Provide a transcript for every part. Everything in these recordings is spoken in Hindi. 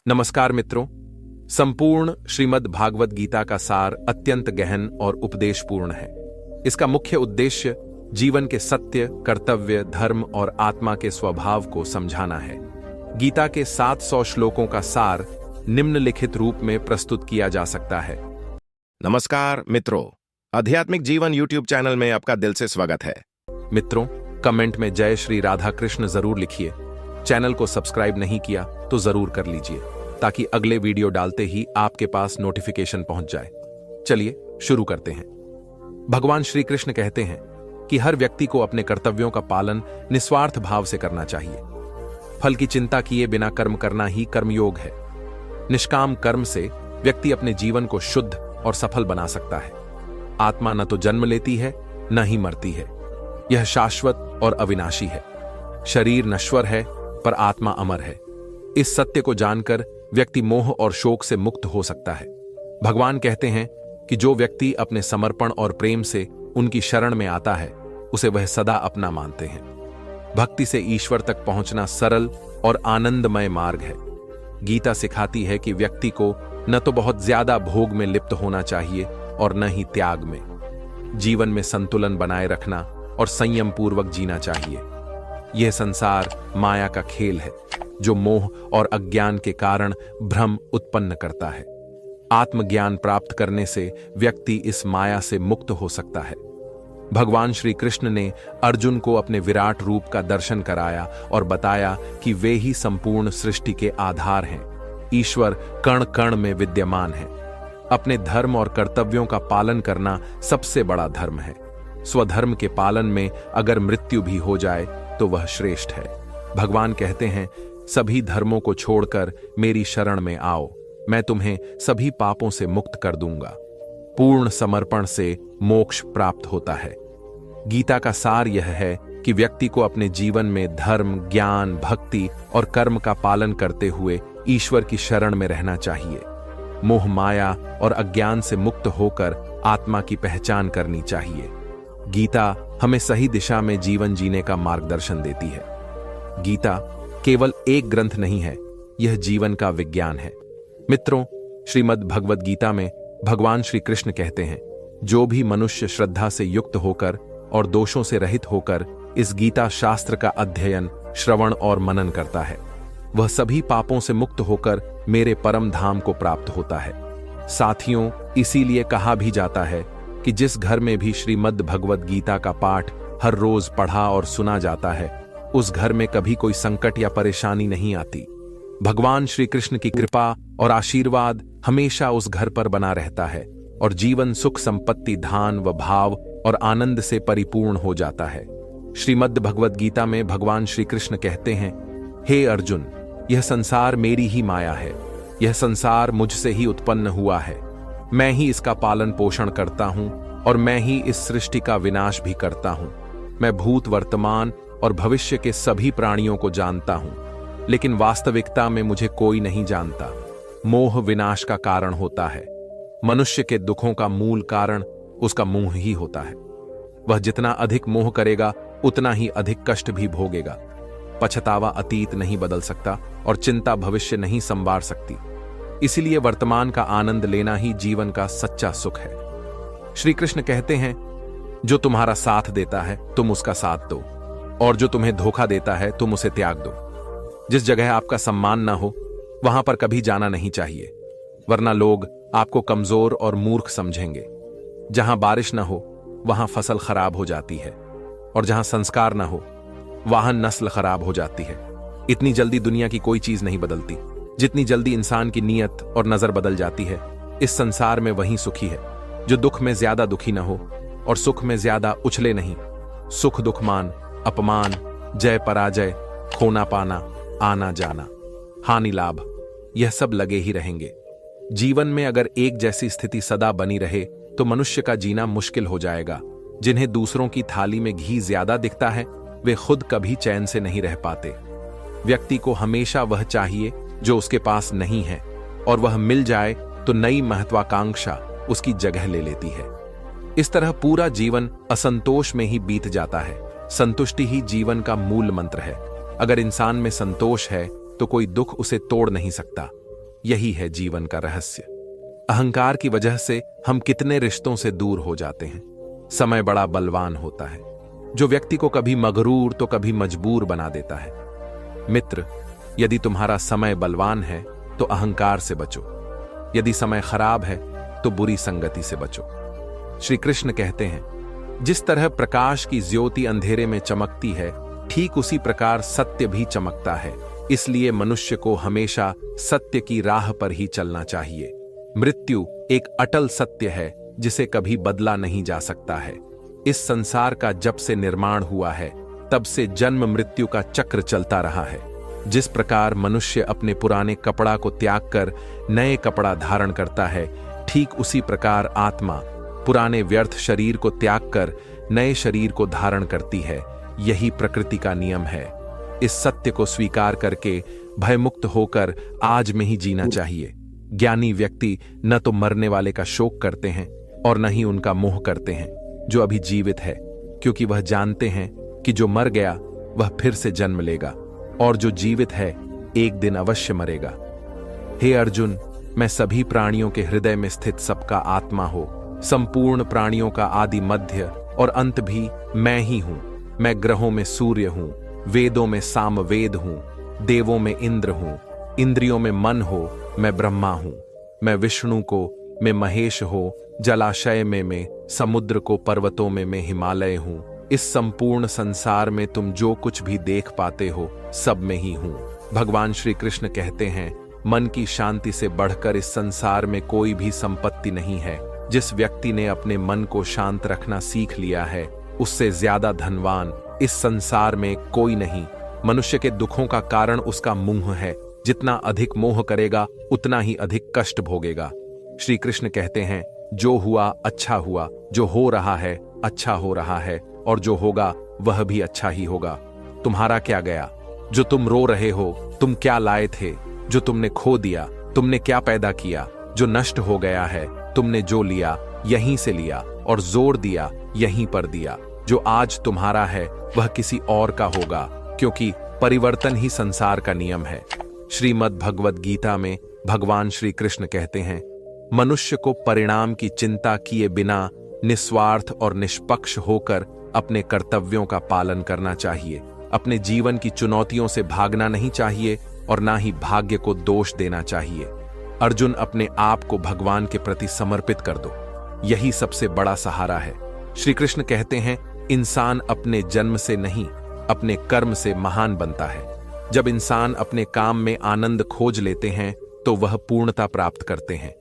नमस्कार मित्रों। संपूर्ण श्रीमद् भागवत गीता का सार अत्यंत गहन और उपदेशपूर्ण है। इसका मुख्य उद्देश्य जीवन के सत्य, कर्तव्य, धर्म और आत्मा के स्वभाव को समझाना है। गीता के 700 श्लोकों का सार निम्नलिखित रूप में प्रस्तुत किया जा सकता है। नमस्कार मित्रों, आध्यात्मिक जीवन यूट्यूब चैनल में आपका दिल से स्वागत है। मित्रों, कमेंट में जय श्री राधा कृष्ण जरूर लिखिए। चैनल को सब्सक्राइब नहीं किया तो जरूर कर लीजिए ताकि अगले वीडियो डालते ही आपके पास नोटिफिकेशन पहुंच जाए। चलिए शुरू करते हैं। भगवान श्री कृष्ण कहते हैं कि हर व्यक्ति को अपने कर्तव्यों का पालन निस्वार्थ भाव से करना चाहिए। फल की चिंता किए बिना कर्म करना ही कर्मयोग है। निष्काम कर्म से व्यक्ति अपने जीवन को शुद्ध और सफल बना सकता है। आत्मा न तो जन्म लेती है न ही मरती है। यह शाश्वत और अविनाशी है। शरीर नश्वर है पर आत्मा अमर है। इस सत्य को जानकर व्यक्ति मोह और शोक से मुक्त हो सकता है। भगवान कहते हैं कि जो व्यक्ति अपने समर्पण और प्रेम से उनकी शरण में आता है उसे वह सदा अपना मानते हैं। भक्ति से ईश्वर तक पहुंचना सरल और आनंदमय मार्ग है। गीता सिखाती है कि व्यक्ति को न तो बहुत ज्यादा भोग में लिप्त होना चाहिए और न ही त्याग में। जीवन में संतुलन बनाए रखना और संयम पूर्वक जीना चाहिए। यह संसार माया का खेल है जो मोह और अज्ञान के कारण भ्रम उत्पन्न करता है। आत्मज्ञान प्राप्त करने से व्यक्ति इस माया से मुक्त हो सकता है। भगवान श्री कृष्ण ने अर्जुन को अपने विराट रूप का दर्शन कराया और बताया कि वे ही संपूर्ण सृष्टि के आधार हैं। ईश्वर कण कण में विद्यमान है। अपने धर्म और कर्तव्यों का पालन करना सबसे बड़ा धर्म है। स्वधर्म के पालन में अगर मृत्यु भी हो जाए तो वह श्रेष्ठ है। भगवान कहते हैं, सभी धर्मों को छोड़कर मेरी शरण में आओ, मैं तुम्हें सभी पापों से मुक्त कर दूंगा। पूर्ण समर्पण से मोक्ष प्राप्त होता है। गीता का सार यह है कि व्यक्ति को अपने जीवन में धर्म, ज्ञान, भक्ति और कर्म का पालन करते हुए ईश्वर की शरण में रहना चाहिए। मोह माया और अज्ञान से मुक्त होकर आत्मा की पहचान करनी चाहिए। गीता हमें सही दिशा में जीवन जीने का मार्गदर्शन देती है। गीता केवल एक ग्रंथ नहीं है, यह जीवन का विज्ञान है। मित्रों, श्रीमद् भगवद गीता में भगवान श्री कृष्ण कहते हैं, जो भी मनुष्य श्रद्धा से युक्त होकर और दोषों से रहित होकर इस गीता शास्त्र का अध्ययन, श्रवण और मनन करता है, वह सभी पापों से मुक्त होकर मेरे परम धाम को प्राप्त होता है। साथियों, इसीलिए कहा भी जाता है कि जिस घर में भी श्रीमद् भगवद गीता का पाठ हर रोज पढ़ा और सुना जाता है, उस घर में कभी कोई संकट या परेशानी नहीं आती। भगवान श्री कृष्ण की कृपा और आशीर्वाद हमेशा उस घर पर बना रहता है और जीवन सुख, संपत्ति, धान व भाव और आनंद से परिपूर्ण हो जाता है। श्रीमद् भगवद गीता में भगवान श्री कृष्ण कहते हैं, हे अर्जुन, यह संसार मेरी ही माया है। यह संसार मुझसे ही उत्पन्न हुआ है। मैं ही इसका पालन पोषण करता हूं और मैं ही इस सृष्टि का विनाश भी करता हूं। मैं भूत, वर्तमान और भविष्य के सभी प्राणियों को जानता हूं, लेकिन वास्तविकता में मुझे कोई नहीं जानता। मोह विनाश का कारण होता है। मनुष्य के दुखों का मूल कारण उसका मोह ही होता है। वह जितना अधिक मोह करेगा उतना ही अधिक कष्ट भी भोगेगा। पछतावा अतीत नहीं बदल सकता और चिंता भविष्य नहीं संवार सकती। इसलिए वर्तमान का आनंद लेना ही जीवन का सच्चा सुख है। श्री कृष्ण कहते हैं, जो तुम्हारा साथ देता है तुम उसका साथ दो, और जो तुम्हें धोखा देता है तुम उसे त्याग दो। जिस जगह आपका सम्मान ना हो वहां पर कभी जाना नहीं चाहिए, वरना लोग आपको कमजोर और मूर्ख समझेंगे। जहां बारिश ना हो वहां फसल खराब हो जाती है, और जहां संस्कार ना हो वहां नस्ल खराब हो जाती है। इतनी जल्दी दुनिया की कोई चीज नहीं बदलती। जितनी जल्दी इंसान की नीयत और नजर बदल जाती है, इस संसार में वही सुखी है जो दुख में ज्यादा दुखी न हो और सुख में ज्यादा उछले नहीं। सुख दुख मान, अपमान, जय पराजय, खोना पाना, आना जाना, हानि लाभ, यह सब लगे ही रहेंगे। जीवन में अगर एक जैसी स्थिति सदा बनी रहे तो मनुष्य का जीना मुश्किल हो जाएगा। जिन्हें दूसरों की थाली में घी ज्यादा दिखता है वे खुद कभी चैन से नहीं रह पाते। व्यक्ति को हमेशा वह चाहिए जो उसके पास नहीं है, और वह मिल जाए तो नई महत्वाकांक्षा उसकी जगह ले लेती है। इस तरह पूरा जीवन असंतोष में ही बीत जाता है। संतुष्टि ही जीवन का मूल मंत्र है। अगर इंसान में संतोष है तो कोई दुख उसे तोड़ नहीं सकता। यही है जीवन का रहस्य। अहंकार की वजह से हम कितने रिश्तों से दूर हो जाते हैं। समय बड़ा बलवान होता है, जो व्यक्ति को कभी मगरूर तो कभी मजबूर बना देता है। मित्र, यदि तुम्हारा समय बलवान है तो अहंकार से बचो, यदि समय खराब है तो बुरी संगति से बचो। श्री कृष्ण कहते हैं, जिस तरह प्रकाश की ज्योति अंधेरे में चमकती है, ठीक उसी प्रकार सत्य भी चमकता है। इसलिए मनुष्य को हमेशा सत्य की राह पर ही चलना चाहिए। मृत्यु एक अटल सत्य है जिसे कभी बदला नहीं जा सकता है। इस संसार का जब से निर्माण हुआ है तब से जन्म मृत्यु का चक्र चलता रहा है। जिस प्रकार मनुष्य अपने पुराने कपड़ा को त्याग कर नए कपड़ा धारण करता है, ठीक उसी प्रकार आत्मा पुराने व्यर्थ शरीर को त्याग कर नए शरीर को धारण करती है। यही प्रकृति का नियम है। इस सत्य को स्वीकार करके भयमुक्त होकर आज में ही जीना चाहिए। ज्ञानी व्यक्ति न तो मरने वाले का शोक करते हैं और न ही उनका मोह करते हैं जो अभी जीवित है, क्योंकि वह जानते हैं कि जो मर गया वह फिर से जन्म लेगा और जो जीवित है एक दिन अवश्य मरेगा। हे अर्जुन, मैं सभी प्राणियों के हृदय में स्थित सबका आत्मा हो, संपूर्ण प्राणियों का आदि मध्य और अंत भी मैं ही हूं। मैं ग्रहों में सूर्य हूं, वेदों में सामवेद हूं, देवों में इंद्र हूं, इंद्रियों में मन हो, मैं ब्रह्मा हूं। मैं विष्णु को, मैं महेश हो, जलाशय में मैं, समुद्र को, पर्वतों में मैं हिमालय हूं। इस संपूर्ण संसार में तुम जो कुछ भी देख पाते हो सब में ही हूं। भगवान श्री कृष्ण कहते हैं, मन की शांति से बढ़कर इस संसार में कोई भी संपत्ति नहीं है। जिस व्यक्ति ने अपने मन को शांत रखना सीख लिया है, उससे ज्यादा धनवान इस संसार में कोई नहीं। मनुष्य के दुखों का कारण उसका मोह है। जितना अधिक मोह करेगा उतना ही अधिक कष्ट भोगेगा। श्री कृष्ण कहते हैं, जो हुआ अच्छा हुआ, जो हो रहा है अच्छा हो रहा है, और जो होगा वह भी अच्छा ही होगा। तुम्हारा क्या गया? जो तुम रो रहे हो, तुम क्या लाए थे? जो तुमने खो दिया, तुमने क्या पैदा किया? जो नष्ट हो गया है, तुमने जो लिया यहीं से लिया और जोर दिया यहीं पर दिया। जो आज तुम्हारा है वह किसी और का होगा, क्योंकि परिवर्तन ही संसार का नियम है। श्रीमद् भगवद गीता में भगवान श्री कृष्ण कहते हैं, मनुष्य को परिणाम की चिंता किए बिना निस्वार्थ और निष्पक्ष होकर अपने कर्तव्यों का पालन करना चाहिए। अपने जीवन की चुनौतियों से भागना नहीं चाहिए और ना ही भाग्य को दोष देना चाहिए। अर्जुन, अपने आप को भगवान के प्रति समर्पित कर दो, यही सबसे बड़ा सहारा है। श्री कृष्ण कहते हैं, इंसान अपने जन्म से नहीं अपने कर्म से महान बनता है। जब इंसान अपने काम में आनंद खोज लेते हैं तो वह पूर्णता प्राप्त करते हैं।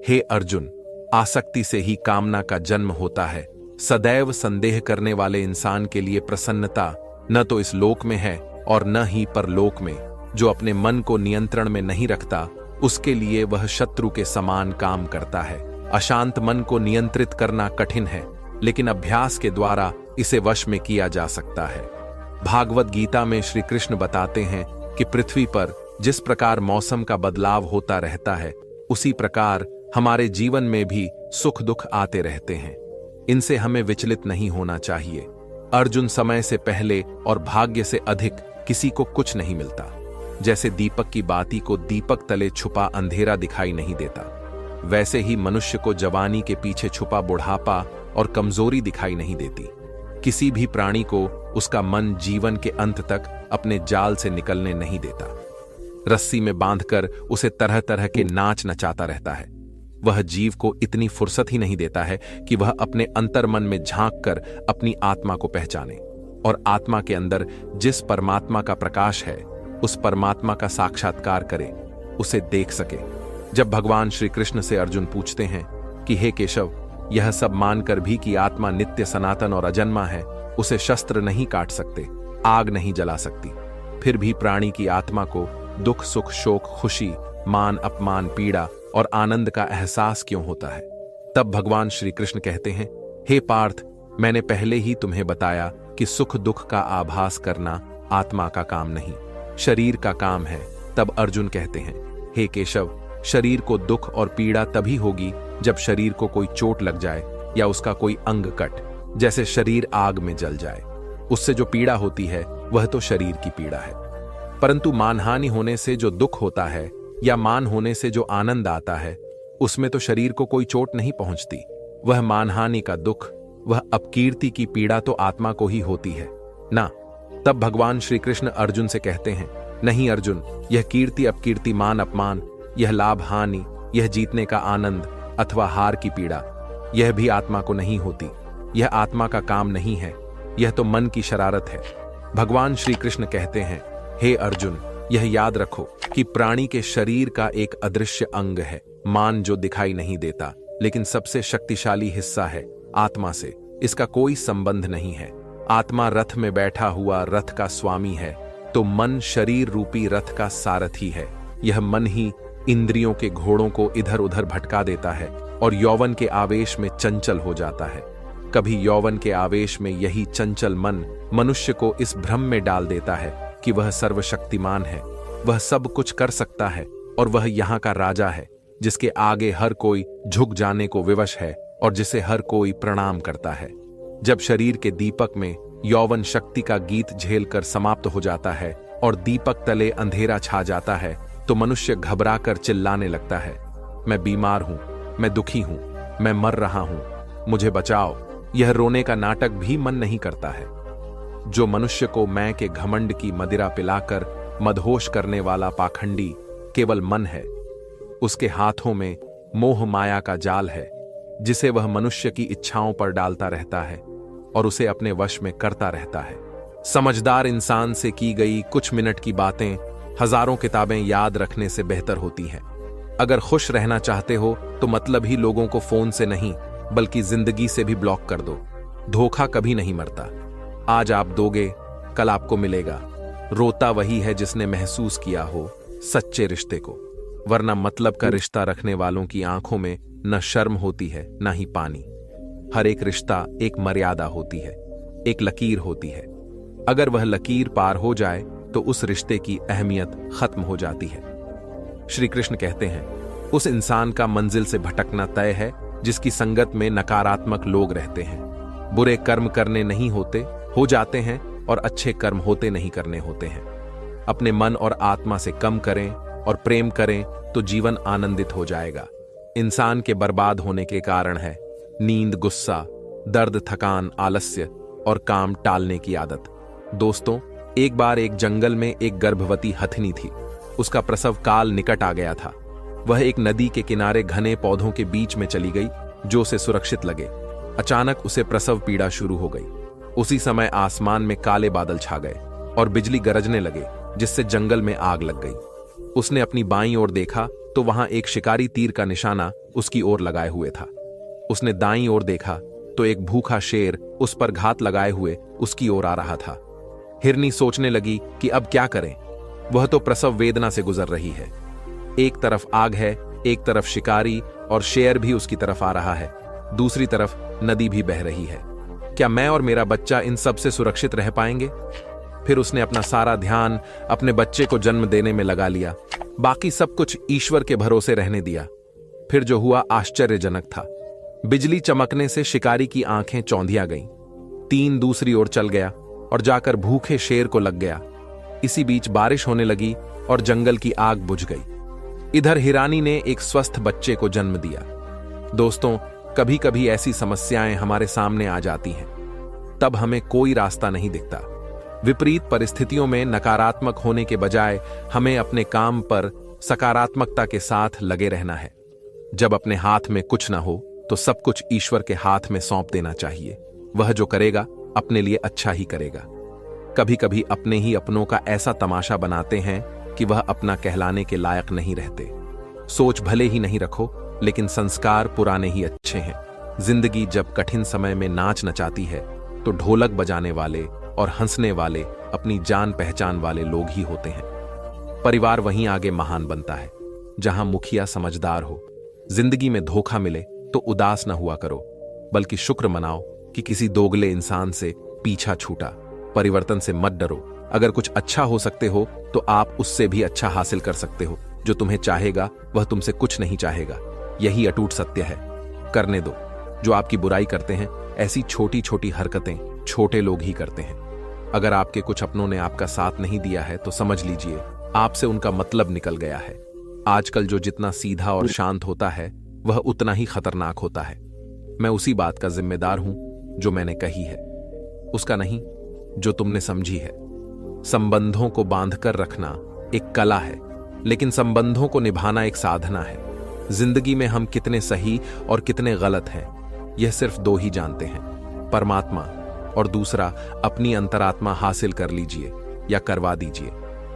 हे अर्जुन, आसक्ति से ही कामना का जन्म होता है। सदैव संदेह करने वाले इंसान के लिए प्रसन्नता न तो इस लोक में है और न ही परलोक में। जो अपने मन को नियंत्रण में नहीं रखता, उसके लिए वह शत्रु के समान काम करता है। अशांत मन को नियंत्रित करना कठिन है, लेकिन अभ्यास के द्वारा इसे वश में किया जा सकता है। भागवत गीता में श्री कृष्ण बताते हैं कि पृथ्वी पर जिस प्रकार मौसम का बदलाव होता रहता है, उसी प्रकार हमारे जीवन में भी सुख दुख आते रहते हैं। इनसे हमें विचलित नहीं होना चाहिए। अर्जुन, समय से पहले और भाग्य से अधिक किसी को कुछ नहीं मिलता। जैसे दीपक की बाती को दीपक तले छुपा अंधेरा दिखाई नहीं देता, वैसे ही मनुष्य को जवानी के पीछे छुपा बुढ़ापा और कमजोरी दिखाई नहीं देती। किसी भी प्राणी को उसका मन जीवन के अंत तक अपने जाल से निकलने नहीं देता। रस्सी में बांधकर उसे तरह तरह के नाच नचाता रहता है। वह जीव को इतनी फुर्सत ही नहीं देता है कि वह अपने अंतर मन में झांक कर अपनी आत्मा को पहचाने और आत्मा के अंदर जिस परमात्मा का प्रकाश है, उस परमात्मा का साक्षात्कार करे, उसे देख सके। जब भगवान श्री कृष्ण से अर्जुन पूछते हैं कि हे केशव, यह सब मानकर भी कि आत्मा नित्य सनातन और अजन्मा है, उसे शस्त्र नहीं काट सकते, आग नहीं जला सकती, फिर भी प्राणी की आत्मा को दुख सुख शोक खुशी मान अपमान पीड़ा और आनंद का एहसास क्यों होता है? तब भगवान श्री कृष्ण कहते हैं, हे पार्थ, मैंने पहले ही तुम्हें बताया कि सुख दुख का आभास करना आत्मा का काम नहीं, शरीर का काम है। तब अर्जुन कहते हैं, हे केशव, शरीर को दुख और पीड़ा तभी होगी जब शरीर को कोई चोट लग जाए या उसका कोई अंग कट, जैसे शरीर आग में जल जाए। उससे जो पीड़ा होती है वह तो शरीर की पीड़ा है, परंतु मानहानि होने से जो दुख होता है या मान होने से जो आनंद आता है, उसमें तो शरीर को कोई चोट नहीं पहुंचती। वह मानहानि का दुख, वह अपकीर्ति की पीड़ा तो आत्मा को ही होती है ना। तब भगवान श्री कृष्ण अर्जुन से कहते हैं, नहीं अर्जुन, यह कीर्ति अपकीर्ति, मान अपमान, यह लाभ हानि, यह जीतने का आनंद अथवा हार की पीड़ा, यह भी आत्मा को नहीं होती। यह आत्मा का काम नहीं है, यह तो मन की शरारत है। भगवान श्री कृष्ण कहते हैं, हे अर्जुन, यह याद रखो कि प्राणी के शरीर का एक अदृश्य अंग है, मान, जो दिखाई नहीं देता, लेकिन सबसे शक्तिशाली हिस्सा है आत्मा से इसका कोई संबंध नहीं है। आत्मा रथ में बैठा हुआ रथ का स्वामी है, तो मन शरीर रूपी रथ का सारथी है। यह मन ही इंद्रियों के घोड़ों को इधर उधर भटका देता है और यौवन के आवेश में चंचल हो जाता है। कभी यौवन के आवेश में यही चंचल मन मनुष्य को इस भ्रम में डाल देता है कि वह सर्वशक्तिमान है, वह सब कुछ कर सकता है और वह यहाँ का राजा है, जिसके आगे हर कोई झुक जाने को विवश है और जिसे हर कोई प्रणाम करता है। जब शरीर के दीपक में यौवन शक्ति का गीत झेलकर समाप्त हो जाता है और दीपक तले अंधेरा छा जाता है, तो मनुष्य घबराकर चिल्लाने लगता है, मैं बीमार हूं, मैं दुखी हूं, मैं मर रहा हूं, मुझे बचाओ। यह रोने का नाटक भी मन नहीं करता है। जो मनुष्य को मैं के घमंड की मदिरा पिलाकर मदहोश करने वाला पाखंडी केवल मन है। उसके हाथों में मोह माया का जाल है, जिसे वह मनुष्य की इच्छाओं पर डालता रहता है और उसे अपने वश में करता रहता है। समझदार इंसान से की गई कुछ मिनट की बातें हजारों किताबें याद रखने से बेहतर होती हैं। अगर खुश रहना चाहते हो तो मतलब ही लोगों को फोन से नहीं, बल्कि जिंदगी से भी ब्लॉक कर दो। धोखा कभी नहीं मरता। आज आप दोगे, कल आपको मिलेगा। रोता वही है जिसने महसूस किया हो सच्चे रिश्ते को, वरना मतलब का रिश्ता रखने वालों की आंखों में न शर्म होती है न ही पानी। हर एक रिश्ता एक मर्यादा होती है, एक लकीर होती है। अगर वह लकीर पार हो जाए तो उस रिश्ते की अहमियत खत्म हो जाती है। श्री कृष्ण कहते हैं, उस इंसान का मंजिल से भटकना तय है जिसकी संगत में नकारात्मक लोग रहते हैं। बुरे कर्म करने नहीं होते, हो जाते हैं, और अच्छे कर्म होते नहीं करने होते हैं। अपने मन और आत्मा से कम करें और प्रेम करें तो जीवन आनंदित हो जाएगा। इंसान के बर्बाद होने के कारण है नींद, गुस्सा, दर्द, थकान, आलस्य और काम टालने की आदत। दोस्तों, एक बार एक जंगल में एक गर्भवती हथिनी थी। उसका प्रसव काल निकट आ गया था। वह एक नदी के किनारे घने पौधों के बीच में चली गई जो उसे सुरक्षित लगे। अचानक उसे प्रसव पीड़ा शुरू हो गई। उसी समय आसमान में काले बादल छा गए और बिजली गरजने लगे, जिससे जंगल में आग लग गई। उसने अपनी बाईं ओर देखा तो वहां एक शिकारी तीर का निशाना उसकी ओर लगाए हुए था। उसने दाईं ओर देखा तो एक भूखा शेर उस पर घात लगाए हुए उसकी ओर आ रहा था। हिरनी सोचने लगी कि अब क्या करें। वह तो प्रसव वेदना से गुजर रही है। एक तरफ आग है, एक तरफ शिकारी, और शेर भी उसकी तरफ आ रहा है। दूसरी तरफ नदी भी बह रही है। क्या मैं और मेरा बच्चा इन सब से सुरक्षित रह पाएंगे? फिर उसने अपना सारा ध्यान अपने बच्चे को जन्म देने में लगा लिया। बाकी सब कुछ ईश्वर के भरोसे रहने दिया। फिर जो हुआ आश्चर्यजनक था। बिजली चमकने से शिकारी की आंखें चौंधिया गईं। तीन दूसरी ओर चल गया और जाकर भूखे शेर को लग गया। इसी बीच बारिश होने लगी और जंगल की आग बुझ गई। इधर हिरानी ने एक स्वस्थ बच्चे को जन्म दिया। दोस्तों, कभी कभी ऐसी समस्याएं हमारे सामने आ जाती हैं, तब हमें कोई रास्ता नहीं दिखता। विपरीत परिस्थितियों में नकारात्मक होने के बजाय हमें अपने काम पर सकारात्मकता के साथ लगे रहना है। जब अपने हाथ में कुछ ना हो तो सब कुछ ईश्वर के हाथ में सौंप देना चाहिए। वह जो करेगा अपने लिए अच्छा ही करेगा। कभी कभी अपने ही अपनों का ऐसा तमाशा बनाते हैं कि वह अपना कहलाने के लायक नहीं रहते। सोच भले ही नहीं रखो, लेकिन संस्कार पुराने ही अच्छे हैं। जिंदगी जब कठिन समय में नाच नचाती है तो ढोलक बजाने वाले और हंसने वाले अपनी जान पहचान वाले लोग ही होते हैं। परिवार वहीं आगे महान बनता है जहां मुखिया समझदार हो। जिंदगी में धोखा मिले तो उदास न हुआ करो, बल्कि शुक्र मनाओ कि किसी दोगले इंसान से पीछा छूटा। परिवर्तन से मत डरो। अगर कुछ अच्छा हो सकते हो तो आप उससे भी अच्छा हासिल कर सकते हो। जो तुम्हें चाहेगा वह तुमसे कुछ नहीं चाहेगा। यही अटूट सत्य है। करने दो। जो आपकी बुराई करते हैं, ऐसी छोटी छोटी हरकतें छोटे लोग ही करते हैं। अगर आपके कुछ अपनों ने आपका साथ नहीं दिया है तो समझ लीजिए आपसे उनका मतलब निकल गया है। आजकल जो जितना सीधा और शांत होता है वह उतना ही खतरनाक होता है। मैं उसी बात का जिम्मेदार हूं जो मैंने कही है, उसका नहीं जो तुमने समझी है। संबंधों को बांधकर रखना एक कला है, लेकिन संबंधों को निभाना एक साधना है। जिंदगी में हम कितने सही और कितने गलत हैं यह सिर्फ दो ही जानते हैं, परमात्मा और दूसरा अपनी अंतरात्मा। हासिल कर लीजिए या करवा दीजिए,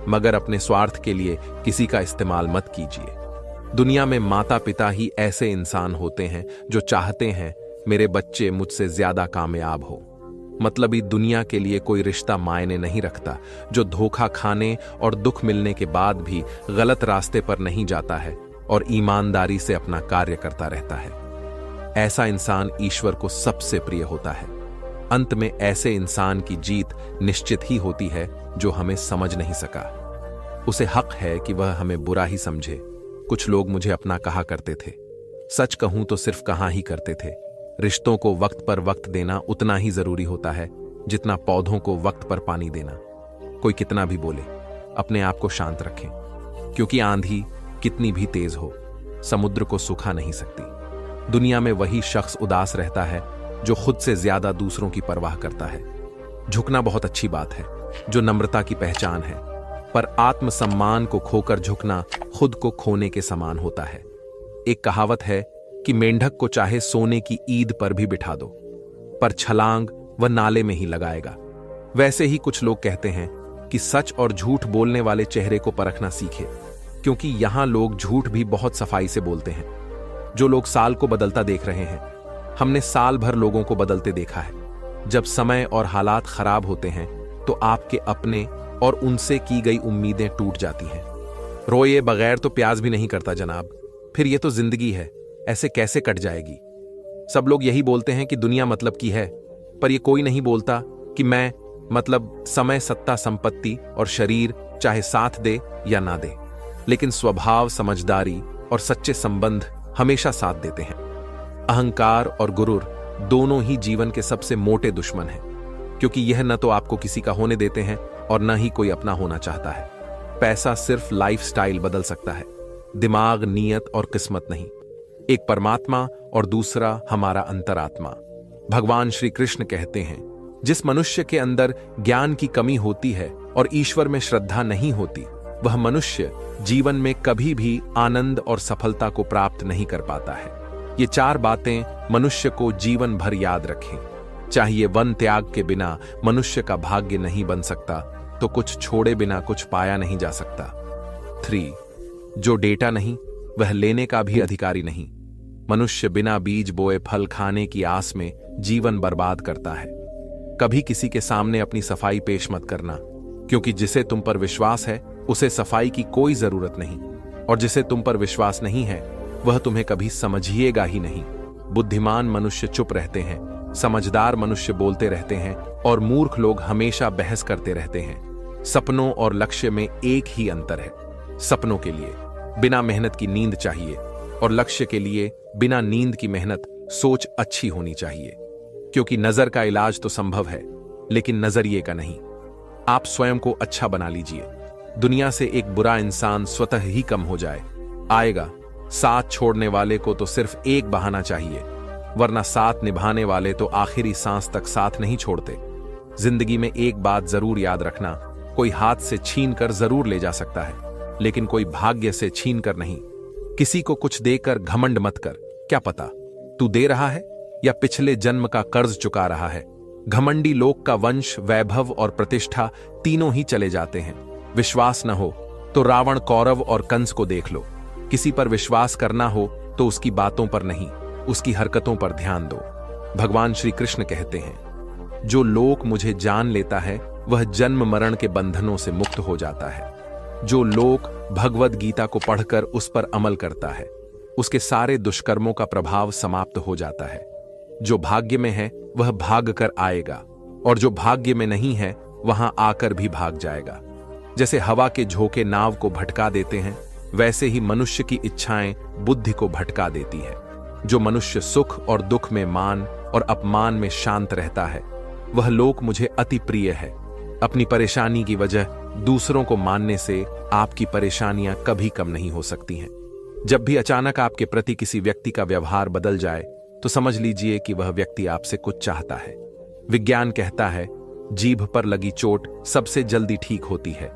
मगर अपने स्वार्थ के लिए किसी का इस्तेमाल मत कीजिए। दुनिया में माता पिता ही ऐसे इंसान होते हैं जो चाहते हैं मेरे बच्चे मुझसे ज्यादा कामयाब हो। मतलबी दुनिया के लिए कोई रिश्ता मायने नहीं रखता जो धोखा खाने और दुख मिलने के बाद भी गलत रास्ते पर नहीं जाता है और ईमानदारी से अपना कार्य करता रहता है। ऐसा इंसान ईश्वर को सबसे प्रिय होता है। अंत में ऐसे इंसान की जीत निश्चित ही होती है जो हमें समझ नहीं सका। उसे हक है कि वह हमें बुरा ही समझे। कुछ लोग मुझे अपना कहा करते थे, सच कहूं तो सिर्फ कहा ही करते थे। रिश्तों को वक्त पर वक्त देना उतना ही जरूरी होता है जितना पौधों को वक्त पर पानी देना। कोई कितना भी बोले, अपने आप को शांत रखें, क्योंकि आंधी कितनी भी तेज हो समुद्र को सुखा नहीं सकती। दुनिया में वही शख्स उदास रहता है जो खुद से ज्यादा दूसरों की परवाह करता है। झुकना बहुत अच्छी बात है, जो नम्रता की पहचान है, पर आत्मसम्मान को खोकर झुकना खुद को खोने के समान होता है। एक कहावत है कि मेंढक को चाहे सोने की ईद पर भी बिठा दो, पर छलांग वह नाले में ही लगाएगा। वैसे ही कुछ लोग कहते हैं कि सच और झूठ बोलने वाले चेहरे को परखना सीखे, क्योंकि यहां लोग झूठ भी बहुत सफाई से बोलते हैं। जो लोग साल को बदलता देख रहे हैं, हमने साल भर लोगों को बदलते देखा है। जब समय और हालात खराब होते हैं तो आपके अपने और उनसे की गई उम्मीदें टूट जाती हैं। रोए बगैर तो प्याज भी नहीं करता जनाब, फिर ये तो जिंदगी है, ऐसे कैसे कट जाएगी। सब लोग यही बोलते हैं कि दुनिया मतलब की है, पर ये कोई नहीं बोलता कि मैं मतलब समय, सत्ता, संपत्ति और शरीर चाहे साथ दे या ना दे, लेकिन स्वभाव, समझदारी और सच्चे संबंध हमेशा साथ देते हैं। अहंकार और गुरूर दोनों ही जीवन के सबसे मोटे दुश्मन हैं, क्योंकि यह न तो आपको किसी का होने देते हैं और न ही कोई अपना होना चाहता है। पैसा सिर्फ लाइफस्टाइल बदल सकता है, दिमाग, नीयत और किस्मत नहीं। एक परमात्मा और दूसरा हमारा अंतरात्मा। भगवान श्री कृष्ण कहते हैं, जिस मनुष्य के अंदर ज्ञान की कमी होती है और ईश्वर में श्रद्धा नहीं होती, वह मनुष्य जीवन में कभी भी आनंद और सफलता को प्राप्त नहीं कर पाता है। ये चार बातें मनुष्य को जीवन भर याद रखें। चाहिए वन त्याग के बिना मनुष्य का भाग्य नहीं बन सकता, तो कुछ छोड़े बिना कुछ पाया नहीं जा सकता। 3. जो डेटा नहीं वह लेने का भी अधिकारी नहीं। मनुष्य बिना बीज बोए फल खाने की आस में जीवन बर्बाद करता है। कभी किसी के सामने अपनी सफाई पेश मत करना, क्योंकि जिसे तुम पर विश्वास है उसे सफाई की कोई जरूरत नहीं, और जिसे तुम पर विश्वास नहीं है वह तुम्हें कभी समझिएगा ही नहीं। बुद्धिमान मनुष्य चुप रहते हैं, समझदार मनुष्य बोलते रहते हैं और मूर्ख लोग हमेशा बहस करते रहते हैं। सपनों और लक्ष्य में एक ही अंतर है। सपनों के लिए बिना मेहनत की नींद चाहिए और लक्ष्य के लिए बिना नींद की मेहनत, सोच अच्छी होनी चाहिए। क्योंकि नजर का इलाज तो संभव है, लेकिन नजरिए का नहीं। आप स्वयं को अच्छा बना लीजिए। दुनिया से एक बुरा इंसान स्वतः ही कम हो जाए। आएगा। साथ छोड़ने वाले को तो सिर्फ एक बहाना चाहिए, वरना साथ निभाने वाले तो आखिरी सांस तक साथ नहीं छोड़ते। जिंदगी में एक बात जरूर याद रखना, कोई हाथ से छीन कर जरूर ले जा सकता है, लेकिन कोई भाग्य से छीन कर नहीं। किसी को कुछ देकर घमंड मत कर, क्या पता तू दे रहा है या पिछले जन्म का कर्ज चुका रहा है। घमंडी लोग का वंश, वैभव और प्रतिष्ठा तीनों ही चले जाते हैं। विश्वास न हो तो रावण, कौरव और कंस को देख लो। किसी पर विश्वास करना हो तो उसकी बातों पर नहीं, उसकी हरकतों पर ध्यान दो। भगवान श्री कृष्ण कहते हैं, जो लोक मुझे जान लेता है वह जन्म मरण के बंधनों से मुक्त हो जाता है। जो लोक भगवद गीता को पढ़कर उस पर अमल करता है, उसके सारे दुष्कर्मों का प्रभाव समाप्त हो जाता है। जो भाग्य में है वह भाग कर आएगा, और जो भाग्य में नहीं है वहां आकर भी भाग जाएगा। जैसे हवा के झोंके नाव को भटका देते हैं, वैसे ही मनुष्य की इच्छाएं बुद्धि को भटका देती है। जो मनुष्य सुख और दुख में, मान और अपमान में शांत रहता है, वह लोक मुझे अति प्रिय है। अपनी परेशानी की वजह दूसरों को मानने से आपकी परेशानियां कभी कम नहीं हो सकती हैं। जब भी अचानक आपके प्रति किसी व्यक्ति का व्यवहार बदल जाए तो समझ लीजिए कि वह व्यक्ति आपसे कुछ चाहता है। विज्ञान कहता है जीभ पर लगी चोट सबसे जल्दी ठीक होती है,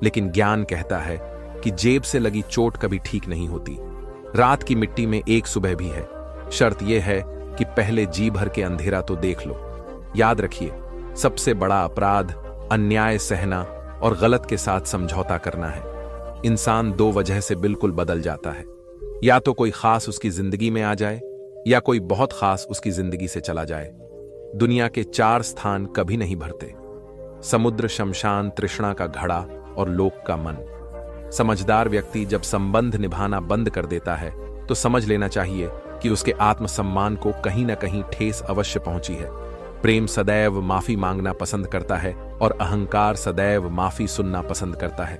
लेकिन ज्ञान कहता है कि जेब से लगी चोट कभी ठीक नहीं होती। रात की मिट्टी में एक सुबह भी है। शर्त यह है कि पहले जी भर के अंधेरा तो देख लो। याद रखिए, सबसे बड़ा अपराध अन्याय सहना और गलत के साथ समझौता करना है। इंसान दो वजह से बिल्कुल बदल जाता है, या तो कोई खास उसकी जिंदगी में आ जाए या कोई बहुत खास उसकी जिंदगी से चला जाए। दुनिया के 4 स्थान कभी नहीं भरते: समुद्र, शमशान, तृष्णा का घड़ा और लोक का मन। समझदार व्यक्ति जब संबंध निभाना बंद कर देता है तो समझ लेना चाहिए कि उसके आत्मसम्मान को कहीं ना कहीं ठेस अवश्य पहुंची है। प्रेम सदैव माफी मांगना पसंद करता है और अहंकार सदैव माफी सुनना पसंद करता है।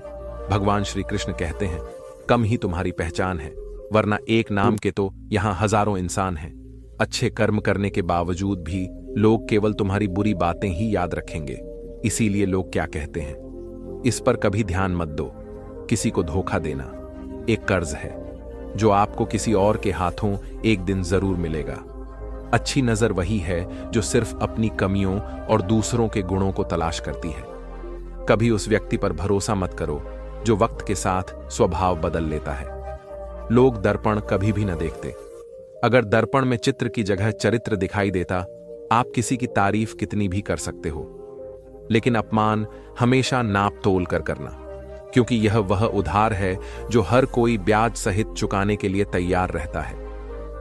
भगवान श्री कृष्ण कहते हैं, कम ही तुम्हारी पहचान है, वरना एक नाम के तो यहां हजारों इंसान हैं। अच्छे कर्म करने के बावजूद भी लोग केवल तुम्हारी बुरी बातें ही याद रखेंगे। इसीलिए लोग क्या कहते हैं, इस पर कभी ध्यान मत दो। किसी को धोखा देना एक कर्ज है जो आपको किसी और के हाथों एक दिन जरूर मिलेगा। अच्छी नजर वही है जो सिर्फ अपनी कमियों और दूसरों के गुणों को तलाश करती है। कभी उस व्यक्ति पर भरोसा मत करो जो वक्त के साथ स्वभाव बदल लेता है। लोग दर्पण कभी भी न देखते। अगर दर्पण में चित्र की जगह चरित्र दिखाई देता, आप किसी की तारीफ कितनी भी कर सकते हो, लेकिन अपमान हमेशा नाप तोल कर करना, क्योंकि यह वह उधार है जो हर कोई ब्याज सहित चुकाने के लिए तैयार रहता है।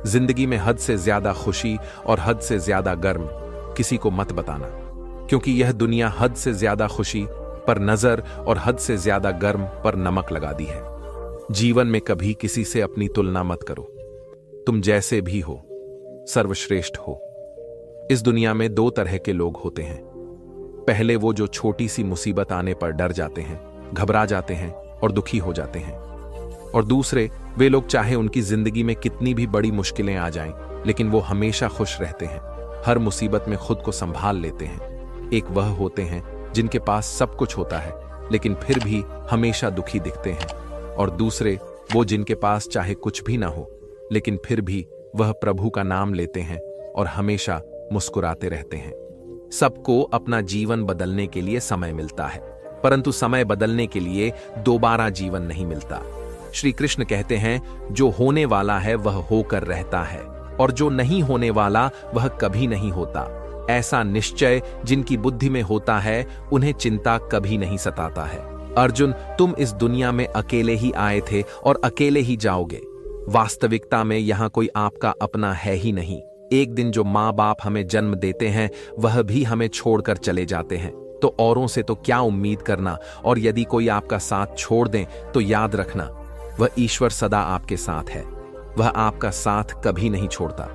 जिंदगी में हद से ज्यादा खुशी और हद से ज्यादा गर्म किसी को मत बताना, क्योंकि यह दुनिया हद से ज्यादा खुशी पर नजर और हद से ज्यादा गर्म पर नमक लगा दी है। जीवन में कभी किसी से अपनी तुलना मत करो। तुम जैसे भी हो सर्वश्रेष्ठ हो। इस दुनिया में 2 तरह के लोग होते हैं। पहले वो जो छोटी सी मुसीबत आने पर डर जाते हैं, घबरा जाते हैं और दुखी हो जाते हैं, और दूसरे वे लोग चाहे उनकी जिंदगी में कितनी भी बड़ी मुश्किलें आ जाएं, लेकिन वो हमेशा खुश रहते हैं, हर मुसीबत में खुद को संभाल लेते हैं। एक वह होते हैं जिनके पास सब कुछ होता है लेकिन फिर भी हमेशा दुखी दिखते हैं, और दूसरे वो जिनके पास चाहे कुछ भी ना हो लेकिन फिर भी वह प्रभु का नाम लेते हैं और हमेशा मुस्कुराते रहते हैं। सबको अपना जीवन बदलने के लिए समय मिलता है, परंतु समय बदलने के लिए दोबारा जीवन नहीं मिलता। श्री कृष्ण कहते हैं, जो होने वाला है वह होकर रहता है, और जो नहीं होने वाला वह कभी नहीं होता। ऐसा निश्चय जिनकी बुद्धि में होता है उन्हें चिंता कभी नहीं सताता है। अर्जुन, तुम इस दुनिया में अकेले ही आए थे और अकेले ही जाओगे। वास्तविकता में यहाँ कोई आपका अपना है ही नहीं। एक दिन जो माँ बाप हमें जन्म देते हैं वह भी हमें छोड़कर चले जाते हैं, तो औरों से तो क्या उम्मीद करना। और यदि कोई आपका साथ छोड़ दें तो याद रखना, वह ईश्वर सदा आपके साथ है, वह आपका साथ कभी नहीं छोड़ता।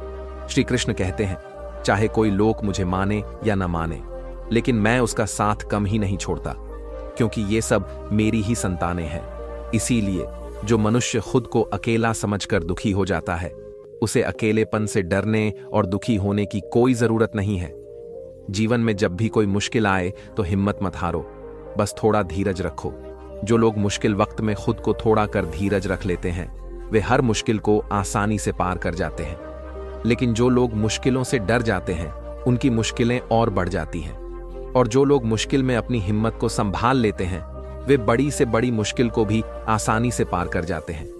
श्री कृष्ण कहते हैं, चाहे कोई लोग मुझे माने या न माने, लेकिन मैं उसका साथ कम ही नहीं छोड़ता, क्योंकि ये सब मेरी ही संतानें हैं। इसीलिए जो मनुष्य खुद को अकेला समझकर दुखी हो जाता है, उसे अकेलेपन से डरने और दुखी होने की कोई जरूरत नहीं है। जीवन में जब भी कोई मुश्किल आए तो हिम्मत मत हारो, बस थोड़ा धीरज रखो। जो लोग मुश्किल वक्त में खुद को थोड़ा कर धीरज रख लेते हैं, वे हर मुश्किल को आसानी से पार कर जाते हैं। लेकिन जो लोग मुश्किलों से डर जाते हैं, उनकी मुश्किलें और बढ़ जाती हैं। और जो लोग मुश्किल में अपनी हिम्मत को संभाल लेते हैं, वे बड़ी से बड़ी मुश्किल को भी आसानी से पार कर जाते हैं।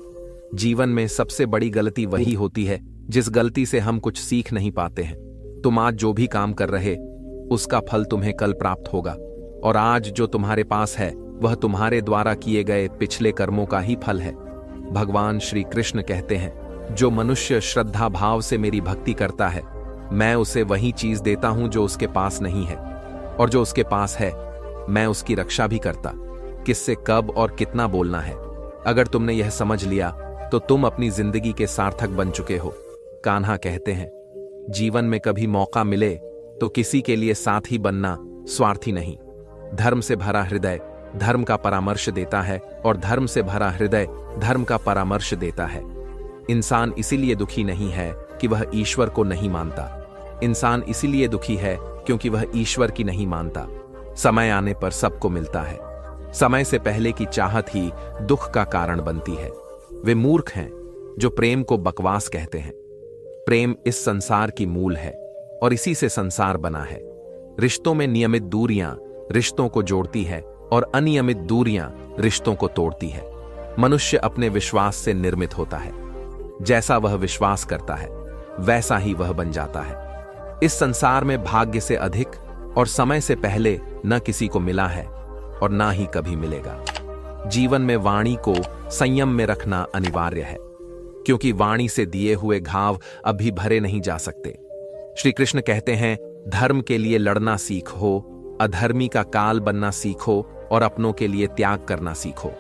जीवन में सबसे बड़ी गलती वही होती है जिस गलती से हम कुछ सीख नहीं पाते हैं। तुम आज जो भी काम कर रहे, उसका फल तुम्हें कल प्राप्त होगा, और आज जो तुम्हारे पास है वह तुम्हारे द्वारा किए गए पिछले कर्मों का ही फल है। भगवान श्री कृष्ण कहते हैं, जो मनुष्य श्रद्धा भाव से मेरी भक्ति करता है, मैं उसे वही चीज देता हूं जो उसके पास नहीं है, और जो उसके पास है मैं उसकी रक्षा भी करता। किससे कब और कितना बोलना है, अगर तुमने यह समझ लिया तो तुम अपनी जिंदगी के सार्थक बन चुके हो। कान्हा कहते हैं, जीवन में कभी मौका मिले तो किसी के लिए साथी बनना, स्वार्थी नहीं। धर्म से भरा हृदय धर्म का परामर्श देता है, और धर्म से भरा हृदय धर्म का परामर्श देता है। इंसान इसीलिए दुखी नहीं है कि वह ईश्वर को नहीं मानता। इंसान इसीलिए दुखी है क्योंकि वह ईश्वर की नहीं मानता। समय आने पर सबको मिलता है, समय से पहले की चाहत ही दुख का कारण बनती है। वे मूर्ख हैं जो प्रेम को बकवास कहते हैं। प्रेम इस संसार की मूल है और इसी से संसार बना है। रिश्तों में नियमित दूरियां रिश्तों को जोड़ती है और अनियमित दूरियां रिश्तों को तोड़ती है। मनुष्य अपने विश्वास से निर्मित होता है। जैसा वह विश्वास करता है वैसा ही वह बन जाता है। इस संसार में भाग्य से अधिक और समय से पहले न किसी को मिला है और ना ही कभी मिलेगा। जीवन में वाणी को संयम में रखना अनिवार्य है, क्योंकि वाणी से दिए हुए घाव अभी भरे नहीं जा सकते। श्री कृष्ण कहते हैं, धर्म के लिए लड़ना सीखो, अधर्मी का काल बनना सीखो और अपनों के लिए त्याग करना सीखो।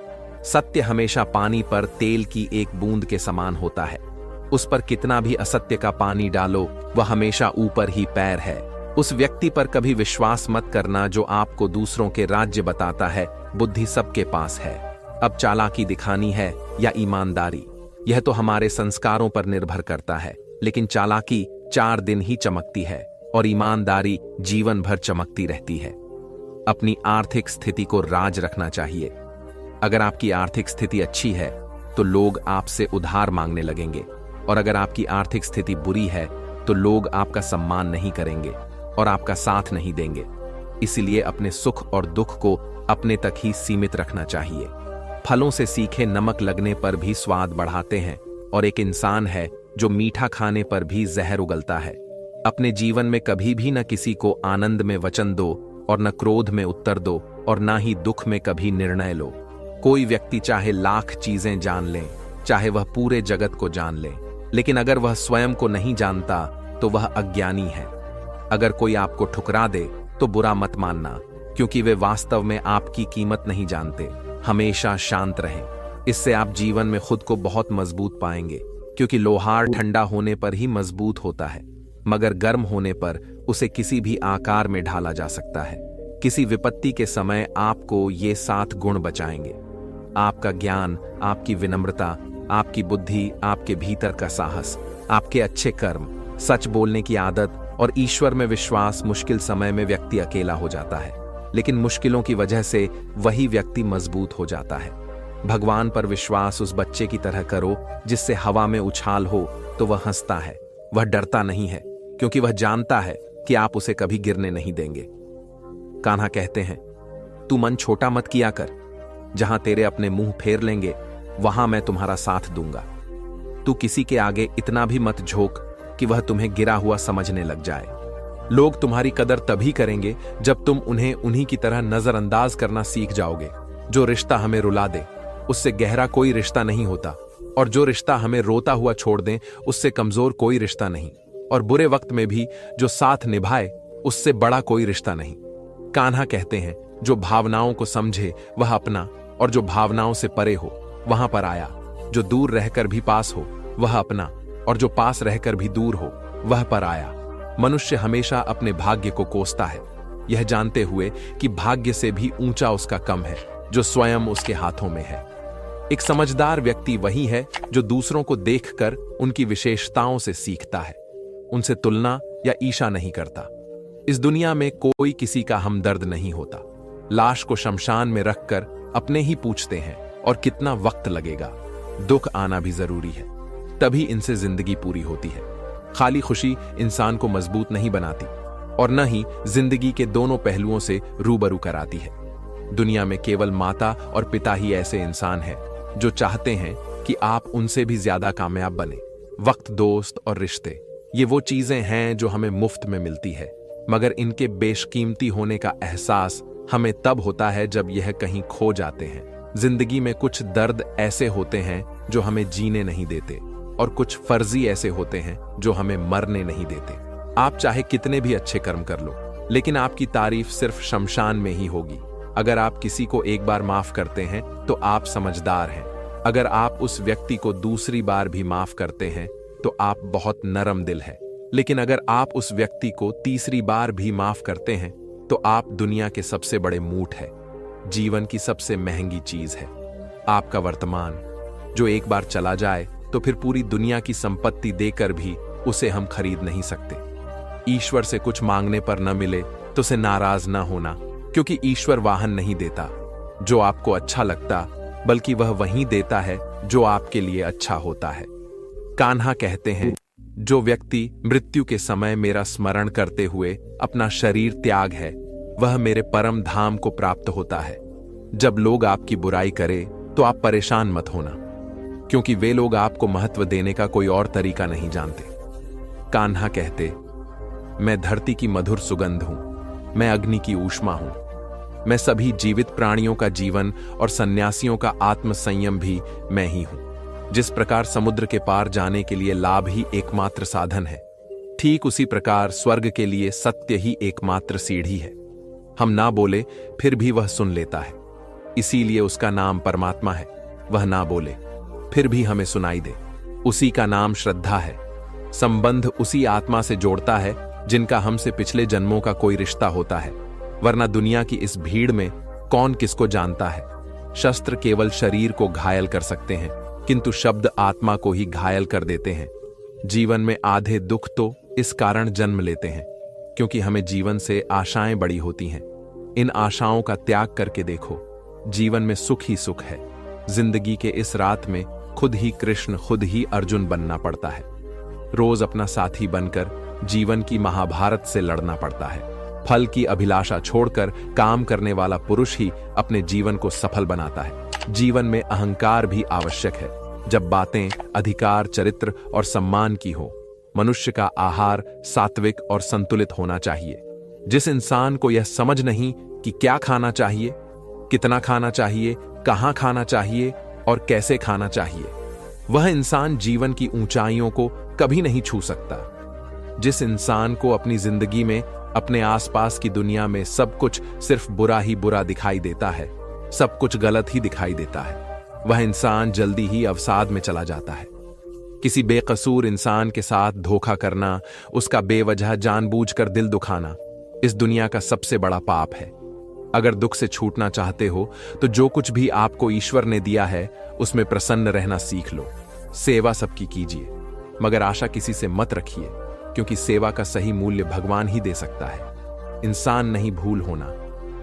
सत्य हमेशा पानी पर तेल की एक बूंद के समान होता है। उस पर कितना भी असत्य का पानी डालो वह हमेशा ऊपर ही पैर है। उस व्यक्ति पर कभी विश्वास मत करना जो आपको दूसरों के राज्य बताता है। बुद्धि सबके पास है। अब चालाकी दिखानी है या ईमानदारी, यह तो हमारे संस्कारों पर निर्भर करता है। लेकिन चालाकी 4 दिन ही चमकती है और ईमानदारी जीवन भर चमकती रहती है। अपनी आर्थिक स्थिति को राज रखना चाहिए। अगर आपकी आर्थिक स्थिति अच्छी है तो लोग आपसे उधार मांगने लगेंगे, और अगर आपकी आर्थिक स्थिति बुरी है तो लोग आपका सम्मान नहीं करेंगे और आपका साथ नहीं देंगे। इसलिए अपने सुख और दुख को अपने तक ही सीमित रखना चाहिए। फलों से सीखे नमक लगने पर भी स्वाद बढ़ाते हैं, और एक इंसान है जो मीठा खाने पर भी जहर उगलता है। अपने जीवन में कभी भी न किसी को आनंद में वचन दो और न क्रोध में उत्तर दो और ना ही दुख में कभी निर्णय लो। कोई व्यक्ति चाहे लाख चीजें जान ले, चाहे वह पूरे जगत को जान ले, लेकिन अगर वह स्वयं को नहीं जानता तो वह अज्ञानी है। अगर कोई आपको ठुकरा दे तो बुरा मत मानना, क्योंकि वे वास्तव में आपकी कीमत नहीं जानते। हमेशा शांत रहें, इससे आप जीवन में खुद को बहुत मजबूत पाएंगे, क्योंकि लोहार ठंडा होने पर ही मजबूत होता है, मगर गर्म होने पर उसे किसी भी आकार में ढाला जा सकता है। किसी विपत्ति के समय आपको ये 7 गुण बचाएंगे: आपका ज्ञान, आपकी विनम्रता, आपकी बुद्धि, आपके भीतर का साहस, आपके अच्छे कर्म, सच बोलने की आदत और ईश्वर में विश्वास। मुश्किल समय में व्यक्ति अकेला हो जाता है, लेकिन मुश्किलों की वजह से वही व्यक्ति मजबूत हो जाता है। भगवान पर विश्वास उस बच्चे की तरह करो जिससे हवा में उछाल हो तो वह हंसता है। वह डरता नहीं है, क्योंकि वह जानता है कि आप उसे कभी गिरने नहीं देंगे। कान्हा कहते हैं, तू मन छोटा मत किया कर, जहां तेरे अपने मुंह फेर लेंगे वहां मैं तुम्हारा साथ दूंगा। तू किसी के आगे इतना भी मत झोंक कि वह तुम्हें गिरा हुआ समझने लग जाए। लोग तुम्हारी कदर तभी करेंगे जब तुम उन्हें उन्हीं की तरह नजरअंदाज करना सीख जाओगे। जो रिश्ता हमें रुला दे उससे गहरा कोई रिश्ता नहीं होता, और जो रिश्ता हमें रोता हुआ छोड़ दे उससे कमजोर कोई रिश्ता नहीं, और बुरे वक्त में भी जो साथ निभाए उससे बड़ा कोई रिश्ता नहीं। कान्हा कहते हैं, जो भावनाओं को समझे वह अपना, और जो भावनाओं से परे हो वहां पर आया। जो दूर रहकर भी पास हो वह अपना, और जो पास रहकर भी दूर हो वह पर आया। मनुष्य हमेशा अपने भाग्य को कोसता है, यह जानते हुए कि भाग्य से भी ऊंचा उसका कम है जो स्वयं उसके हाथों में है। एक समझदार व्यक्ति वही है जो दूसरों को देखकर उनकी विशेषताओं से सीखता है, उनसे तुलना या ईर्ष्या नहीं करता। इस दुनिया में कोई किसी का हमदर्द नहीं होता। लाश को शमशान में रखकर अपने ही पूछते हैं, और कितना वक्त लगेगा। दुख आना भी जरूरी है, तभी इनसे जिंदगी पूरी होती है। खाली खुशी इंसान को मजबूत नहीं बनाती, और न ही जिंदगी के दोनों पहलुओं से रूबरू कराती है। दुनिया में केवल माता और पिता ही ऐसे इंसान हैं जो चाहते हैं कि आप उनसे भी ज्यादा कामयाब बने। वक्त, दोस्त और रिश्ते, ये वो चीजें हैं जो हमें मुफ्त में मिलती है, मगर इनके बेशकीमती होने का एहसास हमें तब होता है जब यह कहीं खो जाते हैं। जिंदगी में कुछ दर्द ऐसे होते हैं जो हमें जीने नहीं देते, और कुछ फर्जी ऐसे होते हैं जो हमें मरने नहीं देते। आप चाहे कितने भी अच्छे कर्म कर लो, लेकिन आपकी तारीफ सिर्फ शमशान में ही होगी। अगर आप किसी को एक बार माफ करते हैं तो आप समझदार हैं। अगर आप उस व्यक्ति को दूसरी बार भी माफ करते हैं तो आप बहुत नरम दिल हैं। लेकिन अगर आप उस व्यक्ति को तीसरी बार भी माफ करते हैं तो आप दुनिया के सबसे बड़े मूठ हैं। जीवन की सबसे महंगी चीज है आपका वर्तमान, जो एक बार चला जाए तो फिर पूरी दुनिया की संपत्ति देकर भी उसे हम खरीद नहीं सकते। ईश्वर से कुछ मांगने पर न मिले तो उसे नाराज न होना, क्योंकि ईश्वर वाहन नहीं देता, जो आपको अच्छा लगता, बल्कि वह वही देता है जो आपके लिए अच्छा होता है। कान्हा कहते हैं, जो व्यक्ति मृत्यु के समय मेरा स्मरण करते हुए अपना शरीर त्याग है, वह मेरे परम धाम को प्राप्त होता है। जब लोग आपकी बुराई करें तो आप परेशान मत होना, क्योंकि वे लोग आपको महत्व देने का कोई और तरीका नहीं जानते। कान्हा कहते, मैं धरती की मधुर सुगंध हूं, मैं अग्नि की ऊष्मा हूं, मैं सभी जीवित प्राणियों का जीवन और सन्यासियों का आत्म संयम भी मैं ही हूं। जिस प्रकार समुद्र के पार जाने के लिए लाभ ही एकमात्र साधन है, ठीक उसी प्रकार स्वर्ग के लिए सत्य ही एकमात्र सीढ़ी है। हम ना बोले फिर भी वह सुन लेता है, इसीलिए उसका नाम परमात्मा है। वह ना बोले फिर भी हमें सुनाई दे, उसी का नाम श्रद्धा है। संबंध उसी आत्मा से जोड़ता है जिनका हमसे पिछले जन्मों का कोई रिश्ता होता है, वरना दुनिया की इस भीड़ में कौन किसको जानता है। शस्त्र केवल शरीर को घायल कर सकते हैं, किंतु शब्द आत्मा को ही घायल कर देते हैं। जीवन में आधे दुख तो इस कारण जन्म लेते हैं क्योंकि हमें जीवन से आशाएं बड़ी होती हैं। इन आशाओं का त्याग करके देखो, जीवन में सुख ही सुख है। जिंदगी के इस रात में खुद ही कृष्ण, खुद ही अर्जुन बनना पड़ता है। रोज अपना साथी बनकर जीवन की महाभारत से लड़ना पड़ता है। फल की अभिलाषा छोड़कर काम करने वाला पुरुष ही अपने जीवन को सफल बनाता है। जीवन में अहंकार भी आवश्यक है, जब बातें अधिकार, चरित्र और सम्मान की हो। मनुष्य का आहार सात्विक और संतुलित होना चाहिए। जिस इंसान को यह समझ नहीं कि क्या खाना चाहिए, कितना खाना चाहिए, कहां खाना चाहिए और कैसे खाना चाहिए, वह इंसान जीवन की ऊंचाइयों को कभी नहीं छू सकता। जिस इंसान को अपनी जिंदगी में, अपने आसपास की दुनिया में सब कुछ सिर्फ बुरा ही बुरा दिखाई देता है, सब कुछ गलत ही दिखाई देता है, वह इंसान जल्दी ही अवसाद में चला जाता है। किसी बेकसूर इंसान के साथ धोखा करना, उसका बेवजह जानबूझकर दिल दुखाना, इस दुनिया का सबसे बड़ा पाप है। अगर दुख से छूटना चाहते हो तो जो कुछ भी आपको ईश्वर ने दिया है उसमें प्रसन्न रहना सीख लो। सेवा सबकी कीजिए, मगर आशा किसी से मत रखिए, क्योंकि सेवा का सही मूल्य भगवान ही दे सकता है। इंसान नहीं भूल होना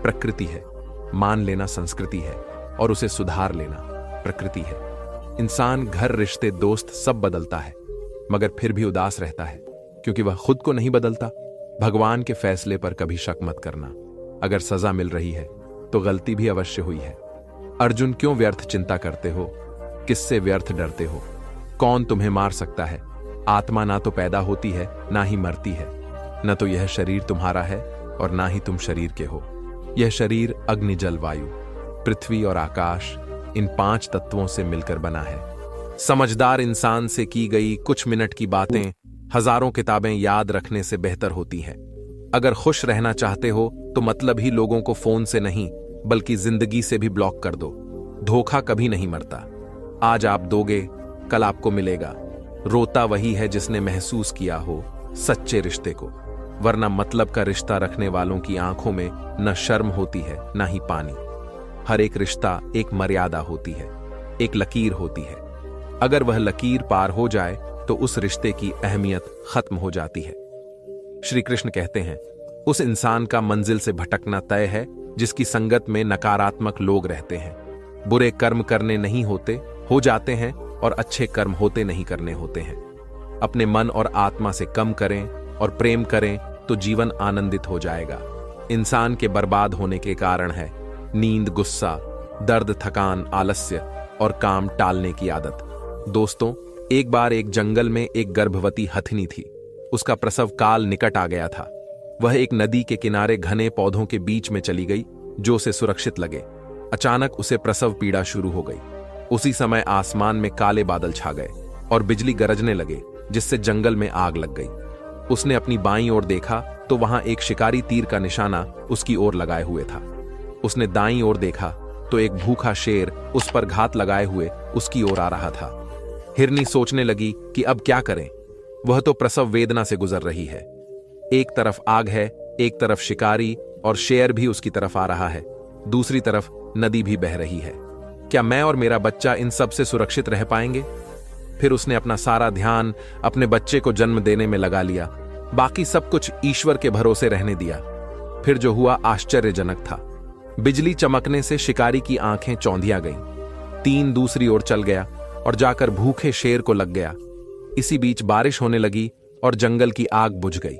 प्रकृति है, मान लेना संस्कृति है और उसे सुधार लेना प्रकृति है। इंसान घर, रिश्ते, दोस्त सब बदलता है, मगर फिर भी उदास रहता है क्योंकि वह खुद को नहीं बदलता। भगवान के फैसले पर कभी शक मत करना। अगर सजा मिल रही है तो गलती भी अवश्य हुई है। अर्जुन, क्यों व्यर्थ चिंता करते हो? किससे व्यर्थ डरते हो? कौन तुम्हें मार सकता है? आत्मा ना तो पैदा होती है, ना ही मरती है। न तो यह शरीर तुम्हारा है और ना ही तुम शरीर के हो। यह शरीर अग्नि, जल, वायु, पृथ्वी और आकाश, इन 5 तत्वों से मिलकर बना है। समझदार इंसान से की गई कुछ मिनट की बातें हजारों किताबें याद रखने से बेहतर होती हैं। अगर खुश रहना चाहते हो तो मतलब ही लोगों को फोन से नहीं, बल्कि जिंदगी से भी ब्लॉक कर दो। धोखा कभी नहीं मरता। आज आप दोगे, कल आपको मिलेगा। रोता वही है जिसने महसूस किया हो सच्चे रिश्ते को, वरना मतलब का रिश्ता रखने वालों की आंखों में न शर्म होती है, न ही पानी। हर एक रिश्ता एक मर्यादा होती है, एक लकीर होती है। अगर वह लकीर पार हो जाए तो उस रिश्ते की अहमियत खत्म हो जाती है। श्री कृष्ण कहते हैं, उस इंसान का मंजिल से भटकना तय है जिसकी संगत में नकारात्मक लोग रहते हैं। बुरे कर्म करने नहीं होते, हो जाते हैं, और अच्छे कर्म होते नहीं, करने होते हैं। अपने मन और आत्मा से कम करें और प्रेम करें तो जीवन आनंदित हो जाएगा। इंसान के बर्बाद होने के कारण है नींद, गुस्सा, दर्द, थकान, आलस्य और काम टालने की आदत। दोस्तों, एक बार एक जंगल में एक गर्भवती हथिनी थी। उसका प्रसव काल निकट आ गया था। वह एक नदी के किनारे घने पौधों के बीच में चली गई जो उसे सुरक्षित लगे। अचानक उसे प्रसव पीड़ा शुरू हो गई। उसी समय आसमान में काले बादल छा गए और बिजली गरजने लगे, जिससे जंगल में आग लग गई। उसने अपनी बाईं ओर देखा तो वहां एक शिकारी तीर का निशाना उसकी ओर लगाए हुए था। उसने दाईं ओर देखा तो एक भूखा शेर उस पर घात लगाए हुए उसकी ओर आ रहा था। हिरनी सोचने लगी कि अब क्या करें। वह तो प्रसव वेदना से गुजर रही है। एक तरफ आग है, एक तरफ शिकारी, और शेर भी उसकी तरफ आ रहा है। दूसरी तरफ नदी भी बह रही है। क्या मैं और मेरा बच्चा इन सब से सुरक्षित रह पाएंगे? फिर उसने अपना सारा ध्यान अपने बच्चे को जन्म देने में लगा लिया। बाकी सब कुछ ईश्वर के भरोसे रहने दिया। फिर जो हुआ आश्चर्यजनक था। बिजली चमकने से शिकारी की आंखें चौंधिया गईं। तीन दूसरी ओर चल गया और जाकर भूखे शेर को लग गया। इसी बीच बारिश होने लगी और जंगल की आग बुझ गई।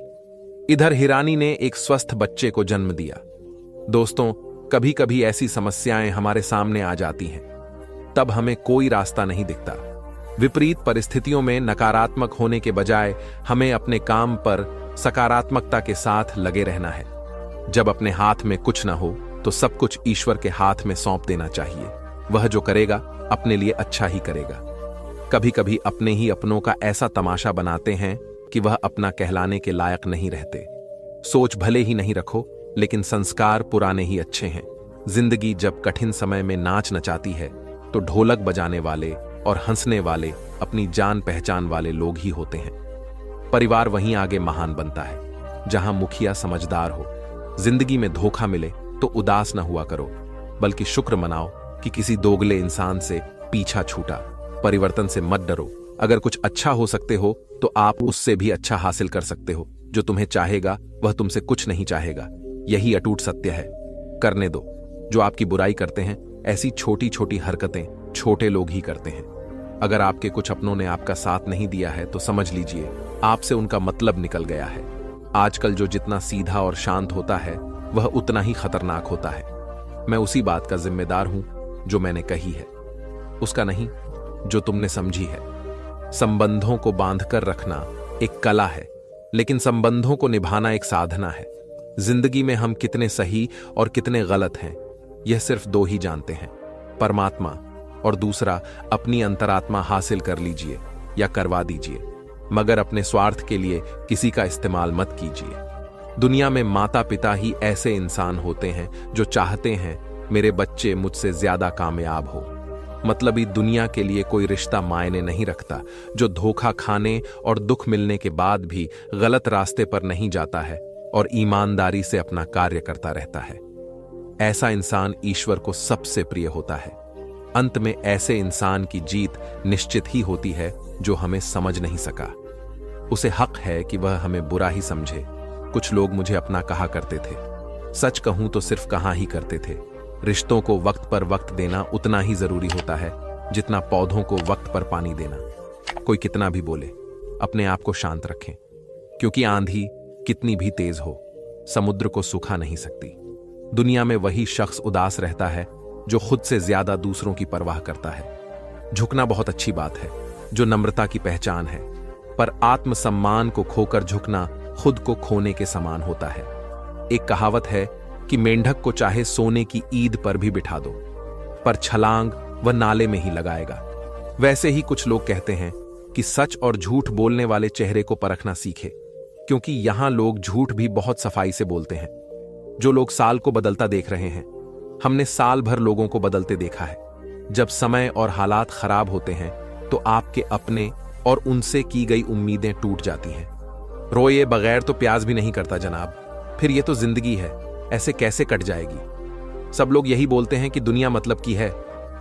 इधर हिरानी ने एक स्वस्थ बच्चे को जन्म दिया। दोस्तों, कभी कभी ऐसी समस्याएं हमारे सामने आ जाती हैं, तब हमें कोई रास्ता नहीं दिखता। विपरीत परिस्थितियों में नकारात्मक होने के बजाय हमें अपने काम पर सकारात्मकता के साथ लगे रहना है। जब अपने हाथ में कुछ ना हो तो सब कुछ ईश्वर के हाथ में सौंप देना चाहिए। वह जो करेगा अपने लिए अच्छा ही करेगा। कभी कभी अपने ही अपनों का ऐसा तमाशा बनाते हैं कि वह अपना कहलाने के लायक नहीं रहते। सोच भले ही नहीं रखो, लेकिन संस्कार पुराने ही अच्छे हैं। जिंदगी जब कठिन समय में नाच नचाती है तो ढोलक बजाने वाले और हंसने वाले अपनी जान पहचान वाले लोग ही होते हैं। परिवार वहीं आगे महान बनता है जहां मुखिया समझदार हो। जिंदगी में धोखा मिले तो उदास न हुआ करो, बल्कि शुक्र मनाओ कि किसी दोगले इंसान से पीछा छूटा। परिवर्तन से मत डरो। अगर कुछ अच्छा हो सकते हो तो आप उससे भी अच्छा हासिल कर सकते हो। जो तुम्हें चाहेगा वह तुमसे कुछ नहीं चाहेगा। यही अटूट सत्य है। करने दो। जो आपकी बुराई करते हैं, ऐसी छोटी छोटी हरकतें छोटे लोग ही करते हैं। अगर आपके कुछ अपनों ने आपका साथ नहीं दिया है तो समझ लीजिए आपसे उनका मतलब निकल गया है। आजकल जो जितना सीधा और शांत होता है वह उतना ही खतरनाक होता है। मैं उसी बात का जिम्मेदार हूं जो मैंने कही है, उसका नहीं जो तुमने समझी है। संबंधों को बांधकर रखना एक कला है, लेकिन संबंधों को निभाना एक साधना है। जिंदगी में हम कितने सही और कितने गलत हैं, यह सिर्फ दो ही जानते हैं, परमात्मा और दूसरा अपनी अंतरात्मा। हासिल कर लीजिए या करवा दीजिए, मगर अपने स्वार्थ के लिए किसी का इस्तेमाल मत कीजिए। दुनिया में माता पिता ही ऐसे इंसान होते हैं जो चाहते हैं मेरे बच्चे मुझसे ज्यादा कामयाब हो। मतलबी दुनिया के लिए कोई रिश्ता मायने नहीं रखता। जो धोखा खाने और दुख मिलने के बाद भी गलत रास्ते पर नहीं जाता है और ईमानदारी से अपना कार्य करता रहता है, ऐसा इंसान ईश्वर को सबसे प्रिय होता है। अंत में ऐसे इंसान की जीत निश्चित ही होती है जो हमें समझ नहीं सका। उसे हक है कि वह हमें बुरा ही समझे। कुछ लोग मुझे अपना कहा करते थे, सच कहूं तो सिर्फ कहा ही करते थे। रिश्तों को वक्त पर वक्त देना उतना ही जरूरी होता है जितना पौधों को वक्त पर पानी देना। कोई कितना भी बोले, अपने आप को शांत रखें, क्योंकि आंधी कितनी भी तेज हो समुद्र को सुखा नहीं सकती। दुनिया में वही शख्स उदास रहता है जो खुद से ज्यादा दूसरों की परवाह करता है। झुकना बहुत अच्छी बात है, जो नम्रता की पहचान है, पर आत्मसम्मान को खोकर झुकना खुद को खोने के समान होता है। एक कहावत है कि मेंढक को चाहे सोने की ईद पर भी बिठा दो, पर छलांग वह नाले में ही लगाएगा। वैसे ही कुछ लोग कहते हैं कि सच और झूठ बोलने वाले चेहरे को परखना सीखे, क्योंकि यहां लोग झूठ भी बहुत सफाई से बोलते हैं। जो लोग साल को बदलता देख रहे हैं, हमने साल भर लोगों को बदलते देखा है। जब समय और हालात खराब होते हैं तो आपके अपने और उनसे की गई उम्मीदें टूट जाती हैं। रोए बगैर तो प्याज भी नहीं करता जनाब। फिर ये तो जिंदगी है, ऐसे कैसे कट जाएगी। सब लोग यही बोलते हैं कि दुनिया मतलब की है,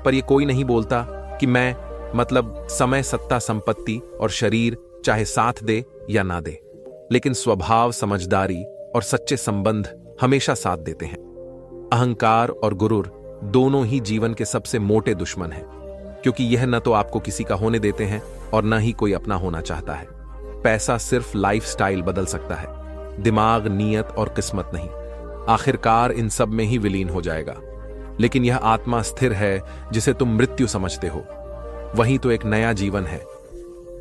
पर ये कोई नहीं बोलता कि मैं मतलब समय, सत्ता, संपत्ति और शरीर चाहे साथ दे या ना दे, लेकिन स्वभाव, समझदारी और सच्चे संबंध हमेशा साथ देते हैं। अहंकार और गुरूर दोनों ही जीवन के सबसे मोटे दुश्मन हैं, क्योंकि यह न तो आपको किसी का होने देते हैं और न ही कोई अपना होना चाहता है। पैसा सिर्फ लाइफस्टाइल बदल सकता है, दिमाग, नीयत और किस्मत नहीं। आखिरकार इन सब में ही विलीन हो जाएगा। लेकिन यह आत्मा स्थिर है जिसे तुम मृत्यु समझते हो, वही तो एक नया जीवन है।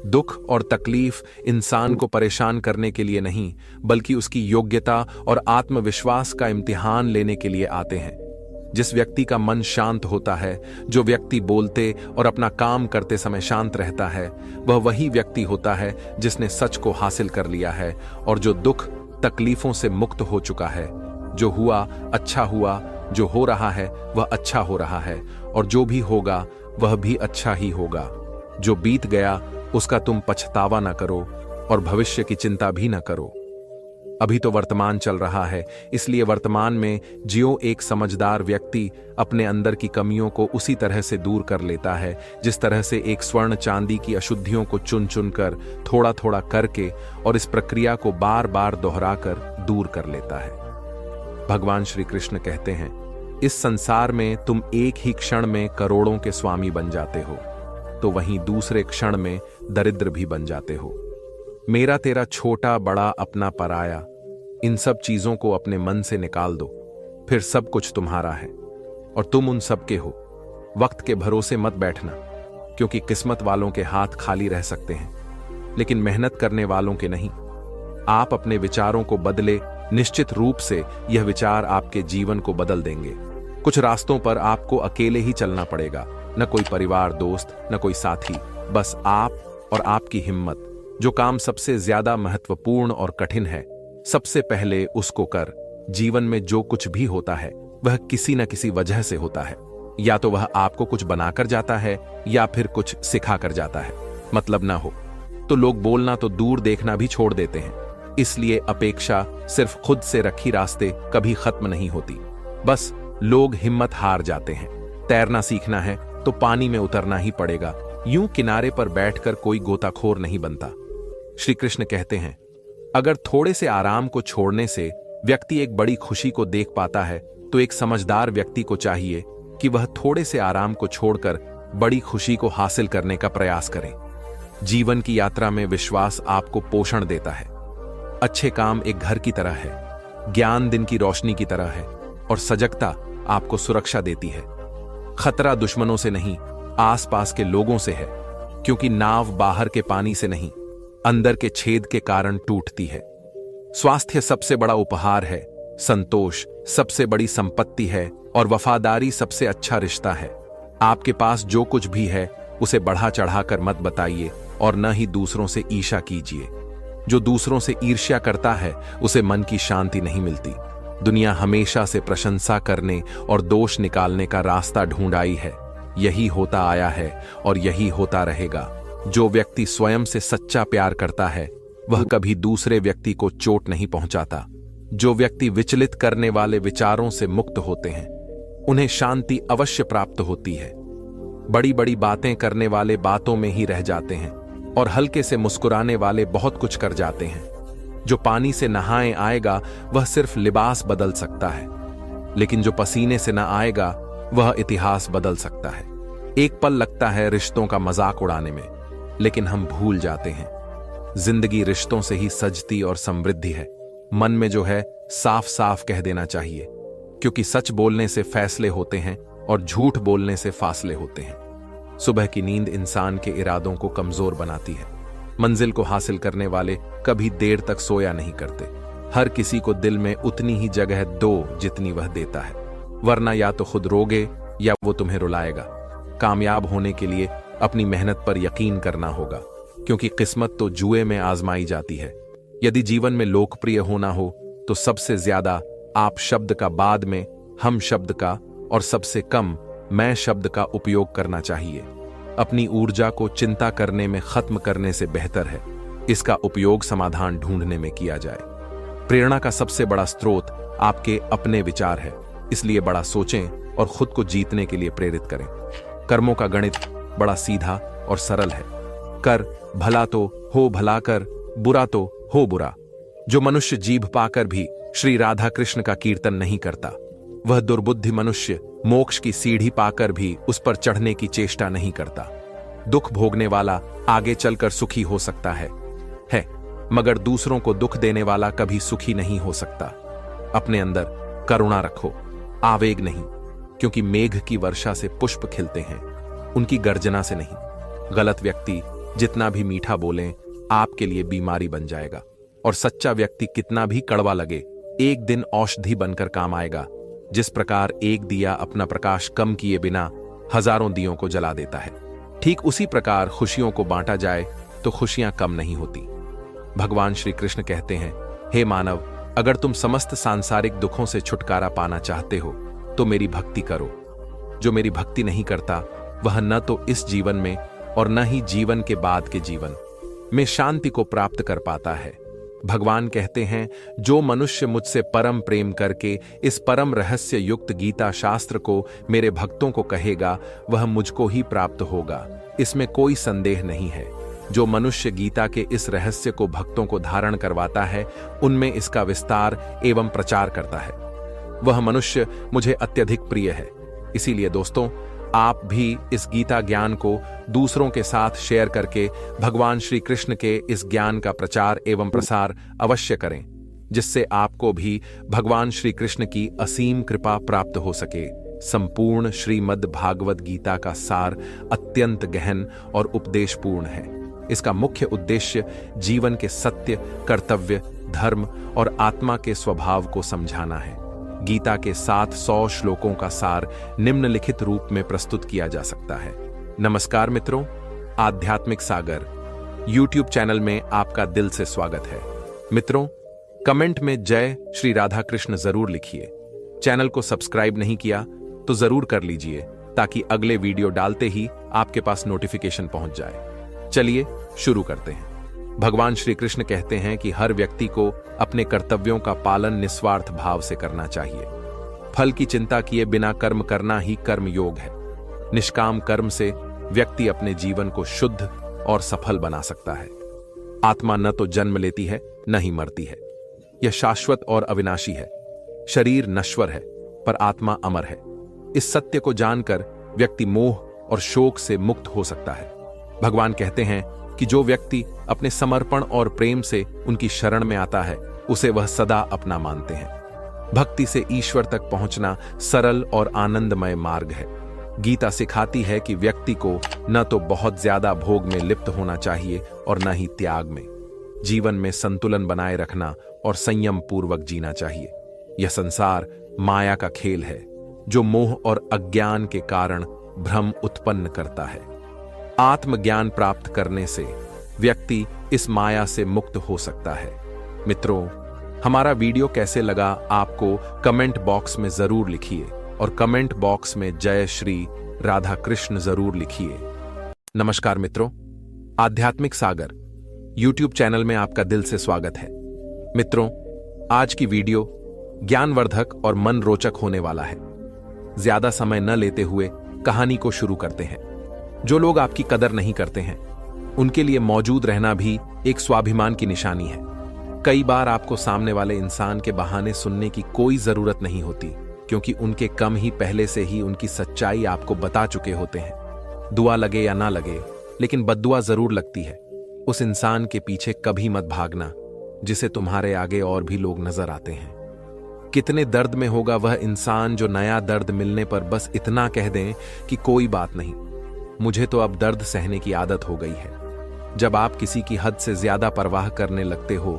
दुख और तकलीफ इंसान को परेशान करने के लिए नहीं, बल्कि उसकी योग्यता और आत्मविश्वास का इम्तिहान लेने के लिए आते हैं। जिस व्यक्ति का मन शांत होता है, जो व्यक्ति बोलते और अपना काम करते समय शांत रहता है, वह वही व्यक्ति होता है जिसने सच को हासिल कर लिया है और जो दुख तकलीफों से मुक्त हो चुका है। जो हुआ अच्छा हुआ, जो हो रहा है वह अच्छा हो रहा है, और जो भी होगा वह भी अच्छा ही होगा। जो बीत गया उसका तुम पछतावा न करो और भविष्य की चिंता भी न करो। अभी तो वर्तमान चल रहा है, इसलिए वर्तमान में जियो। एक समझदार व्यक्ति अपने अंदर की कमियों को उसी तरह से दूर कर लेता है जिस तरह से एक स्वर्ण चांदी की अशुद्धियों को चुन चुन कर, थोड़ा थोड़ा करके, और इस प्रक्रिया को बार बार दोहराकर दूर कर लेता है। भगवान श्री कृष्ण कहते हैं इस संसार में तुम एक ही क्षण में करोड़ों के स्वामी बन जाते हो, तो वहीं दूसरे क्षण में दरिद्र भी बन जाते हो। मेरा तेरा छोटा बड़ा अपना पराया, इन सब चीजों को अपने मन से निकाल दो, फिर सब कुछ तुम्हारा है और तुम उन सब के हो। वक्त के भरोसे मत बैठना, क्योंकि किस्मत वालों के हाथ खाली रह सकते हैं, लेकिन मेहनत करने वालों के नहीं। आप अपने विचारों को बदले, निश्चित रूप से यह विचार आपके जीवन को बदल देंगे। कुछ रास्तों पर आपको अकेले ही चलना पड़ेगा, न कोई परिवार दोस्त, न कोई साथी, बस आप और आपकी हिम्मत। जो काम सबसे ज्यादा महत्वपूर्ण और कठिन है, सबसे पहले उसको कर। जीवन में जो कुछ भी होता है वह किसी न किसी वजह से होता है। या तो वह आपको कुछ बनाकर जाता है या फिर कुछ सिखा कर जाता है। मतलब ना हो तो लोग बोलना तो दूर देखना भी छोड़ देते हैं। इसलिए अपेक्षा सिर्फ खुद से रखी रास्ते कभी खत्म नहीं होती। बस लोग हिम्मत हार जाते हैं। तैरना सीखना है तो पानी में उतरना ही पड़ेगा, यूं किनारे पर बैठकर कोई गोताखोर नहीं बनता। श्री कृष्ण कहते हैं, अगर थोड़े से आराम को छोड़ने से व्यक्ति एक बड़ी खुशी को देख पाता है, तो एक समझदार व्यक्ति को चाहिए कि वह थोड़े से आराम को छोड़कर बड़ी खुशी को हासिल करने का प्रयास करे। जीवन की यात्रा में विश्वास आपको पोषण देता है। अच्छे काम एक घर की तरह है, ज्ञान दिन की रोशनी की तरह है और सजगता आपको सुरक्षा देती है। खतरा दुश्मनों से नहीं, आसपास के लोगों से है, क्योंकि नाव बाहर के पानी से नहीं, अंदर के छेद के कारण टूटती है। स्वास्थ्य सबसे बड़ा उपहार है, संतोष सबसे बड़ी संपत्ति है और वफादारी सबसे अच्छा रिश्ता है। आपके पास जो कुछ भी है उसे बढ़ा चढ़ाकर मत बताइए और न ही दूसरों से ईर्ष्या कीजिए। जो दूसरों से ईर्ष्या करता है उसे मन की शांति नहीं मिलती। दुनिया हमेशा से प्रशंसा करने और दोष निकालने का रास्ता ढूंढ आई है। यही होता आया है और यही होता रहेगा। जो व्यक्ति स्वयं से सच्चा प्यार करता है वह कभी दूसरे व्यक्ति को चोट नहीं पहुंचाता। जो व्यक्ति विचलित करने वाले विचारों से मुक्त होते हैं उन्हें शांति अवश्य प्राप्त होती है। बड़ी बड़ी बातें करने वाले बातों में ही रह जाते हैं और हल्के से मुस्कुराने वाले बहुत कुछ कर जाते हैं। जो पानी से नहाए आएगा वह सिर्फ लिबास बदल सकता है, लेकिन जो पसीने से न आएगा वह इतिहास बदल सकता है। एक पल लगता है रिश्तों का मजाक उड़ाने में, लेकिन हम भूल जाते हैं जिंदगी रिश्तों से ही सजती और समृद्धि है। मन में जो है साफ साफ कह देना चाहिए, क्योंकि सच बोलने से फैसले होते हैं और झूठ बोलने से फासले होते हैं। सुबह की नींद इंसान के इरादों को कमजोर बनाती है। मंजिल को हासिल करने वाले कभी देर तक सोया नहीं करते। हर किसी को दिल में उतनी ही जगह दो जितनी वह देता है, वरना या तो खुद रोगे या वो तुम्हें रुलाएगा। कामयाब होने के लिए अपनी मेहनत पर यकीन करना होगा, क्योंकि किस्मत तो जुए में आजमाई जाती है। यदि जीवन में लोकप्रिय होना हो तो सबसे ज्यादा आप शब्द का, बाद में हम शब्द का और सबसे कम मैं शब्द का उपयोग करना चाहिए। अपनी ऊर्जा को चिंता करने में खत्म करने से बेहतर है इसका उपयोग समाधान ढूंढने में किया जाए। प्रेरणा का सबसे बड़ा स्रोत आपके अपने विचार है, इसलिए बड़ा सोचें और खुद को जीतने के लिए प्रेरित करें। कर्मों का गणित बड़ा सीधा और सरल है। कर भला तो हो भला कर, बुरा तो हो बुरा। जो मनुष्य जीभ पाकर भी श्री राधा कृष्ण का कीर्तन नहीं करता, वह दुर्बुद्धि मनुष्य मोक्ष की सीढ़ी पाकर भी उस पर चढ़ने की चेष्टा नहीं करता। दुख भोगने वाला आगे चलकर सुखी हो सकता है, मगर दूसरों को दुख देने वाला कभी सुखी नहीं हो सकता। अपने अंदर करुणा रखो, आवेग नहीं, क्योंकि मेघ की वर्षा से पुष्प खिलते हैं, उनकी गर्जना से नहीं। गलत व्यक्ति जितना भी मीठा बोले आपके लिए बीमारी बन जाएगा, और सच्चा व्यक्ति कितना भी कड़वा लगे एक दिन औषधि बनकर काम आएगा। जिस प्रकार एक दिया अपना प्रकाश कम किए बिना हजारों दियों को जला देता है, ठीक उसी प्रकार खुशियों को बांटा जाए तो खुशियां कम नहीं होती। भगवान श्री कृष्ण कहते हैं, हे मानव, अगर तुम समस्त सांसारिक दुखों से छुटकारा पाना चाहते हो तो मेरी भक्ति करो। जो मेरी भक्ति नहीं करता वह न तो इस जीवन में और न ही जीवन के बाद के जीवन में शांति को प्राप्त कर पाता है। भगवान कहते हैं, जो मनुष्य मुझसे परम प्रेम करके इस परम रहस्य युक्त गीता शास्त्र को मेरे भक्तों को कहेगा वह मुझको ही प्राप्त होगा, इसमें कोई संदेह नहीं है। जो मनुष्य गीता के इस रहस्य को भक्तों को धारण करवाता है उनमें इसका विस्तार एवं प्रचार करता है। वह मनुष्य मुझे अत्यधिक प्रिय है। इसीलिए दोस्तों, आप भी इस गीता ज्ञान को दूसरों के साथ शेयर करके भगवान श्री कृष्ण के इस ज्ञान का प्रचार एवं प्रसार अवश्य करें, जिससे आपको भी भगवान श्री कृष्ण की असीम कृपा प्राप्त हो सके। संपूर्ण श्रीमद् भागवत गीता का सार अत्यंत गहन और उपदेशपूर्ण है। इसका मुख्य उद्देश्य जीवन के सत्य, कर्तव्य, धर्म और आत्मा के स्वभाव को समझाना है। गीता के 700 श्लोकों का सार निम्नलिखित रूप में प्रस्तुत किया जा सकता है। नमस्कार मित्रों, आध्यात्मिक सागर YouTube चैनल में आपका दिल से स्वागत है। मित्रों, कमेंट में जय श्री राधा कृष्ण जरूर लिखिए। चैनल को सब्सक्राइब नहीं किया तो जरूर कर लीजिए, ताकि अगले वीडियो डालते ही आपके पास नोटिफिकेशन पहुंच जाए। चलिए शुरू करते हैं। भगवान श्री कृष्ण कहते हैं कि हर व्यक्ति को अपने कर्तव्यों का पालन निस्वार्थ भाव से करना चाहिए। फल की चिंता किए बिना कर्म करना ही कर्म योग है। निष्काम कर्म से व्यक्ति अपने जीवन को शुद्ध और सफल बना सकता है। आत्मा न तो जन्म लेती है, न ही मरती है। यह शाश्वत और अविनाशी है। शरीर नश्वर है, पर आत्मा अमर है। इस सत्य को जानकर व्यक्ति मोह और शोक से मुक्त हो सकता है। भगवान कहते हैं कि जो व्यक्ति अपने समर्पण और प्रेम से उनकी शरण में आता है, उसे वह सदा अपना मानते हैं। भक्ति से ईश्वर तक पहुंचना सरल और आनंदमय मार्ग है। गीता सिखाती है कि व्यक्ति को न तो बहुत ज्यादा भोग में लिप्त होना चाहिए और न ही त्याग में। जीवन में संतुलन बनाए रखना और संयम पूर्वक जीना चाहिए। यह संसार माया का खेल है, जो मोह और अज्ञान के कारण भ्रम उत्पन्न करता है। आत्मज्ञान प्राप्त करने से व्यक्ति इस माया से मुक्त हो सकता है। मित्रों, हमारा वीडियो कैसे लगा आपको कमेंट बॉक्स में जरूर लिखिए और कमेंट बॉक्स में जय श्री राधा कृष्ण जरूर लिखिए। नमस्कार मित्रों, आध्यात्मिक सागर YouTube चैनल में आपका दिल से स्वागत है। मित्रों, आज की वीडियो ज्ञानवर्धक और मन रोचक होने वाला है। ज्यादा समय न लेते हुए कहानी को शुरू करते हैं। जो लोग आपकी कदर नहीं करते हैं, उनके लिए मौजूद रहना भी एक स्वाभिमान की निशानी है। कई बार आपको सामने वाले इंसान के बहाने सुनने की कोई जरूरत नहीं होती, क्योंकि उनके कम ही पहले से ही उनकी सच्चाई आपको बता चुके होते हैं। दुआ लगे या ना लगे, लेकिन बद्दुआ जरूर लगती है। उस इंसान के पीछे कभी मत भागना जिसे तुम्हारे आगे और भी लोग नजर आते हैं। कितने दर्द में होगा वह इंसान जो नया दर्द मिलने पर बस इतना कह दें कि कोई बात नहीं, मुझे तो अब दर्द सहने की आदत हो गई है। जब आप किसी की हद से ज्यादा परवाह करने लगते हो,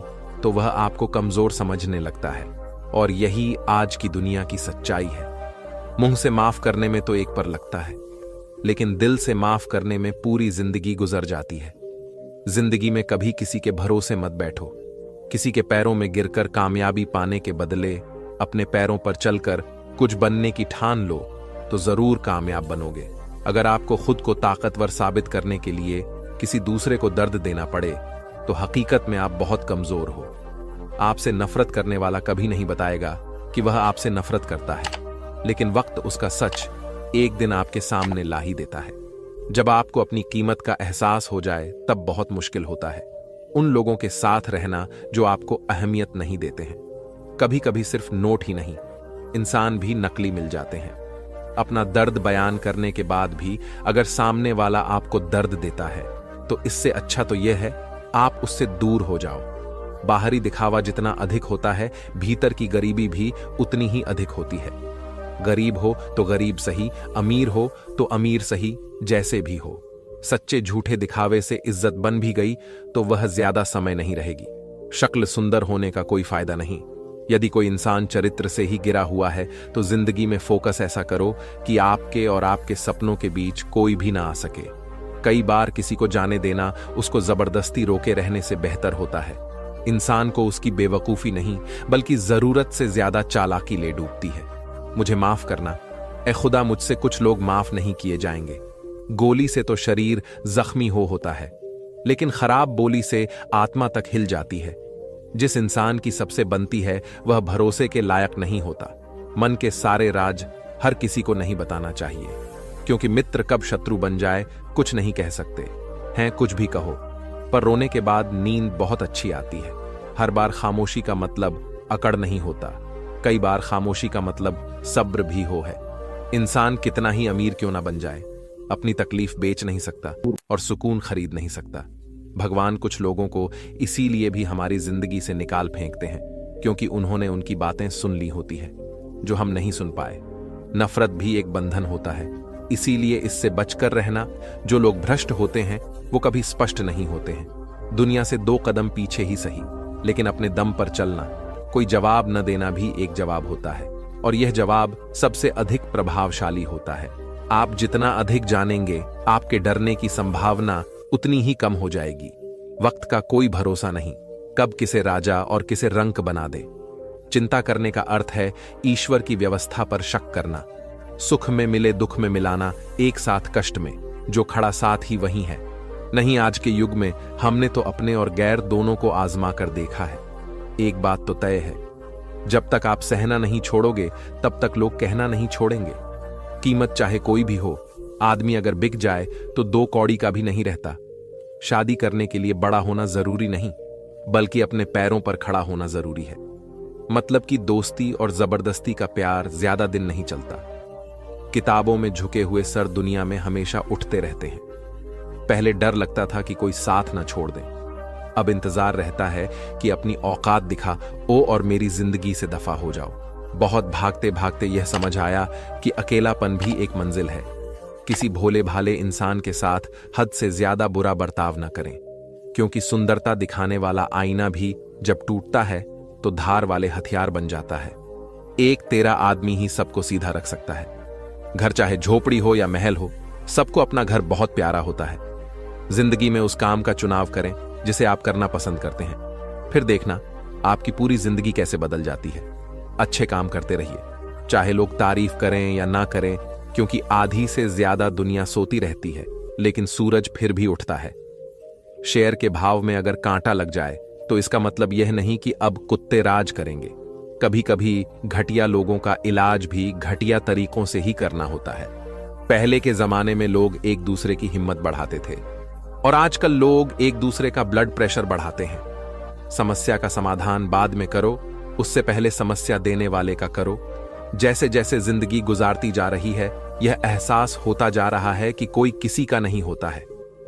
तो वह आपको कमजोर समझने लगता है, और यही आज की दुनिया की सच्चाई है। मुंह से माफ करने में तो एक पल लगता है, लेकिन दिल से माफ करने में पूरी जिंदगी गुजर जाती है। जिंदगी में कभी किसी के भरोसे मत बैठो। किसी के पैरों में गिरकर कामयाबी पाने के बदले अपने पैरों पर चलकर कुछ बनने की ठान लो, तो जरूर कामयाब बनोगे। अगर आपको खुद को ताकतवर साबित करने के लिए किसी दूसरे को दर्द देना पड़े, तो हकीकत में आप बहुत कमजोर हो। आपसे नफरत करने वाला कभी नहीं बताएगा कि वह आपसे नफरत करता है, लेकिन वक्त उसका सच एक दिन आपके सामने ला ही देता है। जब आपको अपनी कीमत का एहसास हो जाए, तब बहुत मुश्किल होता है उन लोगों के साथ रहना जो आपको अहमियत नहीं देते हैं। कभी कभी सिर्फ नोट ही नहीं, इंसान भी नकली मिल जाते हैं। अपना दर्द बयान करने के बाद भी अगर सामने वाला आपको दर्द देता है, तो इससे अच्छा तो यह है आप उससे दूर हो जाओ। बाहरी दिखावा जितना अधिक होता है, भीतर की गरीबी भी उतनी ही अधिक होती है। गरीब हो तो गरीब सही, अमीर हो तो अमीर सही, जैसे भी हो। सच्चे झूठे दिखावे से इज्जत बन भी गई तो वह ज्यादा समय नहीं रहेगी। शक्ल सुंदर होने का कोई फायदा नहीं। यदि कोई इंसान चरित्र से ही गिरा हुआ है, तो जिंदगी में फोकस ऐसा करो कि आपके और आपके सपनों के बीच कोई भी ना आ सके। कई बार किसी को जाने देना उसको जबरदस्ती रोके रहने से बेहतर होता है। इंसान को उसकी बेवकूफी नहीं, बल्कि जरूरत से ज्यादा चालाकी ले डूबती है। मुझे माफ करना, ए खुदा, मुझसे कुछ लोग माफ नहीं किए जाएंगे। गोली से तो शरीर जख्मी होता है, लेकिन खराब बोली से आत्मा तक हिल जाती है। जिस इंसान की सबसे बनती है, वह भरोसे के लायक नहीं होता। मन के सारे राज हर किसी को नहीं बताना चाहिए, क्योंकि मित्र कब शत्रु बन जाए कुछ नहीं कह सकते हैं। कुछ भी कहो, पर रोने के बाद नींद बहुत अच्छी आती है। हर बार खामोशी का मतलब अकड़ नहीं होता। कई बार खामोशी का मतलब सब्र भी हो है। इंसान कितना ही अमीर क्यों ना बन जाए, अपनी तकलीफ बेच नहीं सकता और सुकून खरीद नहीं सकता। भगवान कुछ लोगों को इसीलिए भी हमारी जिंदगी से निकाल फेंकते हैं क्योंकि उन्होंने उनकी बातें सुन ली होती है जो हम नहीं सुन पाए। नफरत भी एक बंधन होता है, इसीलिए इससे बचकर रहना। जो लोग भ्रष्ट होते हैं वो कभी स्पष्ट नहीं होते हैं। दुनिया से 2 कदम पीछे ही सही, लेकिन अपने दम पर चलना। कोई जवाब न देना भी एक जवाब होता है, और यह जवाब सबसे अधिक प्रभावशाली होता है। आप जितना अधिक जानेंगे, आपके डरने की संभावना उतनी ही कम हो जाएगी। वक्त का कोई भरोसा नहीं, कब किसे राजा और किसे रंक बना दे। चिंता करने का अर्थ है ईश्वर की व्यवस्था पर शक करना। सुख में मिले दुख में मिलाना, एक साथ कष्ट में, जो खड़ा साथ ही वही है। नहीं, आज के युग में हमने तो अपने और गैर दोनों को आजमा कर देखा है। एक बात तो तय है, जब तक आप सहना नहीं छोड़ोगे तब तक लोग कहना नहीं छोड़ेंगे। कीमत चाहे कोई भी हो, आदमी अगर बिक जाए तो 2 कौड़ी का भी नहीं रहता। शादी करने के लिए बड़ा होना जरूरी नहीं, बल्कि अपने पैरों पर खड़ा होना जरूरी है। मतलब कि दोस्ती और जबरदस्ती का प्यार ज्यादा दिन नहीं चलता। किताबों में झुके हुए सर दुनिया में हमेशा उठते रहते हैं। पहले डर लगता था कि कोई साथ ना छोड़ दे, अब इंतजार रहता है कि अपनी औकात दिखा ओ और मेरी जिंदगी से दफा हो जाओ। बहुत भागते भागते यह समझ आया कि अकेलापन भी एक मंजिल है। किसी भोले भाले इंसान के साथ हद से ज्यादा बुरा बर्ताव न करें, क्योंकि सुंदरता दिखाने वाला आईना भी जब टूटता है तो धार वाले हथियार बन जाता है। एक तेरा आदमी ही सबको सीधा रख सकता है। घर चाहे झोपड़ी हो या महल हो, सबको अपना घर बहुत प्यारा होता है। जिंदगी में उस काम का चुनाव करें जिसे आप करना पसंद करते हैं, फिर देखना आपकी पूरी जिंदगी कैसे बदल जाती है। अच्छे काम करते रहिए, चाहे लोग तारीफ करें या ना करें, क्योंकि आधी से ज्यादा दुनिया सोती रहती है लेकिन सूरज फिर भी उठता है। शेयर के भाव में अगर कांटा लग जाए तो इसका मतलब यह नहीं कि अब कुत्ते राज करेंगे। कभी कभी घटिया लोगों का इलाज भी घटिया तरीकों से ही करना होता है। पहले के जमाने में लोग एक दूसरे की हिम्मत बढ़ाते थे, और आजकल लोग एक दूसरे का ब्लड प्रेशर बढ़ाते हैं। समस्या का समाधान बाद में करो, उससे पहले समस्या देने वाले का करो। जैसे जैसे जिंदगी गुजारती जा रही है, यह एहसास होता जा रहा है कि कोई किसी का नहीं होता है।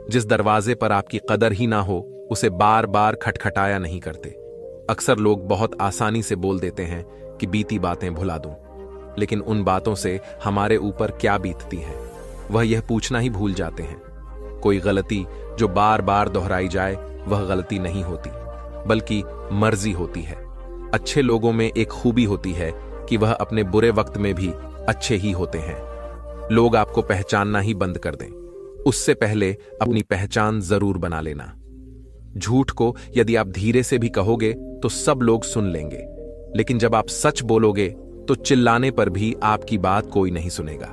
जिस दरवाजे पर आपकी कदर ही ना हो, उसे बार बार खटखटाया नहीं करते। अक्सर लोग बहुत आसानी से बोल देते हैं कि बीती बातें भुला दूं, लेकिन उन बातों से हमारे ऊपर क्या बीतती है वह यह पूछना ही भूल जाते हैं। कोई गलती जो बार बार दोहराई जाए वह गलती नहीं होती, बल्कि मर्जी होती है। अच्छे लोगों में एक खूबी होती है कि वह अपने बुरे वक्त में भी अच्छे ही होते हैं। लोग आपको पहचानना ही बंद कर दें, उससे पहले अपनी पहचान जरूर बना लेना। झूठ को यदि आप धीरे से भी कहोगे तो सब लोग सुन लेंगे, लेकिन जब आप सच बोलोगे तो चिल्लाने पर भी आपकी बात कोई नहीं सुनेगा।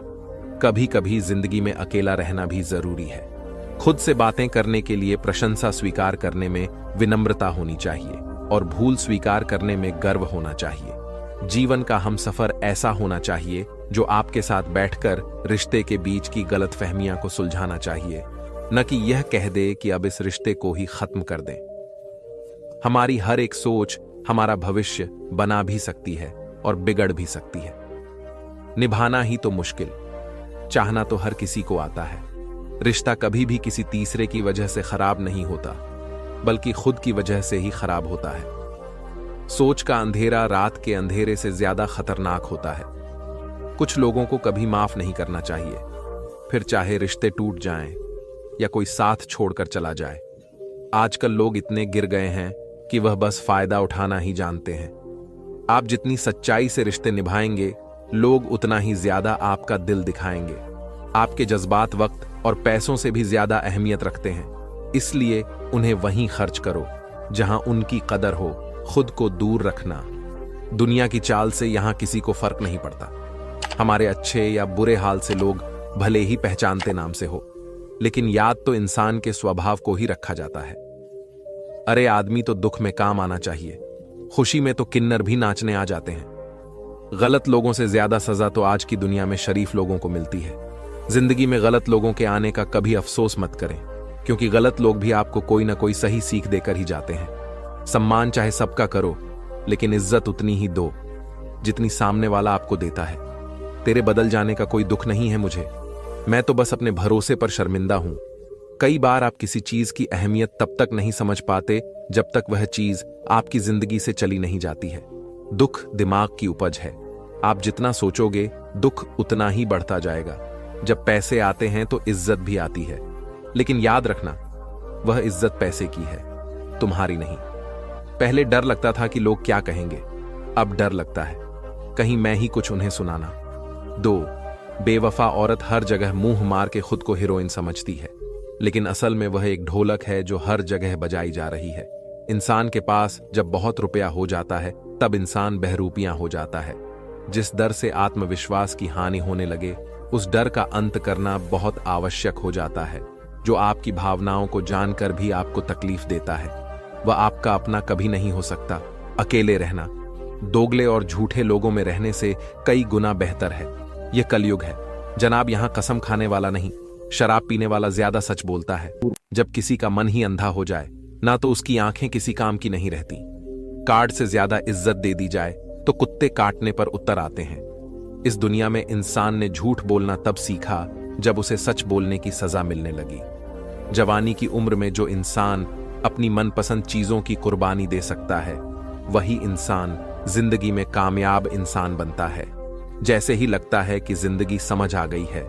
कभी कभी जिंदगी में अकेला रहना भी जरूरी है। खुद से बातें करने के लिए प्रशंसा स्वीकार करने में विनम्रता होनी चाहिए और भूल स्वीकार करने में गर्व होना चाहिए। जीवन का हमसफर ऐसा होना चाहिए जो आपके साथ बैठकर रिश्ते के बीच की गलतफहमियां को सुलझाना चाहिए, न कि यह कह दे कि अब इस रिश्ते को ही खत्म कर दें। हमारी हर एक सोच हमारा भविष्य बना भी सकती है और बिगड़ भी सकती है। निभाना ही तो मुश्किल, चाहना तो हर किसी को आता है। रिश्ता कभी भी किसी तीसरे की वजह से खराब नहीं होता, बल्कि खुद की वजह से ही खराब होता है। सोच का अंधेरा रात के अंधेरे से ज्यादा खतरनाक होता है। कुछ लोगों को कभी माफ नहीं करना चाहिए, फिर चाहे रिश्ते टूट जाएं या कोई साथ छोड़कर चला जाए। आजकल लोग इतने गिर गए हैं कि वह बस फायदा उठाना ही जानते हैं। आप जितनी सच्चाई से रिश्ते निभाएंगे, लोग उतना ही ज्यादा आपका दिल दिखाएंगे। आपके जज्बात वक्त और पैसों से भी ज्यादा अहमियत रखते हैं, इसलिए उन्हें वहीं खर्च करो जहां उनकी कदर हो। खुद को दूर रखना। दुनिया की चाल से यहां किसी को फर्क नहीं पड़ता। हमारे अच्छे या बुरे हाल से लोग भले ही पहचानते नाम से हो, लेकिन याद तो इंसान के स्वभाव को ही रखा जाता है। अरे आदमी तो दुख में काम आना चाहिए, खुशी में तो किन्नर भी नाचने आ जाते हैं। गलत लोगों से ज्यादा सजा तो आज की दुनिया में शरीफ लोगों को मिलती है। जिंदगी में गलत लोगों के आने का कभी अफसोस मत करें, क्योंकि गलत लोग भी आपको कोई ना कोई सही सीख देकर ही जाते हैं। सम्मान चाहे सबका करो, लेकिन इज्जत उतनी ही दो। जितनी सामने वाला आपको देता है। तेरे बदल जाने का कोई दुख नहीं है मुझे, मैं तो बस अपने भरोसे पर शर्मिंदा हूं। कई बार आप किसी चीज की अहमियत तब तक नहीं समझ पाते जब तक वह चीज आपकी जिंदगी से चली नहीं जाती है। दुख दिमाग की उपज है, आप जितना सोचोगे दुख उतना ही बढ़ता जाएगा। जब पैसे आते हैं तो इज्जत भी आती है, लेकिन याद रखना वह इज्जत पैसे की है, तुम्हारी नहीं। पहले डर लगता था कि लोग क्या कहेंगे, अब डर लगता है कहीं मैं ही कुछ उन्हें सुनाना। 2, बेवफा औरत हर जगह मुंह मार के खुद को हीरोइन समझती है, लेकिन असल में वह एक ढोलक है जो हर जगह बजाई जा रही है। इंसान के पास जब बहुत रुपया हो जाता है तब इंसान बहरूपियां हो जाता है। जिस डर से आत्मविश्वास की हानि होने लगे, उस डर का अंत करना बहुत आवश्यक हो जाता है। जो आपकी भावनाओं को जानकर भी आपको तकलीफ देता है, वह आपका अपना कभी नहीं हो सकता। अकेले रहना दोगले और झूठे लोगों में रहने से कई गुना बेहतर है। यह कलयुग है जनाब, यहां कसम खाने वाला नहीं, शराब पीने वाला ज्यादा सच बोलता है। जब किसी का मन ही अंधा हो जाए ना तो उसकी आंखें किसी काम की नहीं रहती। कार्ड से ज्यादा इज्जत दे दी जाए तो कुत्ते काटने पर उत्तर आते हैं। इस दुनिया में इंसान ने झूठ बोलना तब सीखा जब उसे सच बोलने की सजा मिलने लगी। जवानी की उम्र में जो इंसान अपनी मनपसंद चीजों की कुर्बानी दे सकता है, वही इंसान जिंदगी में कामयाब इंसान बनता है। जैसे ही लगता है कि जिंदगी समझ आ गई है,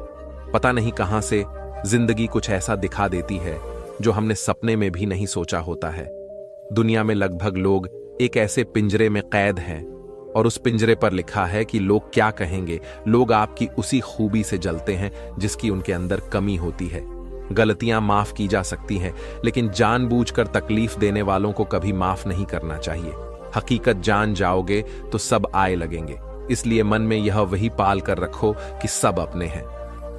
पता नहीं कहां से जिंदगी कुछ ऐसा दिखा देती है जो हमने सपने में भी नहीं सोचा होता है। दुनिया में लगभग लोग एक ऐसे पिंजरे में कैद हैं और उस पिंजरे पर लिखा है कि लोग क्या कहेंगे। लोग आपकी उसी खूबी से जलते हैं जिसकी उनके अंदर कमी होती है। गलतियां माफ की जा सकती हैं, लेकिन जानबूझकर तकलीफ देने वालों को कभी माफ नहीं करना चाहिए। हकीकत जान जाओगे तो सब आए लगेंगे, इसलिए मन में यह वही पाल कर रखो कि सब अपने हैं।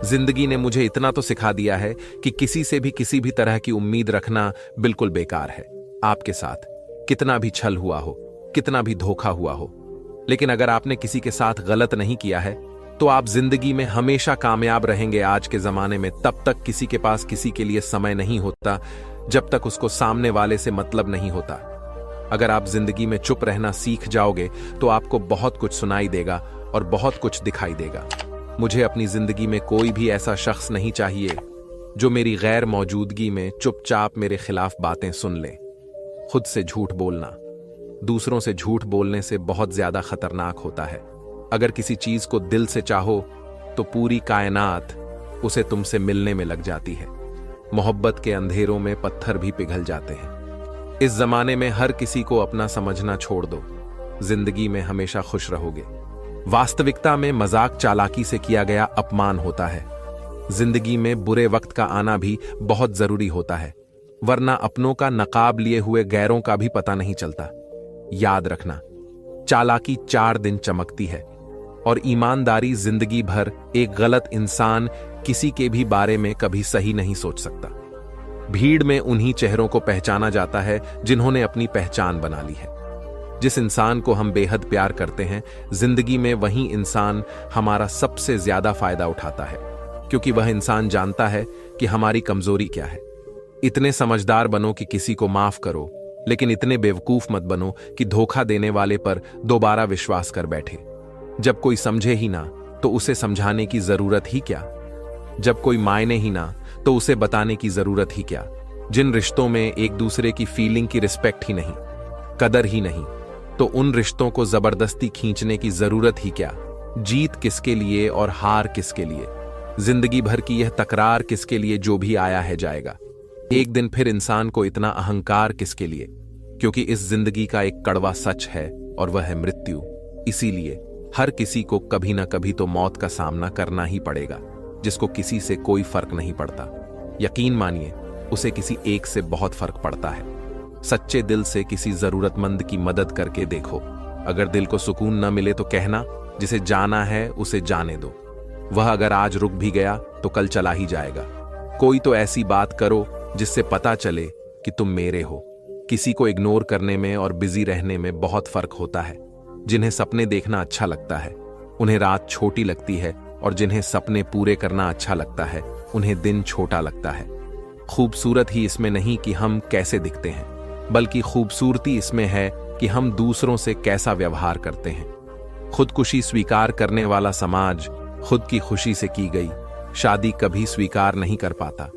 जिंदगी ने मुझे इतना तो सिखा दिया है कि किसी से भी किसी भी तरह की उम्मीद रखना बिल्कुल बेकार है। आपके साथ कितना भी छल हुआ हो, कितना भी धोखा हुआ हो, लेकिन अगर आपने किसी के साथ गलत नहीं किया है तो आप जिंदगी में हमेशा कामयाब रहेंगे। आज के जमाने में तब तक किसी के पास किसी के लिए समय नहीं होता जब तक उसको सामने वाले से मतलब नहीं होता। अगर आप जिंदगी में चुप रहना सीख जाओगे तो आपको बहुत कुछ सुनाई देगा और बहुत कुछ दिखाई देगा। मुझे अपनी जिंदगी में कोई भी ऐसा शख्स नहीं चाहिए जो मेरी गैर मौजूदगी में चुपचाप मेरे खिलाफ बातें सुन ले। खुद से झूठ बोलना दूसरों से झूठ बोलने से बहुत ज्यादा खतरनाक होता है। अगर किसी चीज को दिल से चाहो तो पूरी कायनात उसे तुमसे मिलने में लग जाती है। मोहब्बत के अंधेरों में पत्थर भी पिघल जाते हैं। इस जमाने में हर किसी को अपना समझना छोड़ दो, जिंदगी में हमेशा खुश रहोगे। वास्तविकता में मजाक चालाकी से किया गया अपमान होता है। जिंदगी में बुरे वक्त का आना भी बहुत जरूरी होता है, वरना अपनों का नकाब लिए हुए गैरों का भी पता नहीं चलता। याद रखना, चालाकी 4 दिन चमकती है और ईमानदारी जिंदगी भर। एक गलत इंसान किसी के भी बारे में कभी सही नहीं सोच सकता। भीड़ में उन्हीं चेहरों को पहचाना जाता है जिन्होंने अपनी पहचान बना ली है। जिस इंसान को हम बेहद प्यार करते हैं, जिंदगी में वही इंसान हमारा सबसे ज्यादा फायदा उठाता है, क्योंकि वह इंसान जानता है कि हमारी कमजोरी क्या है। इतने समझदार बनो कि किसी को माफ करो, लेकिन इतने बेवकूफ मत बनो कि धोखा देने वाले पर दोबारा विश्वास कर बैठे। जब कोई समझे ही ना तो उसे समझाने की जरूरत ही क्या। जब कोई मायने ही ना तो उसे बताने की जरूरत ही क्या। जिन रिश्तों में एक दूसरे की फीलिंग की रिस्पेक्ट ही नहीं, कदर ही नहीं, तो उन रिश्तों को जबरदस्ती खींचने की जरूरत ही क्या। जीत किसके लिए और हार किसके लिए। जिंदगी भर की यह तकरार किसके लिए। जो भी आया है जाएगा। एक दिन फिर इंसान को इतना अहंकार किसके लिए, क्योंकि इस जिंदगी का एक कड़वा सच है और वह है मृत्यु। इसीलिए हर किसी को कभी ना कभी तो मौत का सामना करना ही पड़ेगा, जिसको किसी से कोई फर्क नहीं पड़ता। यकीन मानिए, उसे किसी एक से बहुत फर्क पड़ता है। सच्चे दिल से किसी जरूरतमंद की मदद करके देखो। अगर दिल को सुकून न मिले तो कहना, जिसे जाना है उसे जाने दो। वह अगर आज रुक भी गया तो कल चला ही जाएगा। कोई तो ऐसी बात करो जिससे पता चले कि तुम मेरे हो। किसी को इग्नोर करने में और बिजी रहने में बहुत फर्क होता है। जिन्हें सपने देखना अच्छा लगता है उन्हें रात छोटी लगती है, और जिन्हें सपने पूरे करना अच्छा लगता है उन्हें दिन छोटा लगता है। खूबसूरत ही इसमें नहीं कि हम कैसे दिखते हैं, बल्कि खूबसूरती इसमें है कि हम दूसरों से कैसा व्यवहार करते हैं। खुदकुशी स्वीकार करने वाला समाज खुद की खुशी से की गई शादी कभी स्वीकार नहीं कर पाता,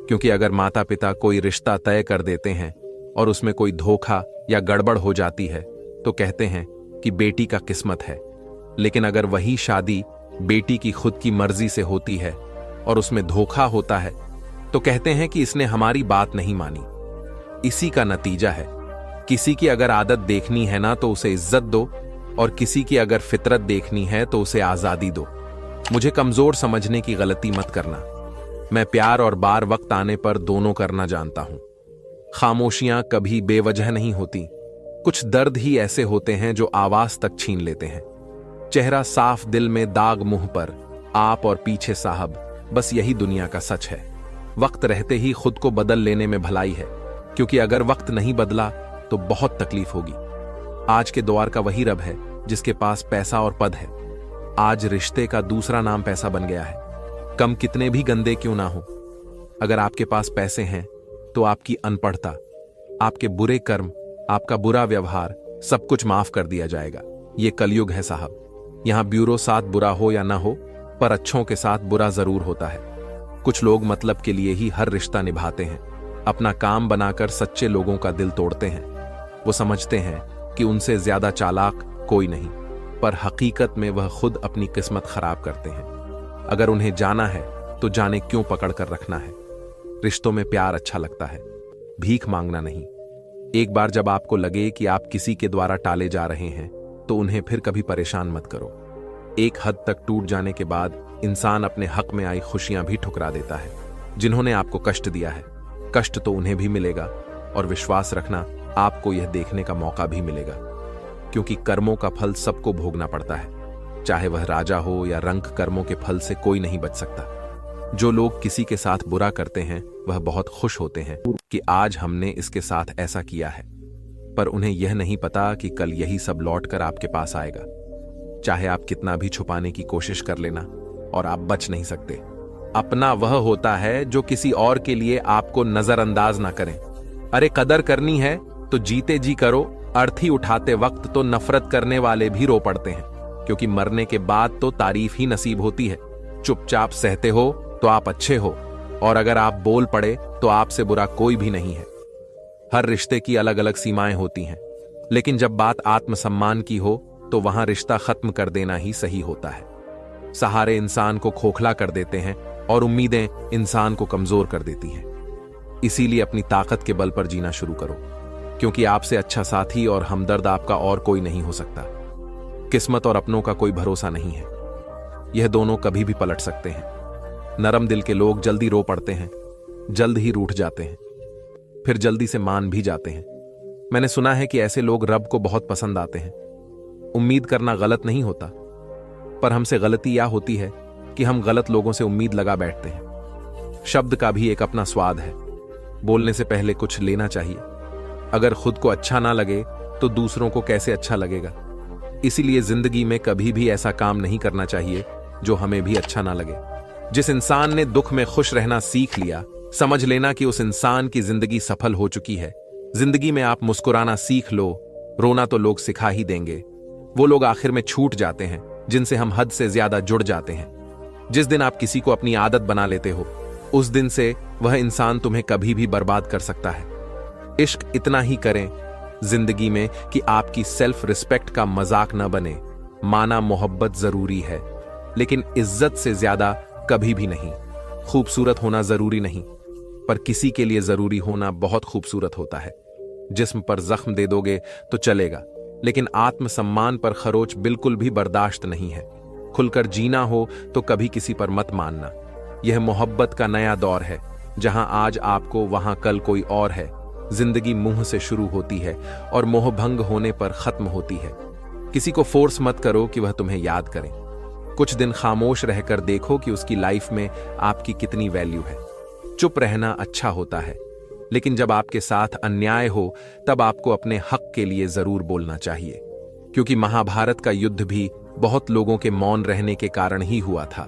क्योंकि अगर माता पिता कोई रिश्ता तय कर देते हैं और उसमें कोई धोखा या गड़बड़ हो जाती है तो कहते हैं कि बेटी का किस्मत है। लेकिन अगर वही शादी बेटी की खुद की मर्जी से होती है और उसमें धोखा होता है तो कहते हैं कि इसने हमारी बात नहीं मानी। इसी का नतीजा है, किसी की अगर आदत देखनी है ना तो उसे इज्जत दो, और किसी की अगर फितरत देखनी है तो उसे आजादी दो। मुझे कमजोर समझने की गलती मत करना। मैं प्यार और बार वक्त आने पर दोनों करना जानता हूं। खामोशियां कभी बेवजह नहीं होती। कुछ दर्द ही ऐसे होते हैं जो आवाज तक छीन लेते हैं। चेहरा साफ, दिल में दाग, मुंह पर आप और पीछे साहब, बस यही दुनिया का सच है। वक्त रहते ही खुद को बदल लेने में भलाई है, क्योंकि अगर वक्त नहीं बदला तो बहुत तकलीफ होगी। आज के दौर का वही रब है जिसके पास पैसा और पद है। आज रिश्ते का दूसरा नाम पैसा बन गया है। कम कितने भी गंदे क्यों ना हो, अगर आपके पास पैसे हैं तो आपकी अनपढ़ता, आपके बुरे कर्म, आपका बुरा व्यवहार, सब कुछ माफ कर दिया जाएगा। ये कलयुग है साहब। यहां ब्यूरो साथ बुरा हो या ना हो, पर अच्छों के साथ बुरा जरूर होता है। कुछ लोग मतलब के लिए ही हर रिश्ता निभाते हैं, अपना काम बनाकर सच्चे लोगों का दिल तोड़ते हैं। वो समझते हैं कि उनसे ज्यादा चालाक कोई नहीं, पर हकीकत में वह खुद अपनी किस्मत खराब करते हैं। अगर उन्हें जाना है तो जाने क्यों पकड़ कर रखना है। रिश्तों में प्यार अच्छा लगता है, भीख मांगना नहीं। एक बार जब आपको लगे कि आप किसी के द्वारा टाले जा रहे हैं तो उन्हें फिर कभी परेशान मत करो। एक हद तक टूट जाने के बाद इंसान अपने हक में आई खुशियां भी ठुकरा देता है। जिन्होंने आपको कष्ट दिया है, कष्ट तो उन्हें भी मिलेगा, और विश्वास रखना आपको यह देखने का मौका भी मिलेगा, क्योंकि कर्मों का फल सबको भोगना पड़ता है। चाहे वह राजा हो या रंक, कर्मों के फल से कोई नहीं बच सकता। जो लोग किसी के साथ बुरा करते हैं वह बहुत खुश होते हैं कि आज हमने इसके साथ ऐसा किया है, पर उन्हें यह नहीं पता कि कल यही सब लौटकर आपके पास आएगा। चाहे आप कितना भी छुपाने की कोशिश कर लेना, और आप बच नहीं सकते। अपना वह होता है जो किसी और के लिए आपको नजरअंदाज ना करें। अरे कदर करनी है तो जीते जी करो। अर्थी उठाते वक्त तो नफरत करने वाले भी रो पड़ते हैं, क्योंकि मरने के बाद तो तारीफ ही नसीब होती है। चुपचाप सहते हो तो आप अच्छे हो, और अगर आप बोल पड़े तो आपसे बुरा कोई भी नहीं है। हर रिश्ते की अलग अलग सीमाएं होती हैं, लेकिन जब बात आत्मसम्मान की हो तो वहां रिश्ता खत्म कर देना ही सही होता है। सहारे इंसान को खोखला कर देते हैं और उम्मीदें इंसान को कमजोर कर देती हैं। इसीलिए अपनी ताकत के बल पर जीना शुरू करो, क्योंकि आपसे अच्छा साथी और हमदर्द आपका और कोई नहीं हो सकता। किस्मत और अपनों का कोई भरोसा नहीं है, यह दोनों कभी भी पलट सकते हैं। नरम दिल के लोग जल्दी रो पड़ते हैं, जल्द ही रूठ जाते हैं, फिर जल्दी से मान भी जाते हैं। मैंने सुना है कि ऐसे लोग रब को बहुत पसंद आते हैं। उम्मीद करना गलत नहीं होता, पर हमसे गलती यह होती है कि हम गलत लोगों से उम्मीद लगा बैठते हैं। शब्द का भी एक अपना स्वाद है, बोलने से पहले कुछ लेना चाहिए। अगर खुद को अच्छा ना लगे तो दूसरों को कैसे अच्छा लगेगा। इसीलिए जिंदगी में कभी भी ऐसा काम नहीं करना चाहिए जो हमें भी अच्छा ना लगे। जिस इंसान ने दुख में खुश रहना सीख लिया, समझ लेना कि उस इंसान की जिंदगी सफल हो चुकी है। जिंदगी में आप मुस्कुराना सीख लो, रोना तो लोग सिखा ही देंगे। वो लोग आखिर में छूट जाते हैं जिनसे हम हद से ज्यादा जुड़ जाते हैं। जिस दिन आप किसी को अपनी आदत बना लेते हो, उस दिन से वह इंसान तुम्हें कभी भी बर्बाद कर सकता है। इश्क इतना ही करें जिंदगी में कि आपकी सेल्फ रिस्पेक्ट का मजाक न बने। माना मोहब्बत जरूरी है, लेकिन इज्जत से ज्यादा कभी भी नहीं। खूबसूरत होना जरूरी नहीं, पर किसी के लिए जरूरी होना बहुत खूबसूरत होता है। जिस्म पर जख्म दे दोगे तो चलेगा, लेकिन आत्मसम्मान पर खरोच बिल्कुल भी बर्दाश्त नहीं है। खुलकर जीना हो तो कभी किसी पर मत मानना। यह मोहब्बत का नया दौर है, जहां आज आपको वहां कल कोई और है। जिंदगी मुंह से शुरू होती है और मोहभंग होने पर खत्म होती है। किसी को फोर्स मत करो कि वह तुम्हें याद करे। कुछ दिन खामोश रहकर देखो कि उसकी लाइफ में आपकी कितनी वैल्यू है। चुप रहना अच्छा होता है, लेकिन जब आपके साथ अन्याय हो तब आपको अपने हक के लिए जरूर बोलना चाहिए, क्योंकि महाभारत का युद्ध भी बहुत लोगों के मौन रहने के कारण ही हुआ था।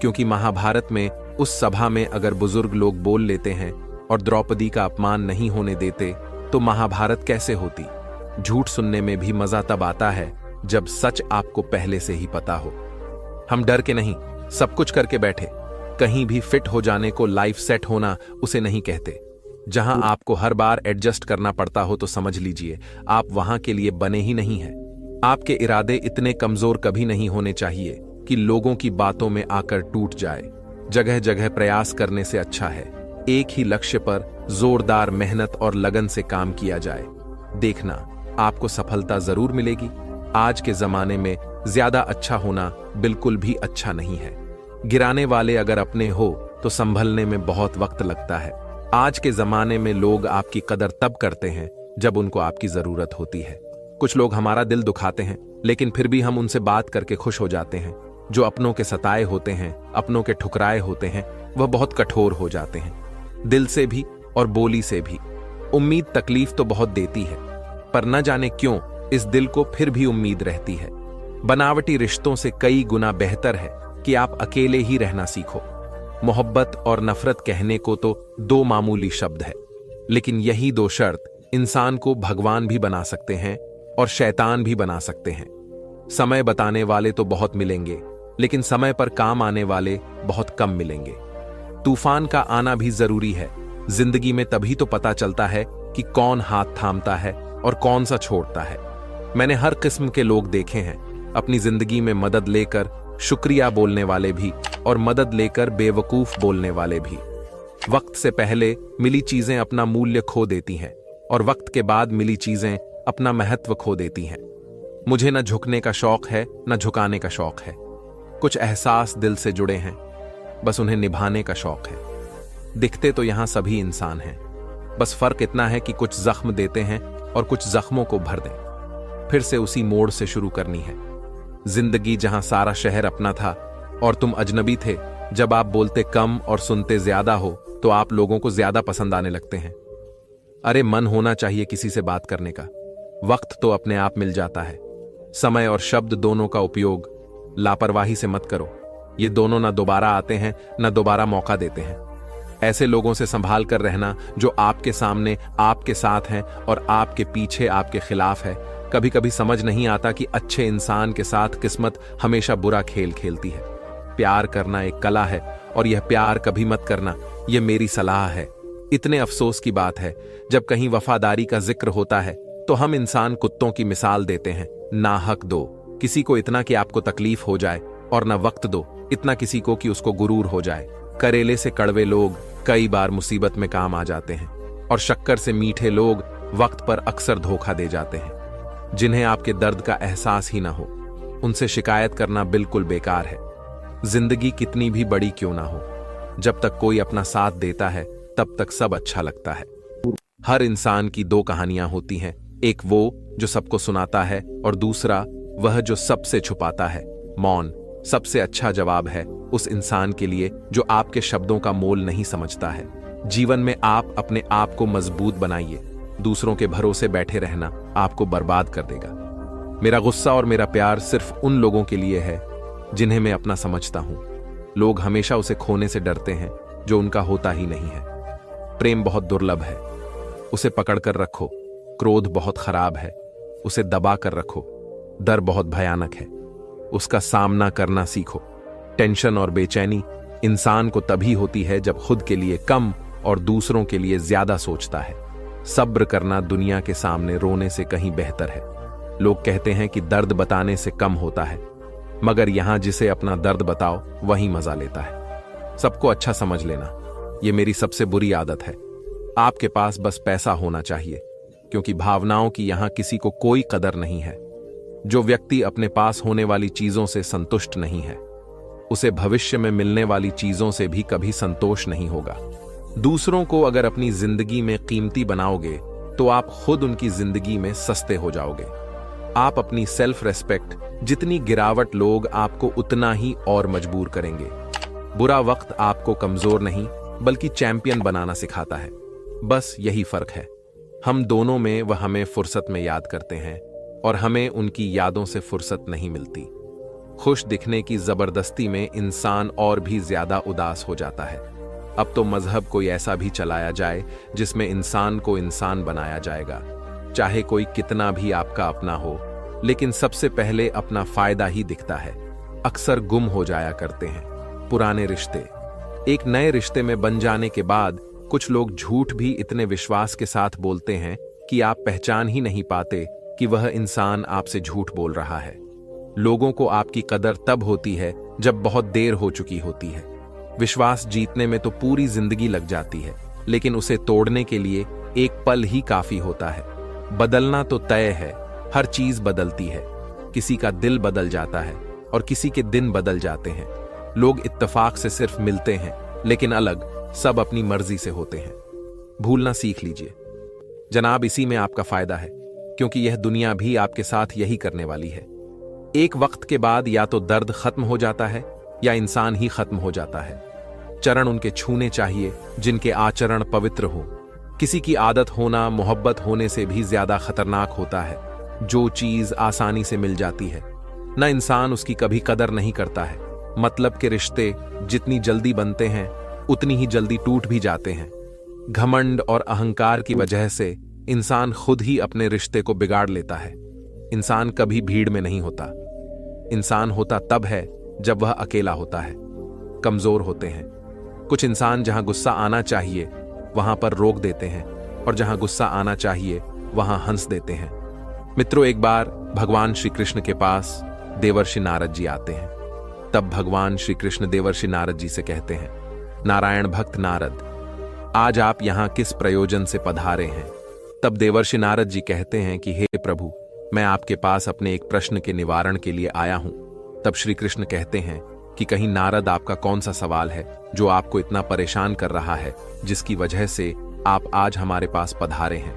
क्योंकि महाभारत में उस सभा में अगर बुजुर्ग लोग बोल लेते हैं और द्रौपदी का अपमान नहीं होने देते तो महाभारत कैसे होती। झूठ सुनने में भी मजा तब आता है जब सच आपको पहले से ही पता हो। हम डर के नहीं, सब कुछ करके बैठे। कहीं भी फिट हो जाने को लाइफ सेट होना उसे नहीं कहते। जहां आपको हर बार एडजस्ट करना पड़ता हो तो समझ लीजिए आप वहां के लिए बने ही नहीं हैं। आपके इरादे इतने कमजोर कभी नहीं होने चाहिए कि लोगों की बातों में आकर टूट जाए। जगह जगह प्रयास करने से अच्छा है एक ही लक्ष्य पर जोरदार मेहनत और लगन से काम किया जाए। देखना, आपको सफलता जरूर मिलेगी। आज के जमाने में ज्यादा अच्छा होना बिल्कुल भी अच्छा नहीं है। गिराने वाले अगर अपने हो तो संभलने में बहुत वक्त लगता है। आज के जमाने में लोग आपकी कदर तब करते हैं जब उनको आपकी जरूरत होती है। कुछ लोग हमारा दिल दुखाते हैं, लेकिन फिर भी हम उनसे बात करके खुश हो जाते हैं। जो अपनों के सताए होते हैं, अपनों के ठुकराए होते हैं, वह बहुत कठोर हो जाते हैं, दिल से भी और बोली से भी। उम्मीद तकलीफ तो बहुत देती है, पर न जाने क्यों इस दिल को फिर भी उम्मीद रहती है। बनावटी रिश्तों से कई गुना बेहतर है कि आप अकेले ही रहना सीखो। मोहब्बत और नफरत कहने को तो दो मामूली शब्द है, लेकिन यही दो शर्त इंसान को भगवान भी बना सकते हैं और शैतान भी बना सकते हैं। समय बताने वाले तो बहुत मिलेंगे, लेकिन समय पर काम आने वाले बहुत कम मिलेंगे। तूफान का आना भी जरूरी है। जिंदगी में तभी तो पता चलता है कि कौन हाथ थामता है और कौन सा छोड़ता है। मैंने हर किस्म के लोग देखे हैं, अपनी जिंदगी में मदद लेकर शुक्रिया बोलने वाले भी और मदद लेकर बेवकूफ बोलने वाले भी। वक्त से पहले मिली चीजें अपना मूल्य खो देती हैं और वक्त के बाद मिली चीजें अपना महत्व खो देती हैं। मुझे न झुकने का शौक है न झुकाने का शौक है। कुछ एहसास दिल से जुड़े हैं, बस उन्हें निभाने का शौक है। दिखते तो यहां सभी इंसान हैं, बस फर्क इतना है कि कुछ जख्म देते हैं और कुछ जख्मों को भर दें। फिर से उसी मोड़ से शुरू करनी है। जिंदगी जहां सारा शहर अपना था और तुम अजनबी थे। जब आप बोलते कम और सुनते ज्यादा हो तो आप लोगों को ज्यादा पसंद आने लगते हैं। अरे मन होना चाहिए किसी से बात करने का, वक्त तो अपने आप मिल जाता है। समय और शब्द दोनों का उपयोग लापरवाही से मत करो। ये दोनों ना दोबारा आते हैं ना दोबारा मौका देते हैं। ऐसे लोगों से संभाल कर रहना जो आपके सामने आपके साथ हैं और आपके पीछे आपके खिलाफ है। कभी कभी समझ नहीं आता कि अच्छे इंसान के साथ किस्मत हमेशा बुरा खेल खेलती है। प्यार करना एक कला है और यह प्यार कभी मत करना, यह मेरी सलाह है। इतने अफसोस की बात है, जब कहीं वफादारी का जिक्र होता है तो हम इंसान कुत्तों की मिसाल देते हैं। ना हक दो किसी को इतना कि आपको तकलीफ हो जाए, और ना वक्त दो इतना किसी को कि उसको गुरूर हो जाए। करेले से कड़वे लोग कई बार मुसीबत में काम आ जाते हैं और शक्कर से मीठे लोग वक्त पर अक्सर धोखा दे जाते हैं। जिन्हें आपके दर्द का एहसास ही ना हो, उनसे शिकायत करना बिल्कुल बेकार है। जिंदगी कितनी भी बड़ी क्यों ना हो, जब तक कोई अपना साथ देता है तब तक सब अच्छा लगता है। हर इंसान की दो कहानियां होती हैं, एक वो जो सबको सुनाता है और दूसरा वह जो सबसे छुपाता है। मौन सबसे अच्छा जवाब है उस इंसान के लिए जो आपके शब्दों का मोल नहीं समझता है। जीवन में आप अपने आप को मजबूत बनाइए। दूसरों के भरोसे बैठे रहना आपको बर्बाद कर देगा। मेरा गुस्सा और मेरा प्यार सिर्फ उन लोगों के लिए है जिन्हें मैं अपना समझता हूं। लोग हमेशा उसे खोने से डरते हैं जो उनका होता ही नहीं है। प्रेम बहुत दुर्लभ है, उसे पकड़कर रखो। क्रोध बहुत खराब है, उसे दबा कर रखो। डर बहुत भयानक है, उसका सामना करना सीखो। टेंशन और बेचैनी इंसान को तभी होती है जब खुद के लिए कम और दूसरों के लिए ज्यादा सोचता है। सब्र करना दुनिया के सामने रोने से कहीं बेहतर है। लोग कहते हैं कि दर्द बताने से कम होता है, मगर यहां जिसे अपना दर्द बताओ वही मजा लेता है। सबको अच्छा समझ लेना, यह मेरी सबसे बुरी आदत है। आपके पास बस पैसा होना चाहिए, क्योंकि भावनाओं की यहां किसी को कोई कदर नहीं है। जो व्यक्ति अपने पास होने वाली चीजों से संतुष्ट नहीं है, उसे भविष्य में मिलने वाली चीजों से भी कभी संतोष नहीं होगा। दूसरों को अगर अपनी जिंदगी में कीमती बनाओगे तो आप खुद उनकी जिंदगी में सस्ते हो जाओगे। आप अपनी सेल्फ रेस्पेक्ट जितनी गिरावट लोग आपको उतना ही और मजबूर करेंगे। बुरा वक्त आपको कमजोर नहीं बल्कि चैंपियन बनाना सिखाता है। बस यही फर्क है। हम दोनों में वह हमें फुर्सत में याद करते हैं और हमें उनकी यादों से फुर्सत नहीं मिलती। खुश दिखने की जबरदस्ती में इंसान और भी ज्यादा उदास हो जाता है। अब तो मजहब कोई ऐसा भी चलाया जाए जिसमें इंसान को इंसान बनाया जाएगा। चाहे कोई कितना भी आपका अपना हो, लेकिन सबसे पहले अपना फायदा ही दिखता है। अक्सर गुम हो जाया करते हैं पुराने रिश्ते। एक नए रिश्ते में बन जाने के बाद कुछ लोग झूठ भी इतने विश्वास के साथ बोलते हैं कि आप पहचान ही नहीं पाते कि वह इंसान आपसे झूठ बोल रहा है। लोगों को आपकी कदर तब होती है जब बहुत देर हो चुकी होती है। विश्वास जीतने में तो पूरी जिंदगी लग जाती है, लेकिन उसे तोड़ने के लिए एक पल ही काफी होता है। बदलना तो तय है, हर चीज बदलती है। किसी का दिल बदल जाता है और किसी के दिन बदल जाते हैं। लोग इत्तेफाक से सिर्फ मिलते हैं, लेकिन अलग सब अपनी मर्जी से होते हैं। भूलना सीख लीजिए जनाब, इसी में आपका फायदा है, क्योंकि यह दुनिया भी आपके साथ यही करने वाली है। एक वक्त के बाद या तो दर्द खत्म हो जाता है या इंसान ही खत्म हो जाता है। चरण उनके छूने चाहिए जिनके आचरण पवित्र हो। किसी की आदत होना मोहब्बत होने से भी ज्यादा खतरनाक होता है। जो चीज आसानी से मिल जाती है न इंसान उसकी कभी कदर नहीं करता है। मतलब के रिश्ते जितनी जल्दी बनते हैं उतनी ही जल्दी टूट भी जाते हैं। घमंड और अहंकार की वजह से इंसान खुद ही अपने रिश्ते को बिगाड़ लेता है। इंसान कभी भीड़ में नहीं होता। इंसान होता तब है जब वह अकेला होता है। कमजोर होते हैं। कुछ इंसान जहां गुस्सा आना चाहिए वहां पर रोक देते हैं, और जहां गुस्सा आना चाहिए वहां हंस देते हैं। मित्रों, एक बार भगवान श्री कृष्ण के पास देवर्षि नारद जी आते हैं। तब भगवान श्री कृष्ण देवर्षि नारद जी से कहते हैं, नारायण भक्त नारद, आज आप यहां किस प्रयोजन से पधारे हैं? तब देवर्षि नारद जी कहते हैं कि हे प्रभु, मैं आपके पास अपने एक प्रश्न के निवारण के लिए आया हूं। तब श्री कृष्ण कहते हैं कि कहीं नारद आपका कौन सा सवाल है जो आपको इतना परेशान कर रहा है, जिसकी वजह से आप आज हमारे पास पधारे हैं?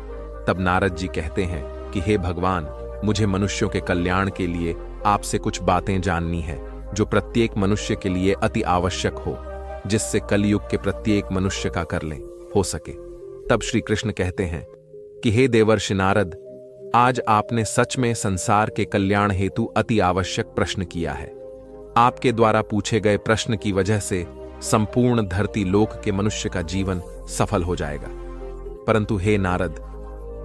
तब नारद जी कहते हैं कि हे भगवान, मुझे मनुष्यों के कल्याण के लिए आपसे कुछ बातें जाननी है जो प्रत्येक मनुष्य के लिए अति आवश्यक हो, जिससे कलयुग के प्रत्येक मनुष्य का कर लें हो सके। तब श्री कृष्ण कहते हैं कि हे देवर्षि नारद, आज आपने सच में संसार के कल्याण हेतु अति आवश्यक प्रश्न किया है। आपके द्वारा पूछे गए प्रश्न की वजह से संपूर्ण धरती लोक के मनुष्य का जीवन सफल हो जाएगा। परंतु हे नारद,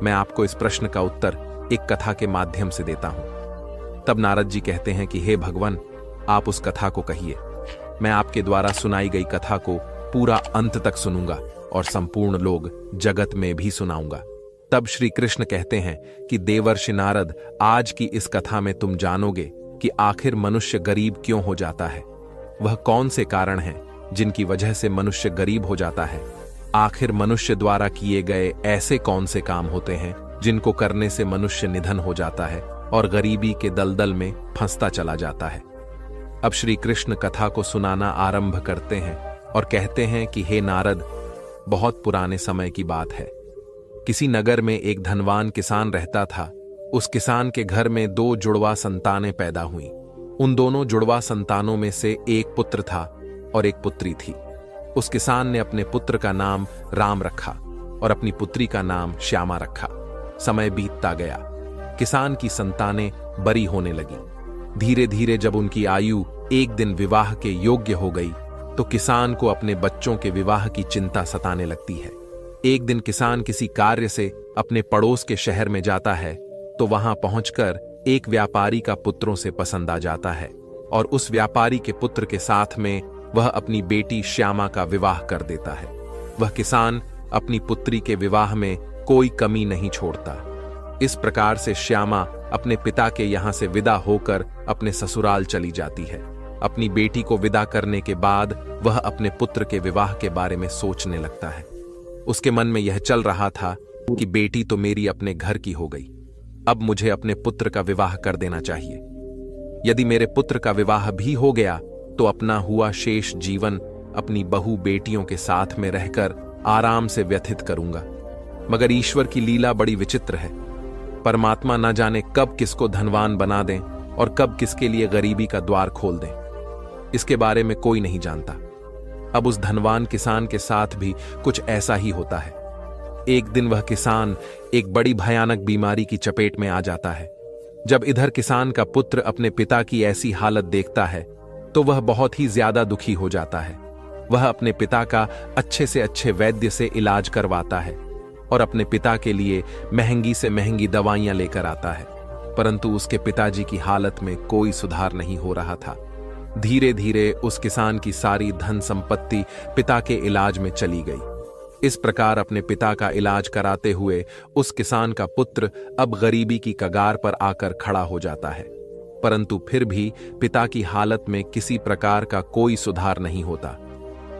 मैं आपको इस प्रश्न का उत्तर एक कथा के माध्यम से देता हूं। तब नारद जी कहते हैं कि हे भगवान, आप उस कथा को कहिए। मैं आपके द्वारा सुनाई गई कथा को पूरा अंत तक सुनूंगा और संपूर्ण लोग जगत में भी सुनाऊंगा। तब श्री कृष्ण कहते हैं कि देवर्षि नारद, आज की इस कथा में तुम जानोगे कि आखिर मनुष्य गरीब क्यों हो जाता है। वह कौन से कारण हैं जिनकी वजह से मनुष्य गरीब हो जाता है। आखिर मनुष्य द्वारा किए गए ऐसे कौन से काम होते हैं जिनको करने से मनुष्य निधन हो जाता है और गरीबी के दलदल में फंसता चला जाता है। अब श्री कृष्ण कथा को सुनाना आरंभ करते हैं और कहते हैं कि हे नारद, बहुत पुराने समय की बात है। किसी नगर में एक धनवान किसान रहता था। उस किसान के घर में 2 जुड़वा संतानें पैदा हुईं। उन दोनों जुड़वा संतानों में से एक पुत्र था और एक पुत्री थी। उस किसान ने अपने पुत्र का नाम राम रखा और अपनी पुत्री का नाम श्यामा रखा। समय बीतता गया। किसान की संतानें बड़ी होने लगी। धीरे धीरे जब उनकी आयु एक दिन विवाह के योग्य हो गई तो किसान को अपने बच्चों के विवाह की चिंता सताने लगती है। एक दिन किसान किसी कार्य से अपने पड़ोस के शहर में जाता है तो वहां पहुंचकर एक व्यापारी का पुत्रों से पसंद आ जाता है और उस व्यापारी के पुत्र के साथ में वह अपनी बेटी श्यामा का विवाह कर देता है। वह किसान अपनी पुत्री के विवाह में कोई कमी नहीं छोड़ता। इस प्रकार से श्यामा अपने पिता के यहां से विदा होकर अपने ससुराल चली जाती है। अपनी बेटी को विदा करने के बाद वह अपने पुत्र के विवाह के बारे में सोचने लगता है। उसके मन में यह चल रहा था कि बेटी तो मेरी अपने घर की हो गई, अब मुझे अपने पुत्र का विवाह कर देना चाहिए। यदि मेरे पुत्र का विवाह भी हो गया तो अपना हुआ शेष जीवन अपनी बहू बेटियों के साथ में रहकर आराम से व्यतीत करूंगा। मगर ईश्वर की लीला बड़ी विचित्र है। परमात्मा न जाने कब किसको धनवान बना दें और कब किसके लिए गरीबी का द्वार खोल दें, इसके बारे में कोई नहीं जानता। अब उस धनवान किसान के साथ भी कुछ ऐसा ही होता है। एक दिन वह किसान एक बड़ी भयानक बीमारी की चपेट में आ जाता है। जब इधर किसान का पुत्र अपने पिता की ऐसी हालत देखता है तो वह बहुत ही ज्यादा दुखी हो जाता है। वह अपने पिता का अच्छे से अच्छे वैद्य से इलाज करवाता है और अपने पिता के लिए महंगी से महंगी दवाइयां लेकर आता है। परंतु उसके पिताजी की हालत में कोई सुधार नहीं हो रहा था। धीरे धीरे उस किसान की सारी धन संपत्ति पिता के इलाज में चली गई। इस प्रकार अपने पिता का इलाज कराते हुए उस किसान का पुत्र अब गरीबी की कगार पर आकर खड़ा हो जाता है, परंतु फिर भी पिता की हालत में किसी प्रकार का कोई सुधार नहीं होता।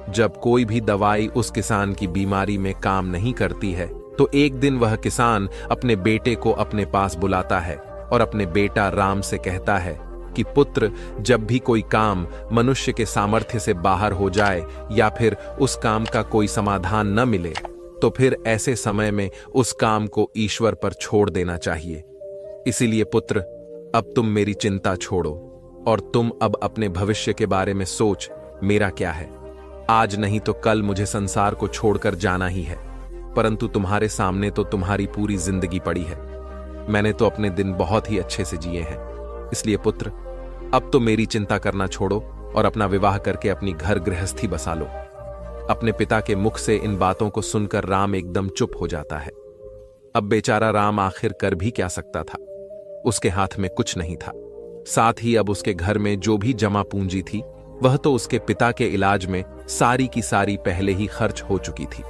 जब कोई भी दवाई उस किसान की बीमारी में काम नहीं करती है, तो एक दिन वह किसान अपने बेटे को अपने पास बुलाता है और अपने बेटा राम से कहता है कि पुत्र, जब भी कोई काम मनुष्य के सामर्थ्य से बाहर हो जाए या फिर उस काम का कोई समाधान न मिले, तो फिर ऐसे समय में उस काम को ईश्वर पर छोड़ देना चाहिए। इसीलिए पुत्र, अब तुम मेरी चिंता छोड़ो और तुम अब अपने भविष्य के बारे में सोच। मेरा क्या है, आज नहीं तो कल मुझे संसार को छोड़कर जाना ही है, परंतु तुम्हारे सामने तो तुम्हारी पूरी जिंदगी पड़ी है। मैंने तो अपने दिन बहुत ही अच्छे से जिए हैं, इसलिए पुत्र, अब तो मेरी चिंता करना छोड़ो और अपना विवाह करके अपनी घर गृहस्थी बसा लो। अपने पिता के मुख से इन बातों को सुनकर राम एकदम चुप हो जाता है। अब बेचारा राम आखिर कर भी क्या सकता था, उसके हाथ में कुछ नहीं था। साथ ही अब उसके घर में जो भी जमा पूंजी थी, वह तो उसके पिता के इलाज में सारी की सारी पहले ही खर्च हो चुकी थी।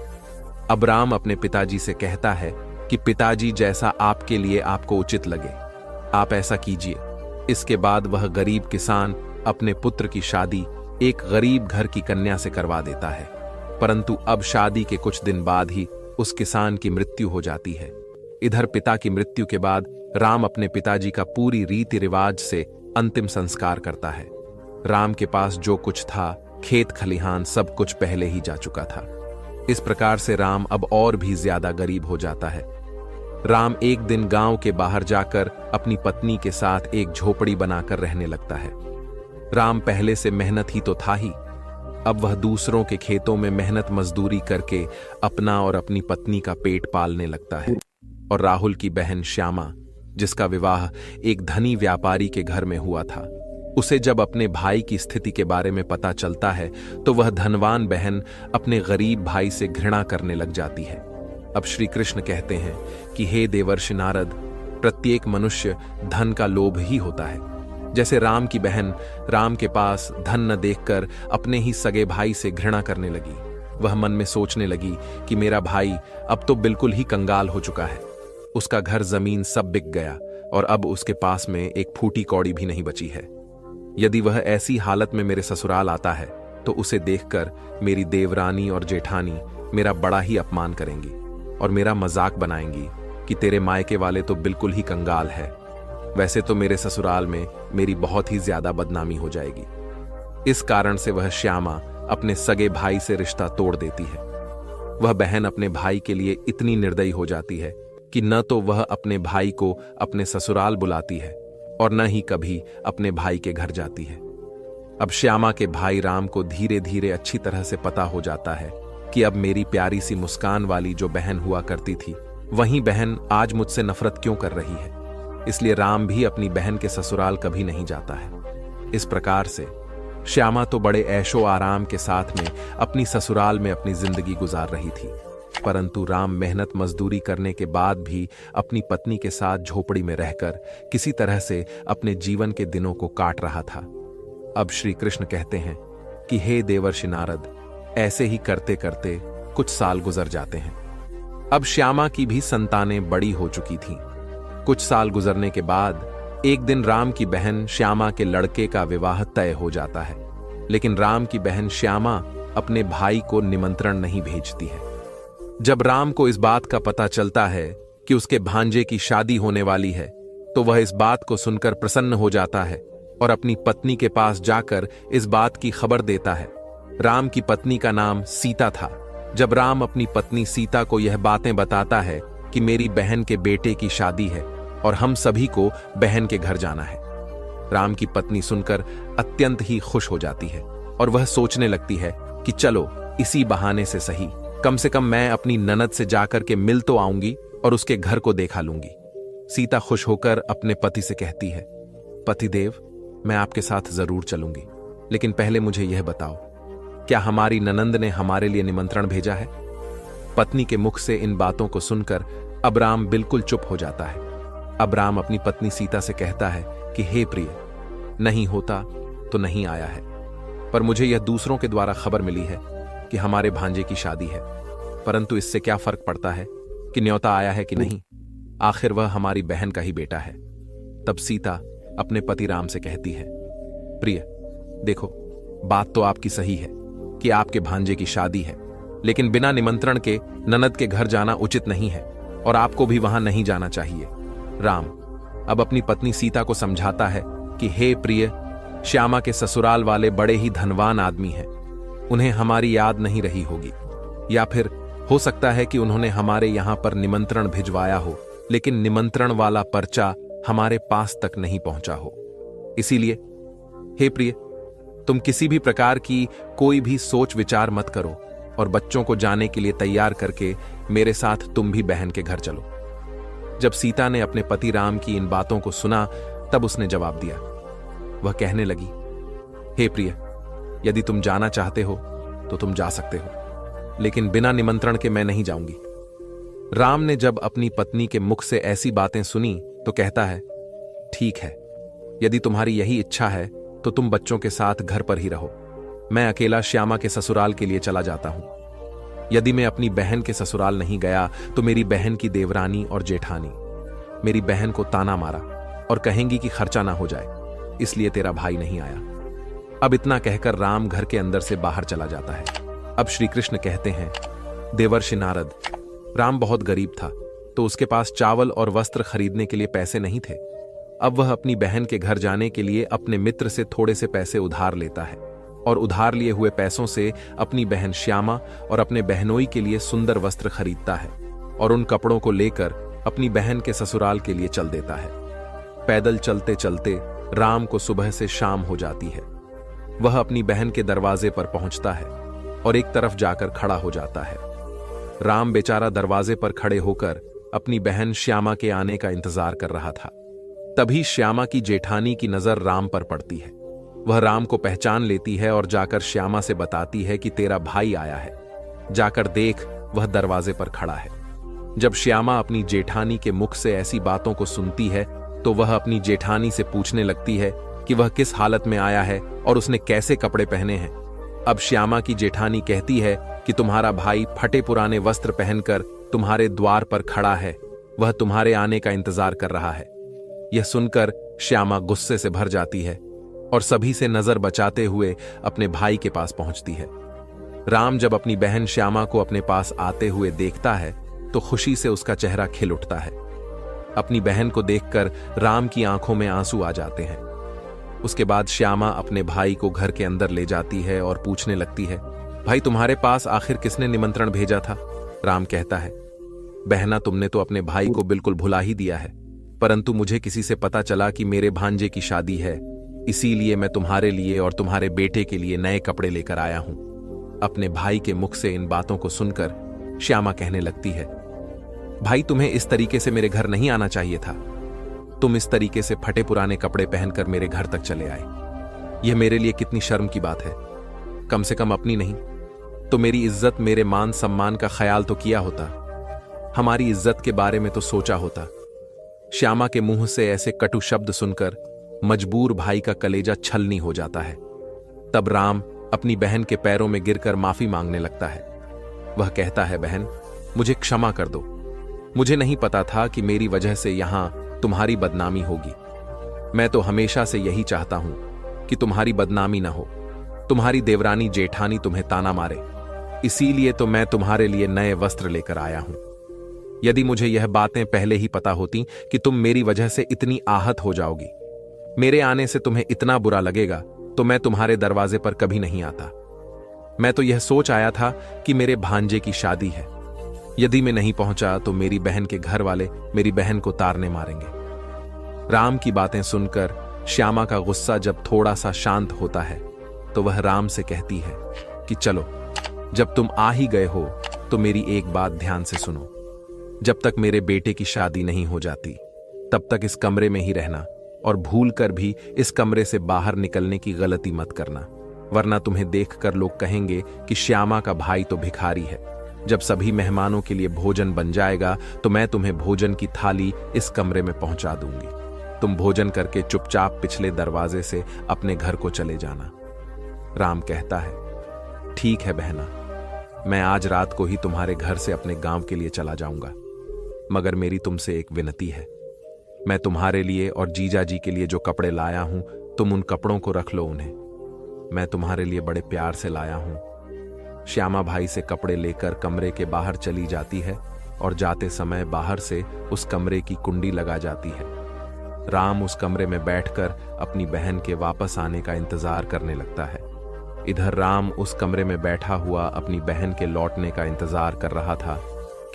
अब राम अपने पिताजी से कहता है कि पिताजी, जैसा आपके लिए आपको उचित लगे आप ऐसा कीजिए। इसके बाद वह गरीब किसान अपने पुत्र की शादी एक गरीब घर की कन्या से करवा देता है, परंतु अब शादी के कुछ दिन बाद ही उस किसान की मृत्यु हो जाती है। इधर पिता की मृत्यु के बाद राम अपने पिताजी का पूरी रीति रिवाज से अंतिम संस्कार करता है। राम के पास जो कुछ था, खेत खलिहान सब कुछ पहले ही जा चुका था। इस प्रकार से राम अब और भी ज्यादा गरीब हो जाता है। राम एक दिन गांव के बाहर जाकर अपनी पत्नी के साथ एक झोपड़ी बनाकर रहने लगता है। राम पहले से मेहनत ही तो था ही, अब वह दूसरों के खेतों में मेहनत मजदूरी करके अपना और अपनी पत्नी का पेट पालने लगता है। और राहुल की बहन श्यामा, जिसका विवाह एक धनी व्यापारी के घर में हुआ था, उसे जब अपने भाई की स्थिति के बारे में पता चलता है तो वह धनवान बहन अपने गरीब भाई से घृणा करने लग जाती है। अब श्री कृष्ण कहते हैं कि हे देवर्षि नारद, प्रत्येक मनुष्य धन का लोभ ही होता है। जैसे राम की बहन राम के पास धन न देखकर अपने ही सगे भाई से घृणा करने लगी। वह मन में सोचने लगी कि मेरा भाई अब तो बिल्कुल ही कंगाल हो चुका है, उसका घर जमीन सब बिक गया और अब उसके पास में एक फूटी कौड़ी भी नहीं बची है। यदि वह ऐसी हालत में मेरे ससुराल आता है तो उसे देखकर मेरी देवरानी और जेठानी मेरा बड़ा ही अपमान करेंगी और मेरा मजाक बनाएंगी कि तेरे मायके वाले तो बिल्कुल ही कंगाल है। वैसे तो मेरे ससुराल में मेरी बहुत ही ज्यादा बदनामी हो जाएगी। इस कारण से वह श्यामा अपने सगे भाई से रिश्ता तोड़ देती है। वह बहन अपने भाई के लिए इतनी निर्दयी हो जाती है कि न तो वह अपने भाई को अपने ससुराल बुलाती है और न ही कभी अपने भाई के घर जाती है। अब श्यामा के भाई राम को धीरे धीरे अच्छी तरह से पता हो जाता है कि अब मेरी प्यारी सी मुस्कान वाली जो बहन हुआ करती थी, वही बहन आज मुझसे नफरत क्यों कर रही है। इसलिए राम भी अपनी बहन के ससुराल कभी नहीं जाता है। इस प्रकार से श्यामा तो बड़े ऐशो आराम के साथ में अपनी ससुराल में अपनी जिंदगी गुजार रही थी, परंतु राम मेहनत मजदूरी करने के बाद भी अपनी पत्नी के साथ झोपड़ी में रहकर किसी तरह से अपने जीवन के दिनों को काट रहा था। अब श्री कृष्ण कहते हैं कि हे देवर्षि नारद, ऐसे ही करते करते कुछ साल गुजर जाते हैं। अब श्यामा की भी संतानें बड़ी हो चुकी थीं। कुछ साल गुजरने के बाद एक दिन राम की बहन श्यामा के लड़के का विवाह तय हो जाता है, लेकिन राम की बहन श्यामा अपने भाई को निमंत्रण नहीं भेजती है। जब राम को इस बात का पता चलता है कि उसके भांजे की शादी होने वाली है, तो वह इस बात को सुनकर प्रसन्न हो जाता है और अपनी पत्नी के पास जाकर इस बात की खबर देता है। राम की पत्नी का नाम सीता था। जब राम अपनी पत्नी सीता को यह बातें बताता है कि मेरी बहन के बेटे की शादी है और हम सभी को बहन के घर जाना है, राम की पत्नी सुनकर अत्यंत ही खुश हो जाती है और वह सोचने लगती है कि चलो इसी बहाने से सही, कम से कम मैं अपनी ननद से जाकर के मिल तो आऊंगी और उसके घर को देखा लूंगी। सीता खुश होकर अपने पति से कहती है, पतिदेव, मैं आपके साथ जरूर चलूंगी, लेकिन पहले मुझे यह बताओ, क्या हमारी ननंद ने हमारे लिए निमंत्रण भेजा है? पत्नी के मुख से इन बातों को सुनकर अब राम बिल्कुल चुप हो जाता है। अब राम अपनी पत्नी सीता से कहता है कि हे प्रिय, नहीं होता तो नहीं आया है, पर मुझे यह दूसरों के द्वारा खबर मिली है कि हमारे भांजे की शादी है। परंतु इससे क्या फर्क पड़ता है कि न्योता आया है कि नहीं, आखिर वह हमारी बहन का ही बेटा है। तब सीता अपने पति राम से कहती है, प्रिय देखो, बात तो आपकी सही है कि आपके भांजे की शादी है, लेकिन बिना निमंत्रण के ननद के घर जाना उचित नहीं है और आपको भी वहां नहीं जाना चाहिए। राम अब अपनी पत्नी सीता को समझाता है कि हे प्रिय, श्यामा के ससुराल वाले बड़े ही धनवान आदमी हैं, उन्हें हमारी याद नहीं रही होगी, या फिर हो सकता है कि उन्होंने हमारे यहां पर निमंत्रण भिजवाया हो, लेकिन निमंत्रण वाला पर्चा हमारे पास तक नहीं पहुंचा हो। इसीलिए हे प्रिय, तुम किसी भी प्रकार की कोई भी सोच विचार मत करो और बच्चों को जाने के लिए तैयार करके मेरे साथ तुम भी बहन के घर चलो। जब सीता ने अपने पति राम की इन बातों को सुना, तब उसने जवाब दिया। वह कहने लगी, हे प्रिय, यदि तुम जाना चाहते हो तो तुम जा सकते हो, लेकिन बिना निमंत्रण के मैं नहीं जाऊंगी। राम ने जब अपनी पत्नी के मुख से ऐसी बातें सुनी तो कहता है, ठीक है, यदि तुम्हारी यही इच्छा है तो तुम बच्चों के साथ घर पर ही रहो, मैं अकेला श्यामा के ससुराल के लिए चला जाता हूं। यदि मैं अपनी बहन के ससुराल नहीं गया तो मेरी बहन की देवरानी और जेठानी मेरी बहन को ताना मारा और कहेंगी कि खर्चा ना हो जाए, इसलिए तेरा भाई नहीं आया। अब इतना कहकर राम घर के अंदर से बाहर चला जाता है। अब श्री कृष्ण कहते हैं, देवर्षि नारद, राम बहुत गरीब था तो उसके पास चावल और वस्त्र खरीदने के लिए पैसे नहीं थे। अब वह अपनी बहन के घर जाने के लिए अपने मित्र से थोड़े से पैसे उधार लेता है और उधार लिए हुए पैसों से अपनी बहन श्यामा और अपने बहनोई के लिए सुंदर वस्त्र खरीदता है और उन कपड़ों को लेकर अपनी बहन के ससुराल के लिए चल देता है। पैदल चलते चलते राम को सुबह से शाम हो जाती है। वह अपनी बहन के दरवाजे पर पहुंचता है और एक तरफ जाकर खड़ा हो जाता है। राम बेचारा दरवाजे पर खड़े होकर अपनी बहन श्यामा के आने का इंतजार कर रहा था। तभी श्यामा की जेठानी की नजर राम पर पड़ती है। वह राम को पहचान लेती है और जाकर श्यामा से बताती है कि तेरा भाई आया है, जाकर देख, वह दरवाजे पर खड़ा है। जब श्यामा अपनी जेठानी के मुख से ऐसी बातों को सुनती है तो वह अपनी जेठानी से पूछने लगती है कि वह किस हालत में आया है और उसने कैसे कपड़े पहने हैं। अब श्यामा की जेठानी कहती है कि तुम्हारा भाई फटे पुराने वस्त्र पहनकर तुम्हारे द्वार पर खड़ा है, वह तुम्हारे आने का इंतजार कर रहा है। यह सुनकर श्यामा गुस्से से भर जाती है और सभी से नजर बचाते हुए अपने भाई के पास पहुंचती है। राम जब अपनी बहन श्यामा को अपने पास आते हुए देखता है तो खुशी से उसका चेहरा खिल उठता है। अपनी बहन को देखकर राम की आंखों में आंसू आ जाते हैं। उसके बाद श्यामा अपने भाई को घर के अंदर ले जाती है और पूछने लगती है, भाई तुम्हारे पास आखिर किसने निमंत्रण भेजा था? राम कहता है, बहना तुमने तो अपने भाई को बिल्कुल भुला ही दिया है, परंतु मुझे किसी से पता चला कि मेरे भांजे की शादी है, इसीलिए मैं तुम्हारे लिए और तुम्हारे बेटे के लिए नए कपड़े लेकर आया हूं। अपने भाई के मुख से इन बातों को सुनकर श्यामा कहने लगती है, भाई तुम्हें इस तरीके से मेरे घर नहीं आना चाहिए था। तुम इस तरीके से फटे पुराने कपड़े पहनकर मेरे घर तक चले आए। यह मेरे लिए कितनी शर्म की बात है। कम से कम अपनी नहीं तो मेरी इज्जत, मेरे मान सम्मान का ख्याल तो किया होता, हमारी इज्जत के बारे में तो सोचा होता। श्यामा के मुंह से ऐसे कटु शब्द सुनकर मजबूर भाई का कलेजा छलनी हो जाता है। तब राम अपनी बहन के पैरों में गिरकर माफी मांगने लगता है। वह कहता है, बहन मुझे क्षमा कर दो, मुझे नहीं पता था कि मेरी वजह से यहां तुम्हारी बदनामी होगी। मैं तो हमेशा से यही चाहता हूं कि तुम्हारी बदनामी ना हो, तुम्हारी देवरानी जेठानी तुम्हें ताना मारे, इसीलिए तो मैं तुम्हारे लिए नए वस्त्र लेकर आया हूं। यदि मुझे यह बातें पहले ही पता होती कि तुम मेरी वजह से इतनी आहत हो जाओगी, मेरे आने से तुम्हें इतना बुरा लगेगा, तो मैं तुम्हारे दरवाजे पर कभी नहीं आता। मैं तो यह सोच आया था कि मेरे भांजे की शादी है, यदि मैं नहीं पहुंचा तो मेरी बहन के घर वाले मेरी बहन को तारने मारेंगे। राम की बातें सुनकर श्यामा का गुस्सा जब थोड़ा सा शांत होता है तो वह राम से कहती है कि चलो, जब तुम आ ही गए हो तो मेरी एक बात ध्यान से सुनो। जब तक मेरे बेटे की शादी नहीं हो जाती तब तक इस कमरे में ही रहना और भूल कर भी इस कमरे से बाहर निकलने की गलती मत करना, वरना तुम्हें देखकर लोग कहेंगे कि श्यामा का भाई तो भिखारी है, जब सभी मेहमानों के लिए भोजन बन जाएगा तो मैं तुम्हें भोजन की थाली इस कमरे में पहुंचा दूंगी। तुम भोजन करके चुपचाप पिछले दरवाजे से अपने घर को चले जाना। राम कहता है, ठीक है बहना, मैं आज रात को ही तुम्हारे घर से अपने गांव के लिए चला जाऊंगा, मगर मेरी तुमसे एक विनती है। मैं तुम्हारे लिए और जीजा जी के लिए जो कपड़े लाया हूं, तुम उन कपड़ों को रख लो उन्हें। मैं तुम्हारे लिए बड़े प्यार से लाया हूं। श्यामा भाई से कपड़े लेकर कमरे के बाहर चली जाती है और जाते समय बाहर से उस कमरे की कुंडी लगा जाती है। राम उस कमरे में बैठकर अपनी बहन के वापस आने का इंतजार करने लगता है। इधर राम उस कमरे में बैठा हुआ अपनी बहन के लौटने का इंतजार कर रहा था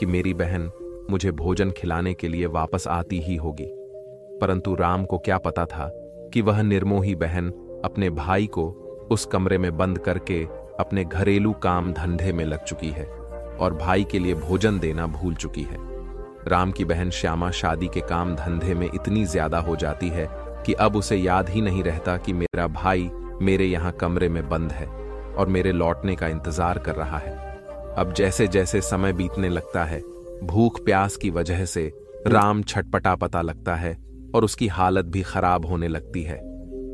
कि मेरी बहन मुझे भोजन खिलाने के लिए वापस आती ही होगी। परंतु राम को क्या पता था कि वह निर्मोही बहन अपने भाई को उस कमरे में बंद करके अपने घरेलू काम धंधे में लग चुकी है और भाई के लिए भोजन देना भूल चुकी है। राम की बहन श्यामा शादी के काम धंधे में इतनी ज्यादा हो जाती है कि अब उसे याद ही नहीं रहता कि मेरा भाई मेरे यहाँ कमरे में बंद है और मेरे लौटने का इंतजार कर रहा है। अब जैसे जैसे समय बीतने लगता है, भूख प्यास की वजह से राम छटपटा पता लगता है और उसकी हालत भी खराब होने लगती है।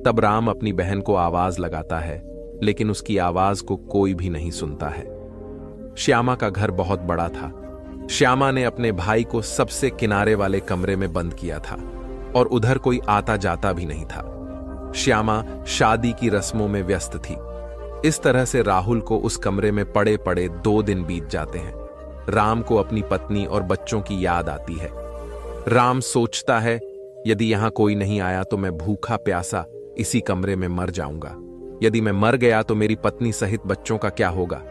तब राम अपनी बहन को आवाज लगाता है, लेकिन उसकी आवाज को कोई भी नहीं सुनता है। श्यामा का घर बहुत बड़ा था। श्यामा ने अपने भाई को सबसे किनारे वाले कमरे में बंद किया था और उधर कोई आता जाता भी नहीं था। श्यामा शादी की रस्मों में व्यस्त थी। इस तरह से राहुल को उस कमरे में पड़े पड़े 2 दिन बीत जाते हैं। राम को अपनी पत्नी और बच्चों की याद आती है। राम सोचता है, यदि यहां कोई नहीं आया तो मैं भूखा प्यासा इसी कमरे में मर जाऊंगा। यदि मैं मर गया तो मेरी पत्नी सहित बच्चों का क्या होगा?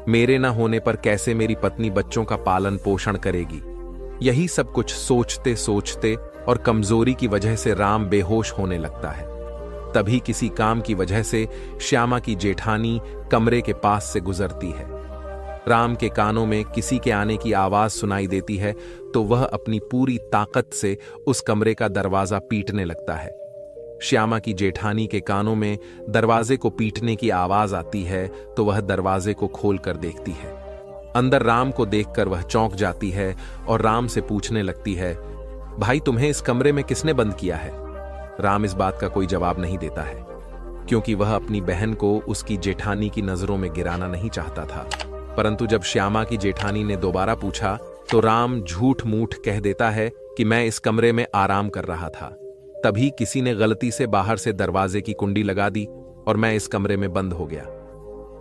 मेरे न होने पर कैसे मेरी पत्नी बच्चों का पालन पोषण करेगी? यही सब कुछ सोचते सोचते और कमजोरी की वजह से राम बेहोश होने लगता है। तभी किसी काम की वजह से श्यामा की जेठानी कमरे के पास से गुजरती है। राम के कानों में किसी के आने की आवाज सुनाई देती है तो वह अपनी पूरी ताकत से उस कमरे का दरवाजा पीटने लगता है। श्यामा की जेठानी के कानों में दरवाजे को पीटने की आवाज आती है तो वह दरवाजे को खोलकर देखती है। अंदर राम को देखकर वह चौंक जाती है और राम से पूछने लगती है, भाई तुम्हें इस कमरे में किसने बंद किया है? राम इस बात का कोई जवाब नहीं देता है, क्योंकि वह अपनी बहन को उसकी जेठानी की नजरों में गिराना नहीं चाहता था। परंतु जब श्यामा की जेठानी ने दोबारा पूछा तो राम झूठ मूठ कह देता है कि मैं इस कमरे में आराम कर रहा था। तभी किसी ने गलती से बाहर से दरवाजे की कुंडी लगा दी और मैं इस कमरे में बंद हो गया।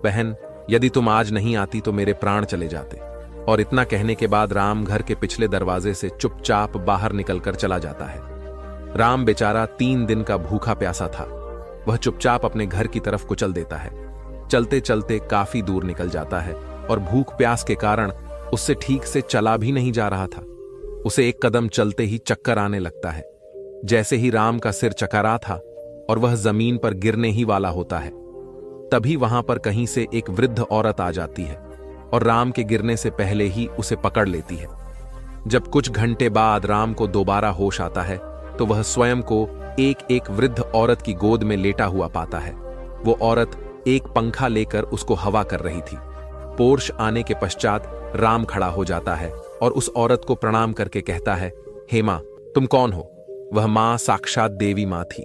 बहन, यदि तुम आज नहीं आती तो मेरे प्राण चले जाते। और इतना कहने के बाद राम घर के पिछले दरवाजे से चुपचाप बाहर निकलकर चला जाता है। राम बेचारा 3 दिन का भूखा प्यासा था। वह चुपचाप अपने घर की तरफ कुचल देता है। चलते चलते काफी दूर निकल जाता है और भूख प्यास के कारण उससे ठीक से चला भी नहीं जा रहा था। उसे एक कदम चलते ही चक्कर आने लगता है। जैसे ही राम का सिर चकरा था और वह जमीन पर गिरने ही वाला होता है, तभी वहां पर कहीं से एक वृद्ध औरत आ जाती है और राम के गिरने से पहले ही उसे पकड़ लेती है। जब कुछ घंटे बाद राम को दोबारा होश आता है तो वह स्वयं को एक वृद्ध औरत की गोद में लेटा हुआ पाता है। वो औरत एक पंखा लेकर उसको हवा कर रही थी। पोर्श आने के पश्चात राम खड़ा हो जाता है और उस औरत को प्रणाम करके कहता है, हे मां, तुम कौन हो? वह मां साक्षात देवी मां थी,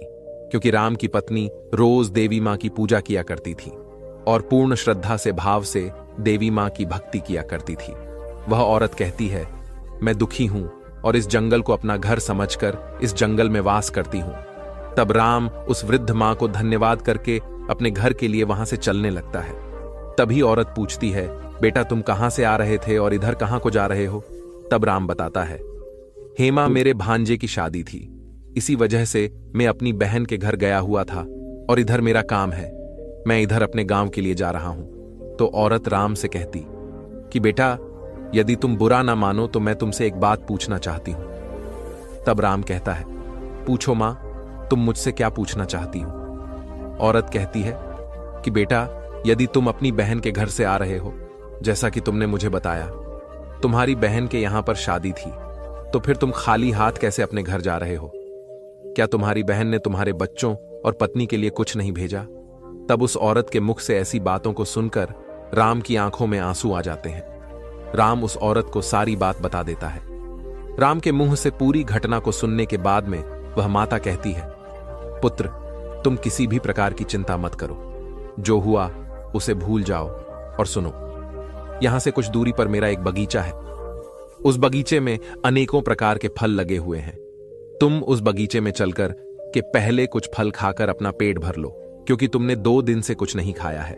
क्योंकि राम की पत्नी रोज देवी मां की पूजा किया करती थी और पूर्ण श्रद्धा से भाव से देवी मां की भक्ति किया करती थी। वह औरत कहती है, मैं दुखी हूं और इस जंगल को अपना घर समझकर इस जंगल में वास करती हूं। तब राम उस वृद्ध मां को धन्यवाद करके अपने घर के लिए वहां से चलने लगता है। तभी औरत पूछती है, बेटा तुम कहां से आ रहे थे और इधर कहां को जा रहे हो? तब राम बताता है, हेमा, मेरे भांजे की शादी थी, इसी वजह से मैं अपनी बहन के घर गया हुआ था और इधर मेरा काम है, मैं इधर अपने गांव के लिए जा रहा हूं। तो औरत राम से कहती कि बेटा, यदि तुम बुरा ना मानो तो मैं तुमसे एक बात पूछना चाहती हूं। तब राम कहता है, पूछो मां, तुम मुझसे क्या पूछना चाहती हो? औरत कहती है कि बेटा, यदि तुम अपनी बहन के घर से आ रहे हो, जैसा कि तुमने मुझे बताया, तुम्हारी बहन के यहां पर शादी थी, तो फिर तुम खाली हाथ कैसे अपने घर जा रहे हो? क्या तुम्हारी बहन ने तुम्हारे बच्चों और पत्नी के लिए कुछ नहीं भेजा? तब उस औरत के मुख से ऐसी बातों को सुनकर राम की आंखों में आंसू आ जाते हैं। राम उस औरत को सारी बात बता देता है। राम के मुंह से पूरी घटना को सुनने के बाद में वह माता कहती है, पुत्र, तुम किसी भी प्रकार की चिंता मत करो। जो हुआ उसे भूल जाओ और सुनो। यहां से कुछ दूरी पर मेरा एक बगीचा है। उस बगीचे में अनेकों प्रकार के फल लगे हुए हैं। तुम उस बगीचे में चलकर के पहले कुछ फल खाकर अपना पेट भर लो, क्योंकि तुमने 2 दिन से कुछ नहीं खाया है।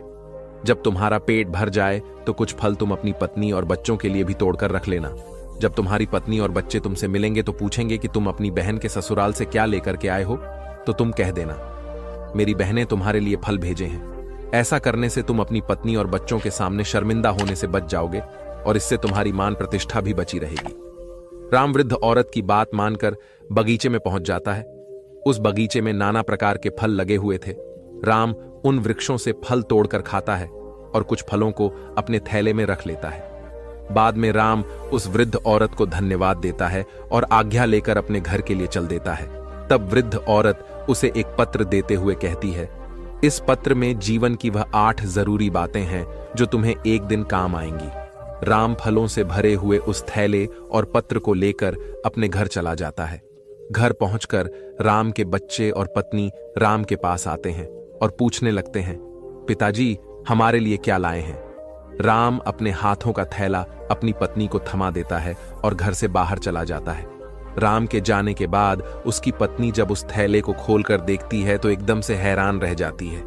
जब तुम्हारा पेट भर जाए तो कुछ फल तुम अपनी पत्नी और बच्चों के लिए भी तोड़कर रख लेना। जब तुम्हारी पत्नी और बच्चे तुमसे मिलेंगे तो पूछेंगे कि तुम अपनी बहन के ससुराल से क्या लेकर के आए हो, तो तुम कह देना, मेरी बहनें तुम्हारे लिए फल भेजे हैं। ऐसा करने से तुम अपनी पत्नी और बच्चों के सामने शर्मिंदा होने से बच जाओगे और इससे तुम्हारी मान प्रतिष्ठा भी बची रहेगी। राम वृद्ध औरत की बात मानकर बगीचे में पहुंच जाता है। उस बगीचे में नाना प्रकार के फल लगे हुए थे। राम उन वृक्षों से फल तोड़कर खाता है और कुछ फलों को अपने थैले में रख लेता है। बाद में राम उस वृद्ध औरत को धन्यवाद देता है और आज्ञा लेकर अपने घर के लिए चल देता है। तब वृद्ध औरत उसे एक पत्र देते हुए कहती है, इस पत्र में जीवन की वह 8 जरूरी बातें हैं जो तुम्हें एक दिन काम आएंगी। राम फलों से भरे हुए उस थैले और पत्र को लेकर अपने घर चला जाता है। घर पहुंचकर राम के बच्चे और पत्नी राम के पास आते हैं और पूछने लगते हैं, पिताजी, हमारे लिए क्या लाए हैं? राम अपने हाथों का थैला अपनी पत्नी को थमा देता है और घर से बाहर चला जाता है। राम के जाने के बाद उसकी पत्नी जब उस थैले को खोलकर देखती है तो एकदम से हैरान रह जाती है।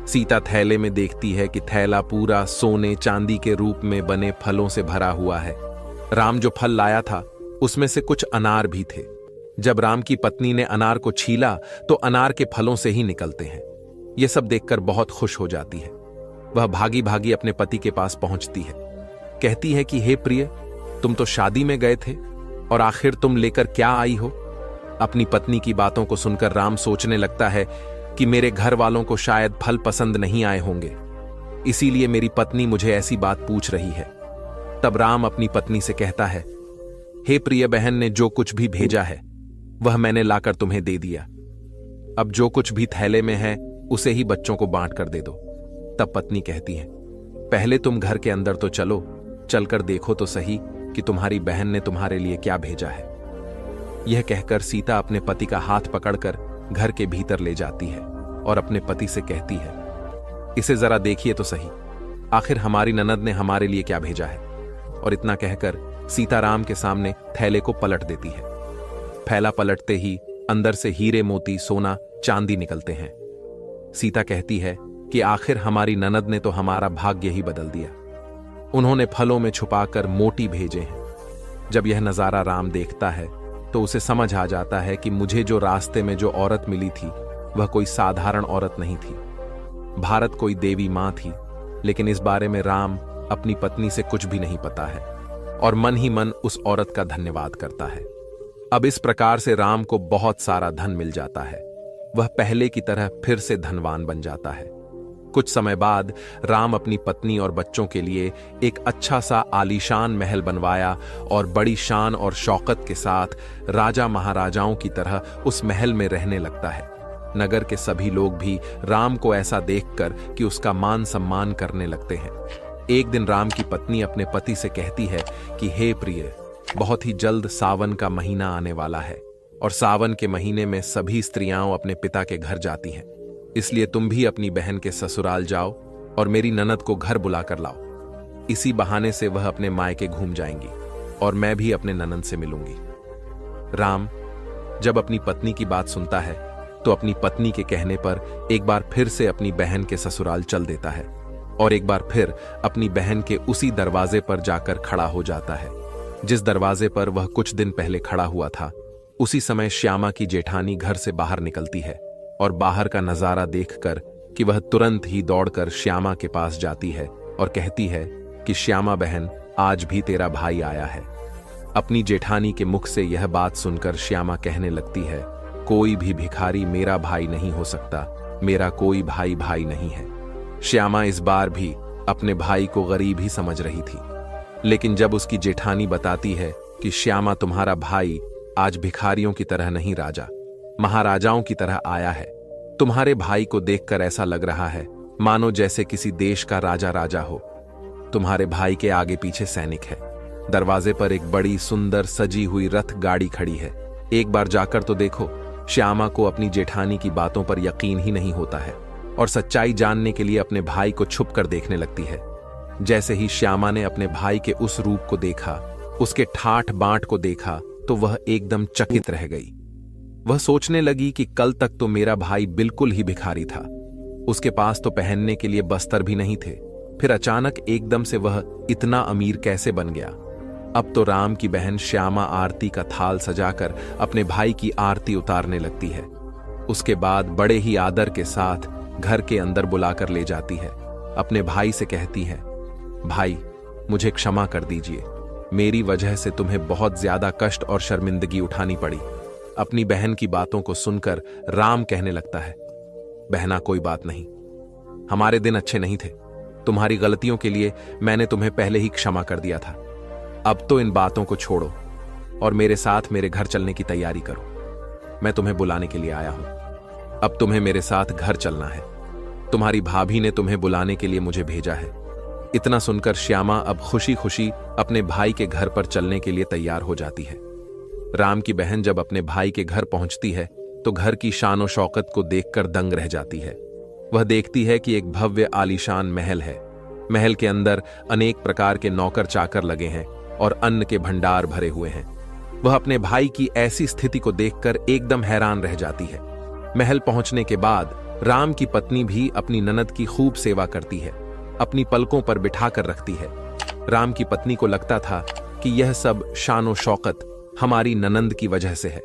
सीता थैले में देखती है कि थैला पूरा सोने चांदी के रूप में बने फलों से भरा हुआ है। राम जो फल लाया था उसमें से कुछ अनार भी थे। जब राम की पत्नी ने अनार को छीला तो अनार के फलों से ही निकलते हैं। यह सब देखकर बहुत खुश हो जाती है। वह भागी भागी अपने पति के पास पहुंचती है। कहती है कि हे प्रिय, तुम तो शादी में गए थे और आखिर तुम लेकर क्या आई हो? अपनी पत्नी की बातों को सुनकर राम सोचने लगता है कि मेरे घर वालों को शायद फल पसंद नहीं आए होंगे, इसीलिए मेरी पत्नी मुझे ऐसी बात पूछ रही है। तब राम अपनी पत्नी से कहता है, हे प्रिय बहन ने जो कुछ भी भेजा है वह मैंने लाकर तुम्हें दे दिया। अब जो कुछ भी थैले में है उसे ही बच्चों को बांट कर दे दो। तब पत्नी कहती है, पहले तुम घर के अंदर तो चलो, चलकर देखो तो सही कि तुम्हारी बहन ने तुम्हारे लिए क्या भेजा है। यह कहकर सीता अपने पति का हाथ पकड़कर घर के भीतर ले जाती है और अपने पति से कहती है, इसे जरा देखिए तो सही, आखिर हमारी ननद ने हमारे लिए क्या भेजा है। और इतना कहकर सीता राम के सामने थैले को पलट देती है। थैला पलटते ही अंदर से हीरे मोती सोना चांदी निकलते हैं। सीता कहती है कि आखिर हमारी ननद ने तो हमारा भाग्य ही बदल दिया। उन्होंने फलों में छुपाकर मोती भेजे हैं। जब यह नजारा राम देखता है तो उसे समझ आ जाता है कि मुझे जो रास्ते में जो औरत मिली थी वह कोई साधारण औरत नहीं थी। भारत कोई देवी मां थी। लेकिन इस बारे में राम अपनी पत्नी से कुछ भी नहीं पता है और मन ही मन उस औरत का धन्यवाद करता है। अब इस प्रकार से राम को बहुत सारा धन मिल जाता है। वह पहले की तरह फिर से धनवान बन जाता है। कुछ समय बाद राम अपनी पत्नी और बच्चों के लिए एक अच्छा सा आलीशान महल बनवाया और बड़ी शान और शौकत के साथ राजा महाराजाओं की तरह उस महल में रहने लगता है। नगर के सभी लोग भी राम को ऐसा देखकर कि उसका मान सम्मान करने लगते हैं। एक दिन राम की पत्नी अपने पति से कहती है कि हे प्रिय, बहुत ही जल्द सावन का महीना आने वाला है और सावन के महीने में सभी स्त्रियां अपने पिता के घर जाती हैं। इसलिए तुम भी अपनी बहन के ससुराल जाओ और मेरी ननद को घर बुलाकर लाओ। इसी बहाने से वह अपने मायके घूम जाएंगी और मैं भी अपने ननद से मिलूंगी। राम जब अपनी पत्नी की बात सुनता है तो अपनी पत्नी के कहने पर एक बार फिर से अपनी बहन के ससुराल चल देता है और एक बार फिर अपनी बहन के उसी दरवाजे पर जाकर खड़ा हो जाता है जिस दरवाजे पर वह कुछ दिन पहले खड़ा हुआ था। उसी समय श्यामा की जेठानी घर से बाहर निकलती है और बाहर का नजारा देखकर कि वह तुरंत ही दौड़कर श्यामा के पास जाती है और कहती है कि श्यामा बहन, आज भी तेरा भाई आया है। अपनी जेठानी के मुख से यह बात सुनकर श्यामा कहने लगती है, कोई भी भिखारी मेरा भाई नहीं हो सकता, मेरा कोई भाई भाई नहीं है। श्यामा इस बार भी अपने भाई को गरीब ही समझ रही थी, लेकिन जब उसकी जेठानी बताती है कि श्यामा, तुम्हारा भाई आज भिखारियों की तरह नहीं, राजा महाराजाओं की तरह आया है। तुम्हारे भाई को देखकर ऐसा लग रहा है मानो जैसे किसी देश का राजा राजा हो। तुम्हारे भाई के आगे पीछे सैनिक है। दरवाजे पर एक बड़ी सुंदर सजी हुई रथ गाड़ी खड़ी है। एक बार जाकर तो देखो। श्यामा को अपनी जेठानी की बातों पर यकीन ही नहीं होता है और सच्चाई जानने के लिए अपने भाई को छुप कर देखने लगती है। जैसे ही श्यामा ने अपने भाई के उस रूप को देखा, उसके ठाठ बांट को देखा, तो वह एकदम चकित रह गई। वह सोचने लगी कि कल तक तो मेरा भाई बिल्कुल ही भिखारी था, उसके पास तो पहनने के लिए बस्तर भी नहीं थे, फिर अचानक एकदम से वह इतना अमीर कैसे बन गया। अब तो राम की बहन श्यामा आरती का थाल सजाकर अपने भाई की आरती उतारने लगती है। उसके बाद बड़े ही आदर के साथ घर के अंदर बुलाकर ले जाती है। अपने भाई से कहती है, भाई मुझे क्षमा कर दीजिए, मेरी वजह से तुम्हें बहुत ज्यादा कष्ट और शर्मिंदगी उठानी पड़ी। अपनी बहन की बातों को सुनकर राम कहने लगता है, बहना कोई बात नहीं, हमारे दिन अच्छे नहीं थे, तुम्हारी गलतियों के लिए मैंने तुम्हें पहले ही क्षमा कर दिया था। अब तो इन बातों को छोड़ो और मेरे साथ मेरे घर चलने की तैयारी करो। मैं तुम्हें बुलाने के लिए आया हूं। अब तुम्हें मेरे साथ घर चलना है। तुम्हारी भाभी ने तुम्हें बुलाने के लिए मुझे भेजा है। इतना सुनकर श्यामा अब खुशी खुशी अपने भाई के घर पर चलने के लिए तैयार हो जाती है। राम की बहन जब अपने भाई के घर पहुंचती है तो घर की शान शौकत को देखकर दंग रह जाती है। वह देखती है कि एक भव्य आलीशान महल है। महल के अंदर अनेक प्रकार के नौकर चाकर लगे हैं और अन्न के भंडार भरे हुए हैं। वह अपने भाई की ऐसी स्थिति को देखकर एकदम हैरान रह जाती है। महल पहुंचने के बाद राम की पत्नी भी अपनी ननद की खूब सेवा करती है, अपनी पलकों पर बिठाकर रखती है। राम की पत्नी को लगता था कि यह सब शानो शौकत हमारी ननंद की वजह से है।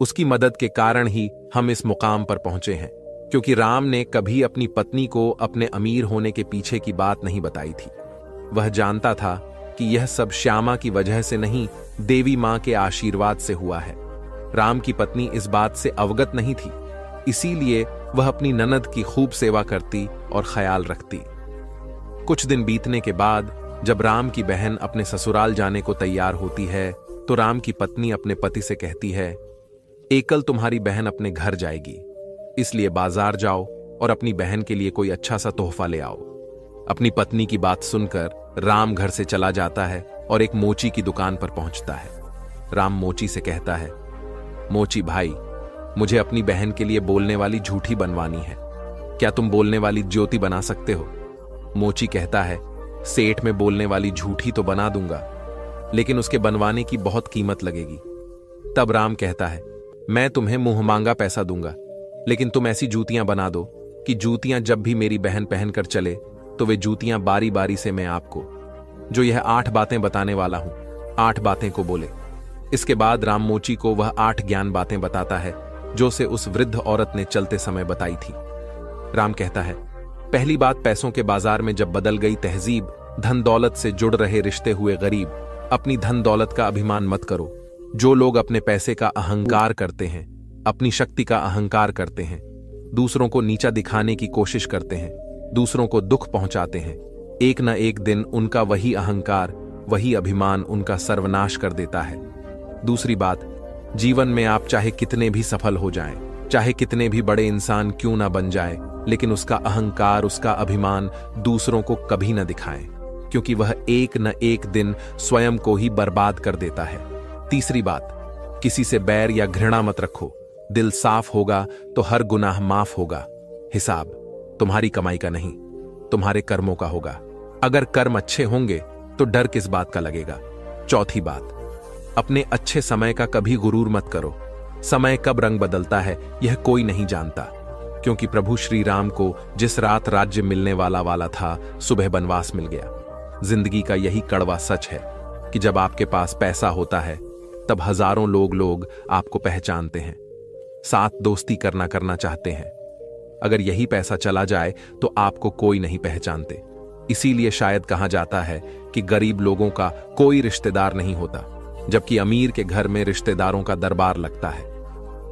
उसकी मदद के कारण ही हम इस मुकाम पर पहुंचे हैं, क्योंकि राम ने कभी अपनी पत्नी को अपने अमीर होने के पीछे की बात नहीं बताई थी। वह जानता था कि यह सब श्यामा की वजह से नहीं, देवी मां के आशीर्वाद से हुआ है। राम की पत्नी इस बात से अवगत नहीं थी, इसीलिए वह अपनी ननद की खूब सेवा करती और ख्याल रखती। कुछ दिन बीतने के बाद जब राम की बहन अपने ससुराल जाने को तैयार होती है तो राम की पत्नी अपने पति से कहती है, एकल तुम्हारी बहन अपने घर जाएगी, इसलिए बाजार जाओ और अपनी बहन के लिए कोई अच्छा सा तोहफा ले आओ। अपनी पत्नी की बात सुनकर राम घर से चला जाता है और एक मोची की दुकान पर पहुंचता है। राम मोची से कहता है, मोची भाई, मुझे अपनी बहन के लिए बोलने वाली झूठी बनवानी है, क्या तुम बोलने वाली ज्योति बना सकते हो? मोची कहता है, सेठ में बोलने वाली झूठी तो बना दूंगा, लेकिन उसके बनवाने की बहुत कीमत लगेगी। तब राम कहता है, मैं तुम्हें मुंह मांगा पैसा दूंगा, लेकिन तुम ऐसी जूतियां बना दो कि जूतियां जब भी मेरी बहन पहनकर चले तो वे जूतियां बारी बारी से मैं आपको, जो यह 8 बातें बताने वाला हूं, 8 बातें को बोले। इसके बाद राम मोची को वह 8 ज्ञान बातें बताता है जो से उस वृद्ध औरत ने चलते समय बताई थी। राम कहता है, पहली बात, पैसों के बाजार में जब बदल गई तहजीब, धन दौलत से जुड़ रहे रिश्ते हुए गरीब, अपनी धन दौलत का अभिमान मत करो। जो लोग अपने पैसे का अहंकार करते हैं, अपनी शक्ति का अहंकार करते हैं, दूसरों को नीचा दिखाने की कोशिश करते हैं, दूसरों को दुख पहुंचाते हैं, एक न एक दिन उनका वही अहंकार, वही अभिमान उनका सर्वनाश कर देता है। दूसरी बात, जीवन में आप चाहे कितने भी सफल हो जाएं, चाहे कितने भी बड़े इंसान क्यों ना बन जाए, लेकिन उसका अहंकार, उसका अभिमान दूसरों को कभी न दिखाएं, क्योंकि वह एक न एक दिन स्वयं को ही बर्बाद कर देता है। तीसरी बात, किसी से बैर या घृणा मत रखो। दिल साफ होगा तो हर गुनाह माफ होगा। हिसाब तुम्हारी कमाई का नहीं, तुम्हारे कर्मों का होगा। अगर कर्म अच्छे होंगे तो डर किस बात का लगेगा। चौथी बात, अपने अच्छे समय का कभी गुरूर मत करो। समय कब रंग बदलता है यह कोई नहीं जानता, क्योंकि प्रभु श्री राम को जिस रात राज्य मिलने वाला था, सुबह बनवास मिल गया। जिंदगी का यही कड़वा सच है कि जब आपके पास पैसा होता है तब हजारों लोग आपको पहचानते हैं, साथ दोस्ती करना चाहते हैं। अगर यही पैसा चला जाए तो आपको कोई नहीं पहचानते। इसीलिए शायद कहा जाता है कि गरीब लोगों का कोई रिश्तेदार नहीं होता, जबकि अमीर के घर में रिश्तेदारों का दरबार लगता है।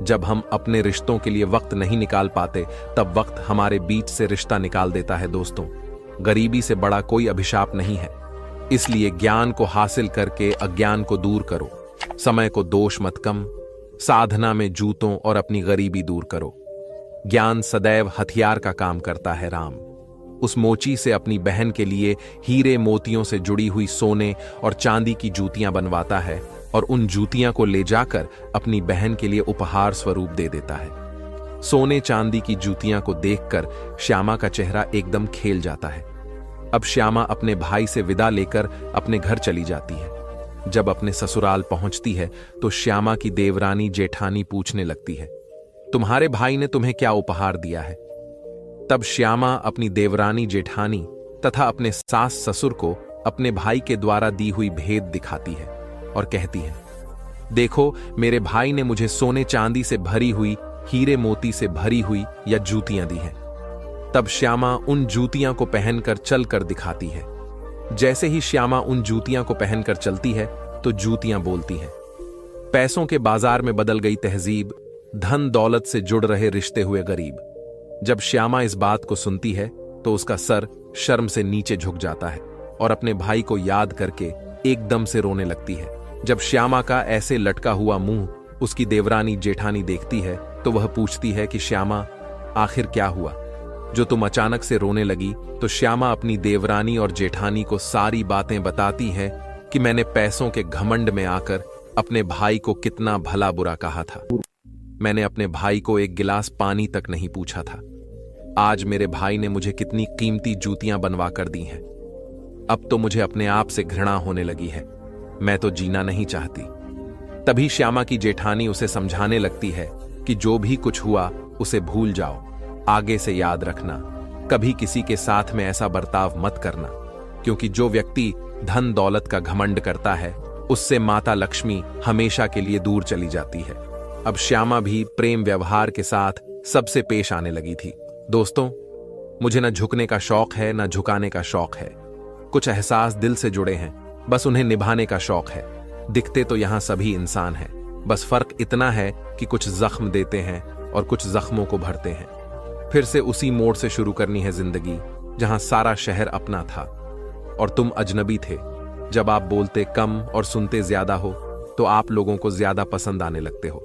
जब हम अपने रिश्तों के लिए वक्त नहीं निकाल पाते, तब वक्त हमारे बीच से रिश्ता निकाल देता है। दोस्तों, गरीबी से बड़ा कोई अभिशाप नहीं है। इसलिए ज्ञान को हासिल करके अज्ञान को दूर करो, समय को दोष मत कम, साधना में जूतों और अपनी गरीबी दूर करो। ज्ञान सदैव हथियार का काम करता है। राम। उस मोची से अपनी बहन के लिए हीरे मोतियों से जुड़ी हुई सोने और चांदी की जूतियां बनवाता है और उन जूतियां को ले जाकर अपनी बहन के लिए उपहार स्वरूप दे देता है। सोने चांदी की जूतियां को देखकर श्यामा का चेहरा एकदम खेल जाता है। अब श्यामा अपने भाई से विदा लेकर अपने घर चली जाती है। जब अपने ससुराल पहुंचती है तो श्यामा की देवरानी जेठानी पूछने लगती है, तुम्हारे भाई ने तुम्हें क्या उपहार दिया है? तब श्यामा अपनी देवरानी जेठानी तथा अपने सास ससुर को अपने भाई के द्वारा दी हुई भेद दिखाती है और कहती है, देखो मेरे भाई ने मुझे सोने चांदी से भरी हुई, हीरे मोती से भरी हुई या जूतियां दी हैं। तब श्यामा उन जूतियां को पहनकर चलकर दिखाती है। जैसे ही श्यामा उन जूतियां को पहनकर चलती है तो जूतियां बोलती हैं। पैसों के बाजार में बदल गई तहजीब, धन दौलत से जुड़ रहे रिश्ते हुए गरीब। जब श्यामा इस बात को सुनती है तो उसका सर शर्म से नीचे झुक जाता है और अपने भाई को याद करके एकदम से रोने लगती है। जब श्यामा का ऐसे लटका हुआ मुंह उसकी देवरानी जेठानी देखती है तो वह पूछती है कि श्यामा, आखिर क्या हुआ जो तुम अचानक से रोने लगी? तो श्यामा अपनी देवरानी और जेठानी को सारी बातें बताती है कि मैंने पैसों के घमंड में आकर अपने भाई को कितना भला बुरा कहा था। मैंने अपने भाई को एक गिलास पानी तक नहीं पूछा था। आज मेरे भाई ने मुझे कितनी कीमती जूतियां बनवा कर दी हैं। अब तो मुझे अपने आप से घृणा होने लगी है। मैं तो जीना नहीं चाहती। तभी श्यामा की जेठानी उसे समझाने लगती है कि जो भी कुछ हुआ उसे भूल जाओ, आगे से याद रखना, कभी किसी के साथ में ऐसा बर्ताव मत करना, क्योंकि जो व्यक्ति धन दौलत का घमंड करता है उससे माता लक्ष्मी हमेशा के लिए दूर चली जाती है। अब श्यामा भी प्रेम व्यवहार के साथ सबसे पेश आने लगी थी। दोस्तों, मुझे न झुकने का शौक है न झुकाने का शौक है। कुछ एहसास दिल से जुड़े हैं, बस उन्हें निभाने का शौक है। दिखते तो यहां सभी इंसान हैं, बस फर्क इतना है कि कुछ जख्म देते हैं और कुछ जख्मों को भरते हैं। फिर से उसी मोड़ से शुरू करनी है जिंदगी जहां सारा शहर अपना था और तुम अजनबी थे। जब आप बोलते कम और सुनते ज्यादा हो तो आप लोगों को ज्यादा पसंद आने लगते हो।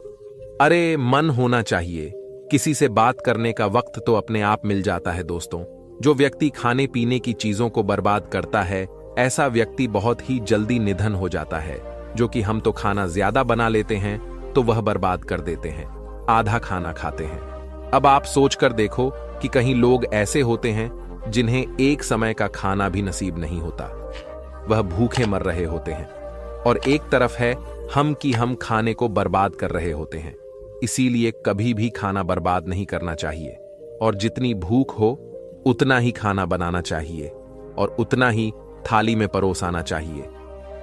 अरे मन होना चाहिए, किसी से बात करने का वक्त तो अपने आप मिल जाता है। दोस्तों, जो व्यक्ति खाने पीने की चीजों को बर्बाद करता है, ऐसा व्यक्ति बहुत ही जल्दी निधन हो जाता है। जो कि हम तो खाना ज्यादा बना लेते हैं तो वह बर्बाद कर देते हैं, आधा खाना खाते हैं। अब आप सोच कर देखो कि कहीं लोग ऐसे होते हैं जिन्हें एक समय का खाना भी नसीब नहीं होता, वह भूखे मर रहे होते हैं, और एक तरफ है हम खाने को बर्बाद कर रहे होते हैं। इसीलिए कभी भी खाना बर्बाद नहीं करना चाहिए और जितनी भूख हो उतना ही खाना बनाना चाहिए और उतना ही थाली में परोसाना चाहिए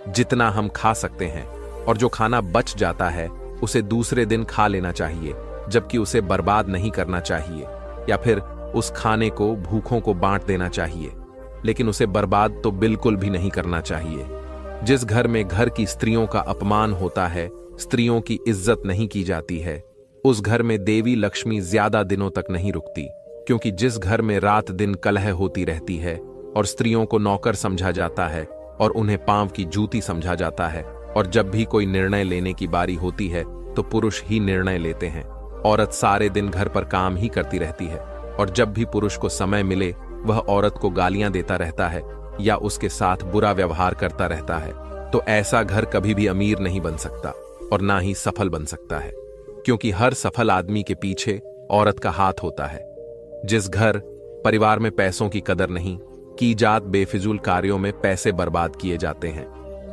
जितना हम खा सकते हैं, और जो खाना बच जाता है उसे दूसरे दिन खा लेना चाहिए, जबकि उसे बर्बाद नहीं करना चाहिए, या फिर उस खाने को भूखों को बांट देना चाहिए, लेकिन उसे बर्बाद तो बिल्कुल भी नहीं करना चाहिए। जिस घर में घर की स्त्रियों का अपमान होता है, स्त्रियों की इज्जत नहीं की जाती है, उस घर में देवी लक्ष्मी ज्यादा दिनों तक नहीं रुकती, क्योंकि जिस घर में रात दिन कलह होती रहती है और स्त्रियों को नौकर समझा जाता है और उन्हें पांव की जूती समझा जाता है, और जब भी कोई निर्णय लेने की बारी होती है तो पुरुष ही निर्णय लेते हैं। औरत सारे दिन घर पर काम ही करती रहती है, और जब भी पुरुष को समय मिले वह औरत को गालियां देता रहता है या उसके साथ बुरा व्यवहार करता रहता है, तो ऐसा घर कभी भी अमीर नहीं बन सकता और ना ही सफल बन सकता है, क्योंकि हर सफल आदमी के पीछे औरत का हाथ होता है। जिस घर परिवार में पैसों की कदर नहीं की जात, बेफिजूल कार्यों में पैसे बर्बाद किए जाते हैं,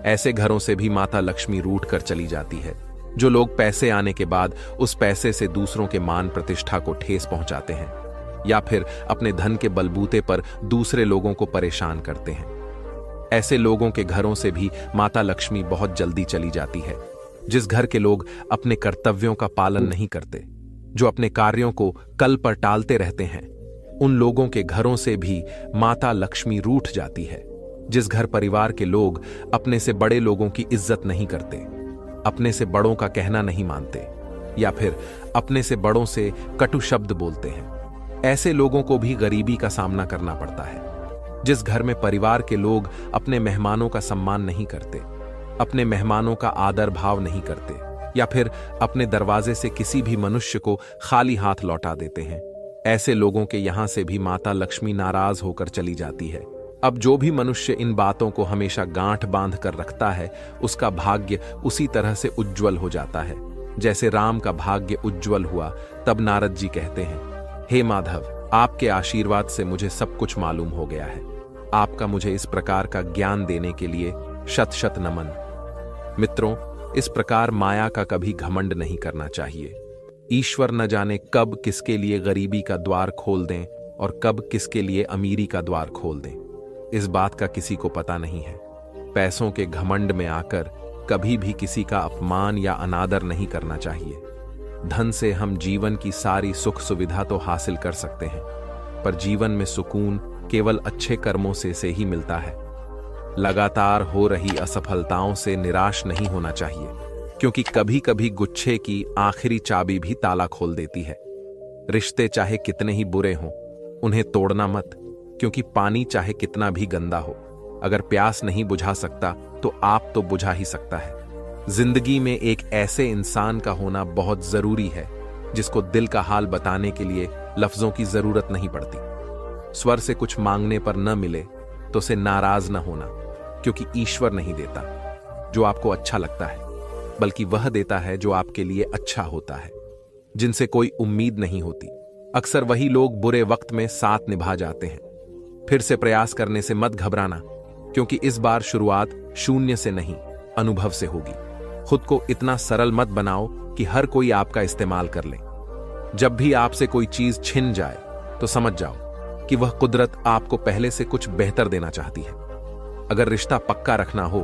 ऐसे घरों से भी माता लक्ष्मी रूठ कर चली जाती है। जो लोग पैसे आने के बाद उस पैसे से दूसरों के मान प्रतिष्ठा को ठेस पहुंचाते हैं या फिर अपने धन के बलबूते पर दूसरे लोगों को परेशान करते हैं, ऐसे लोगों के घरों से भी माता लक्ष्मी बहुत जल्दी चली जाती है। जिस घर के लोग अपने कर्तव्यों का पालन नहीं करते, जो अपने कार्यों को कल पर टालते रहते हैं, उन लोगों के घरों से भी माता लक्ष्मी रूठ जाती है। जिस घर परिवार के लोग अपने से बड़े लोगों की इज्जत नहीं करते, अपने से बड़ों का कहना नहीं मानते या फिर अपने से बड़ों से कटु शब्द बोलते हैं, ऐसे लोगों को भी गरीबी का सामना करना पड़ता है। जिस घर में परिवार के लोग अपने मेहमानों का सम्मान नहीं करते, अपने मेहमानों का आदर भाव नहीं करते या फिर अपने दरवाजे से किसी भी मनुष्य को खाली हाथ लौटा देते हैं, ऐसे लोगों के यहां से भी माता लक्ष्मी नाराज होकर चली जाती है। अब जो भी मनुष्य इन बातों को हमेशा गांठ बांध कर रखता है, उसका भाग्य उसी तरह से उज्जवल हो जाता है जैसे राम का भाग्य उज्जवल हुआ। तब नारद जी कहते हैं, हे माधव, आपके आशीर्वाद से मुझे सब कुछ मालूम हो गया है। आपका मुझे इस प्रकार का ज्ञान देने के लिए शत शत नमन। मित्रों, इस प्रकार माया का कभी घमंड नहीं करना चाहिए। ईश्वर न जाने कब किसके लिए गरीबी का द्वार खोल दें और कब किसके लिए अमीरी का द्वार खोल दें, इस बात का किसी को पता नहीं है। पैसों के घमंड में आकर कभी भी किसी का अपमान या अनादर नहीं करना चाहिए। धन से हम जीवन की सारी सुख सुविधा तो हासिल कर सकते हैं, पर जीवन में सुकून केवल अच्छे कर्मों से ही मिलता है। लगातार हो रही असफलताओं से निराश नहीं होना चाहिए, क्योंकि कभी कभी गुच्छे की आखिरी चाबी भी ताला खोल देती है। रिश्ते चाहे कितने ही बुरे हों, उन्हें तोड़ना मत, क्योंकि पानी चाहे कितना भी गंदा हो, अगर प्यास नहीं बुझा सकता तो आप तो बुझा ही सकता है। जिंदगी में एक ऐसे इंसान का होना बहुत जरूरी है जिसको दिल का हाल बताने के लिए लफ्जों की जरूरत नहीं पड़ती। स्वर से कुछ मांगने पर न मिले तो उसे नाराज न होना, क्योंकि ईश्वर नहीं देता जो आपको अच्छा लगता है, बल्कि वह देता है जो आपके लिए अच्छा होता है। जिनसे कोई उम्मीद नहीं होती, अक्सर वही लोग बुरे वक्त में साथ निभा जाते हैं। फिर से प्रयास करने से मत घबराना, क्योंकि इस बार शुरुआत शून्य से नहीं, अनुभव से होगी। खुद को इतना सरल मत बनाओ कि हर कोई आपका इस्तेमाल कर ले। जब भी आपसे कोई चीज छिन जाए तो समझ जाओ कि वह कुदरत आपको पहले से कुछ बेहतर देना चाहती है। अगर रिश्ता पक्का रखना हो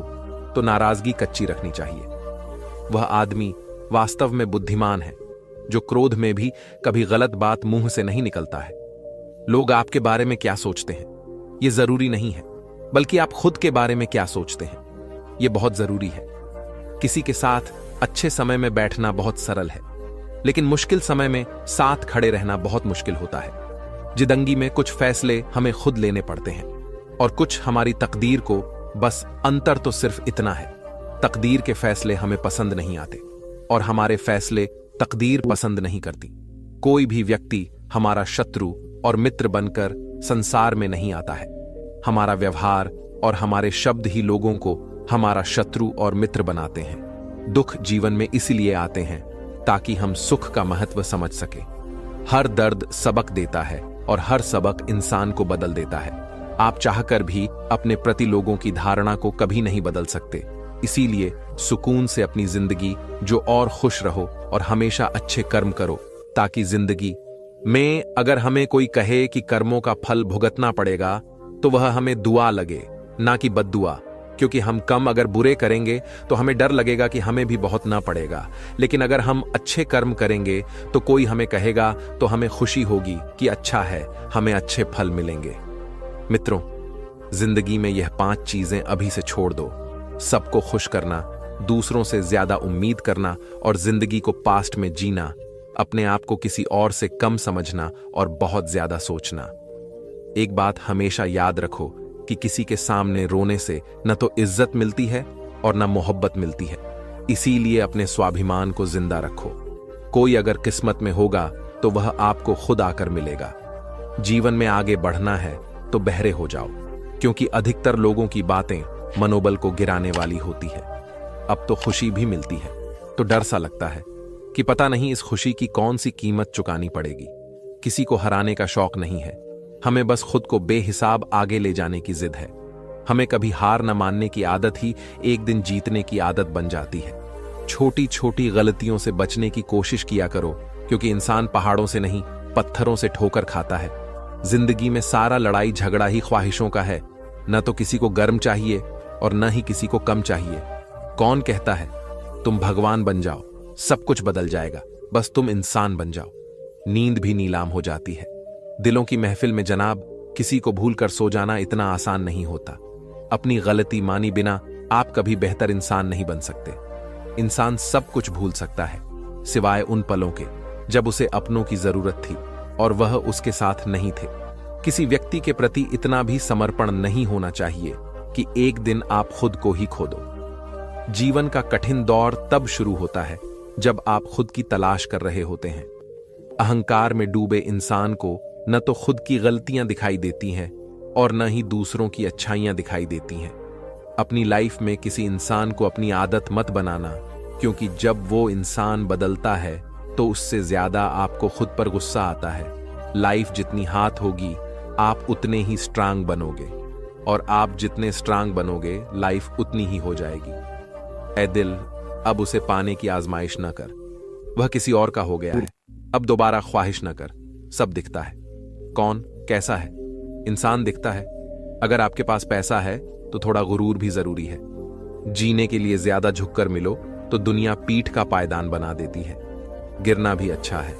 तो नाराजगी कच्ची रखनी चाहिए। वह आदमी वास्तव में बुद्धिमान है जो क्रोध में भी कभी गलत बात मुंह से नहीं निकलता है। लोग आपके बारे में क्या सोचते हैं यह जरूरी नहीं है, बल्कि आप खुद के बारे में क्या सोचते हैं यह बहुत जरूरी है। किसी के साथ अच्छे समय में बैठना बहुत सरल है, लेकिन मुश्किल समय में साथ खड़े रहना बहुत मुश्किल होता है। जिंदगी में कुछ फैसले हमें खुद लेने पड़ते हैं और कुछ हमारी तकदीर को। बस अंतर तो सिर्फ इतना है, तकदीर के फैसले हमें पसंद नहीं आते और हमारे फैसले तकदीर पसंद नहीं करती। कोई भी व्यक्ति हमारा शत्रु और मित्र बनकर संसार में नहीं आता है। हमारा व्यवहार और हमारे शब्द ही लोगों को हमारा शत्रु और मित्र बनाते हैं। दुख जीवन में इसलिए आते हैं ताकि हम सुख का महत्व समझ सके। हर दर्द सबक देता है और हर सबक इंसान को बदल देता है। आप चाहकर भी अपने प्रति लोगों की धारणा को कभी नहीं बदल सकते। इसीलिए सुकून से अपनी जिंदगी जो और खुश रहो और हमेशा अच्छे कर्म करो, ताकि जिंदगी में अगर हमें कोई कहे कि कर्मों का फल भुगतना पड़ेगा तो वह हमें दुआ लगे, ना कि बद्दुआ। क्योंकि हम कम अगर बुरे करेंगे तो हमें डर लगेगा कि हमें भी बहुत ना पड़ेगा, लेकिन अगर हम अच्छे कर्म करेंगे तो कोई हमें कहेगा तो हमें खुशी होगी कि अच्छा है, हमें अच्छे फल मिलेंगे। मित्रों, जिंदगी में यह 5 चीजें अभी से छोड़ दो। सबको खुश करना, दूसरों से ज्यादा उम्मीद करना और जिंदगी को पास्ट में जीना, अपने आप को किसी और से कम समझना और बहुत ज्यादा सोचना। एक बात हमेशा याद रखो कि किसी के सामने रोने से न तो इज्जत मिलती है और न मोहब्बत मिलती है। इसीलिए अपने स्वाभिमान को जिंदा रखो। कोई अगर किस्मत में होगा तो वह आपको खुद आकर मिलेगा। जीवन में आगे बढ़ना है तो बहरे हो जाओ, क्योंकि अधिकतर लोगों की बातें मनोबल को गिराने वाली होती है। अब तो खुशी भी मिलती है तो डर सा लगता है कि पता नहीं इस खुशी की कौन सी कीमत चुकानी पड़ेगी। किसी को हराने का शौक नहीं है, हमें बस खुद को बेहिसाब आगे ले जाने की जिद है। हमें कभी हार न मानने की आदत ही एक दिन जीतने की आदत बन जाती है। छोटी छोटी गलतियों से बचने की कोशिश किया करो, क्योंकि इंसान पहाड़ों से नहीं पत्थरों से ठोकर खाता है। जिंदगी में सारा लड़ाई झगड़ा ही ख्वाहिशों का है। न तो किसी को गर्म चाहिए और न ही किसी को कम चाहिए। कौन कहता है तुम भगवान बन जाओ, सब कुछ बदल जाएगा, बस तुम इंसान बन जाओ। नींद भी नीलाम हो जाती है। दिलों की महफिल में जनाब, किसी को भूलकर सो जाना इतना आसान नहीं होता। अपनी गलती मानी बिना आप कभी बेहतर इंसान नहीं बन सकते। इंसान सब कुछ भूल सकता है, सिवाय उन पलों के जब उसे अपनों की जरूरत थी और वह उसके साथ नहीं थे। किसी व्यक्ति के प्रति इतना भी समर्पण नहीं होना चाहिए कि एक दिन आप खुद को ही खो दो। जीवन का कठिन दौर तब शुरू होता है जब आप खुद की तलाश कर रहे होते हैं। अहंकार में डूबे इंसान को न तो खुद की गलतियां दिखाई देती हैं और न ही दूसरों की अच्छाइयां दिखाई देती हैं। अपनी लाइफ में किसी इंसान को अपनी आदत मत बनाना, क्योंकि जब वो इंसान बदलता है तो उससे ज्यादा आपको खुद पर गुस्सा आता है। लाइफ जितनी हाथ होगी आप उतने ही स्ट्रांग बनोगे, और आप जितने स्ट्रांग बनोगे लाइफ उतनी ही हो जाएगी। ऐ दिल, अब उसे पाने की आजमाइश न कर, वह किसी और का हो गया है। अब दोबारा ख्वाहिश न कर। सब दिखता है, कौन कैसा है, इंसान दिखता है। अगर आपके पास पैसा है तो थोड़ा गुरूर भी जरूरी है। जीने के लिए ज्यादा झुककर मिलो तो दुनिया पीठ का पायदान बना देती है। गिरना भी अच्छा है,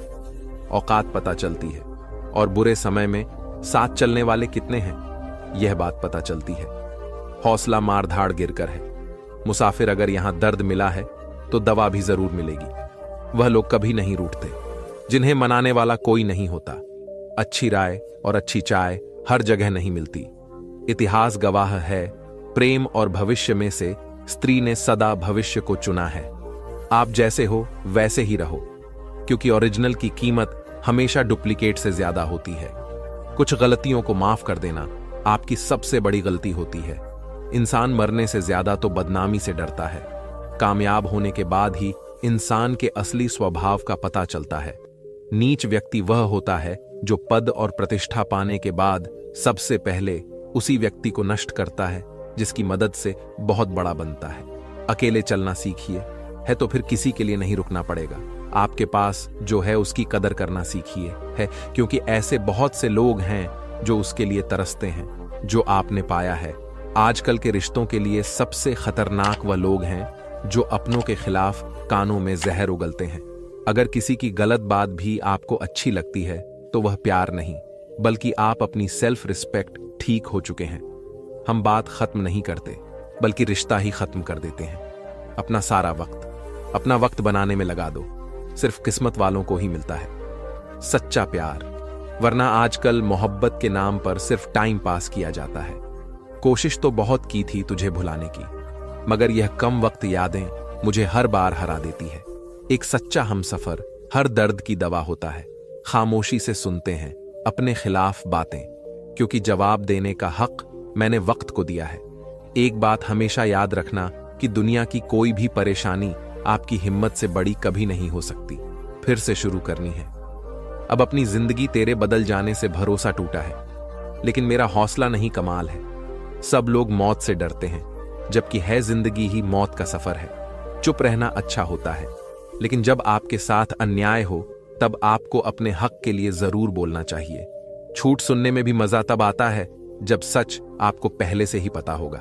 औकात पता चलती है, और बुरे समय में साथ चलने वाले कितने हैं यह बात पता चलती है। हौसला मार धाड़ गिरकर है। मुसाफिर, अगर यहां दर्द मिला है तो दवा भी जरूर मिलेगी। वह लोग कभी नहीं रूठते जिन्हें मनाने वाला कोई नहीं होता। अच्छी राय और अच्छी चाय हर जगह नहीं मिलती। इतिहास गवाह है, प्रेम और भविष्य में से स्त्री ने सदा भविष्य को चुना है। आप जैसे हो वैसे ही रहो, क्योंकि ओरिजिनल की कीमत हमेशा डुप्लीकेट से ज्यादा होती है। कुछ गलतियों को माफ कर देना आपकी सबसे बड़ी गलती होती है। इंसान मरने से ज्यादा तो बदनामी से डरता है। कामयाब होने के बाद ही इंसान के असली स्वभाव का पता चलता है। नीच व्यक्ति वह होता है जो पद और प्रतिष्ठा पाने के बाद सबसे पहले उसी व्यक्ति को नष्ट करता है जिसकी मदद से बहुत बड़ा बनता है। अकेले चलना सीखिए, है तो फिर किसी के लिए नहीं रुकना पड़ेगा। आपके पास जो है उसकी कदर करना सीखिए, है क्योंकि ऐसे बहुत से लोग हैं जो उसके लिए तरसते हैं जो आपने पाया है। आजकल के रिश्तों के लिए सबसे खतरनाक वह लोग हैं जो अपनों के खिलाफ कानों में जहर उगलते हैं। अगर किसी की गलत बात भी आपको अच्छी लगती है तो वह प्यार नहीं, बल्कि आप अपनी सेल्फ रिस्पेक्ट ठीक हो चुके हैं। हम बात खत्म नहीं करते, बल्कि रिश्ता ही खत्म कर देते हैं। अपना सारा वक्त अपना वक्त बनाने में लगा दो, सिर्फ किस्मत वालों को ही मिलता है सच्चा प्यार, वरना आजकल मोहब्बत के नाम पर सिर्फ टाइम पास किया जाता है। कोशिश तो बहुत की थी तुझे भुलाने की, मगर यह कम वक्त यादें मुझे हर बार हरा देती है। एक सच्चा हमसफर हर दर्द की दवा होता है। खामोशी से सुनते हैं अपने खिलाफ बातें, क्योंकि जवाब देने का हक मैंने वक्त को दिया है। एक बात हमेशा याद रखना कि दुनिया की कोई भी परेशानी आपकी हिम्मत से बड़ी कभी नहीं हो सकती। फिर से शुरू करनी है। अब अपनी जिंदगी तेरे बदल जाने से भरोसा टूटा है, लेकिन मेरा हौसला नहीं कमाल है। सब लोग मौत से डरते हैं, जबकि है जिंदगी ही मौत का सफर है। चुप रहना अच्छा होता है, लेकिन जब आपके साथ अन्याय हो तब आपको अपने हक के लिए जरूर बोलना चाहिए। झूठ सुनने में भी मजा तब आता है जब सच आपको पहले से ही पता होगा।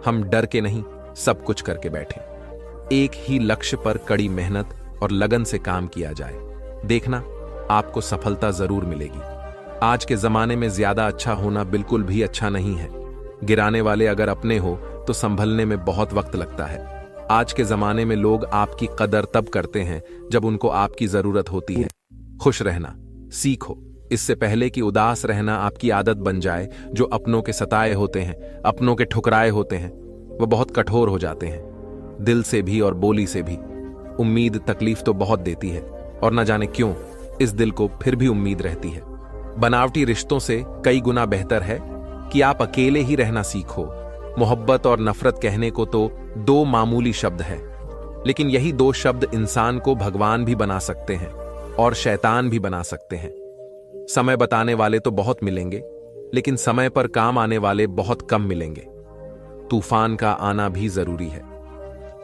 हम डर के नहीं, सब कुछ करके बैठे। एक ही लक्ष्य पर कड़ी मेहनत और लगन से काम किया जाए, देखना आपको सफलता जरूर मिलेगी। आज के जमाने में ज्यादा अच्छा होना बिल्कुल भी अच्छा नहीं है। गिराने वाले अगर अपने हो तो संभलने में बहुत वक्त लगता है। आज के जमाने में लोग आपकी कदर तब करते हैं जब उनको आपकी जरूरत होती है। खुश रहना सीखो, इससे पहले कि उदास रहना आपकी आदत बन जाए। जो अपनों के सताए होते हैं, अपनों के ठुकराए होते हैं, वह बहुत कठोर हो जाते हैं, दिल से भी और बोली से भी। उम्मीद तकलीफ तो बहुत देती है, और न जाने क्यों इस दिल को फिर भी उम्मीद रहती है। बनावटी रिश्तों से कई गुना बेहतर है कि आप अकेले ही रहना सीखो। मोहब्बत और नफरत कहने को तो दो मामूली शब्द हैं, लेकिन यही दो शब्द इंसान को भगवान भी बना सकते हैं और शैतान भी बना सकते हैं। समय बताने वाले तो बहुत मिलेंगे, लेकिन समय पर काम आने वाले बहुत कम मिलेंगे। तूफान का आना भी जरूरी है।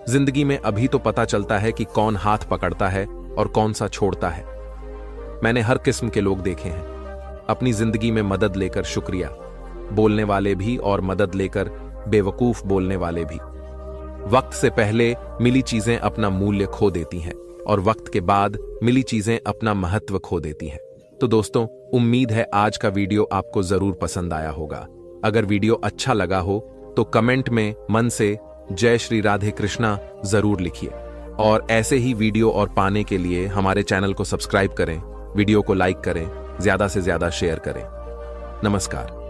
जिंदगी में अभी तो पता चलता है कि कौन हाथ पकड़ता है और कौन सा छोड़ता है। मैंने हर किस्म के लोग देखे हैं। अपनी जिंदगी में मदद लेकर शुक्रिया बोलने वाले भी और मदद लेकर बेवकूफ बोलने वाले भी। वक्त से पहले मिली चीजें अपना मूल्य खो देती हैं और वक्त के बाद मिली चीजें अपना महत्व खो देती हैं। तो दोस्तों, उम्मीद है आज का वीडियो आपको जरूर पसंद आया होगा। अगर वीडियो अच्छा लगा हो तो कमेंट में मन से जय श्री राधे कृष्णा जरूर लिखिए, और ऐसे ही वीडियो और पाने के लिए हमारे चैनल को सब्सक्राइब करें, वीडियो को लाइक करें, ज्यादा से ज्यादा शेयर करें। नमस्कार।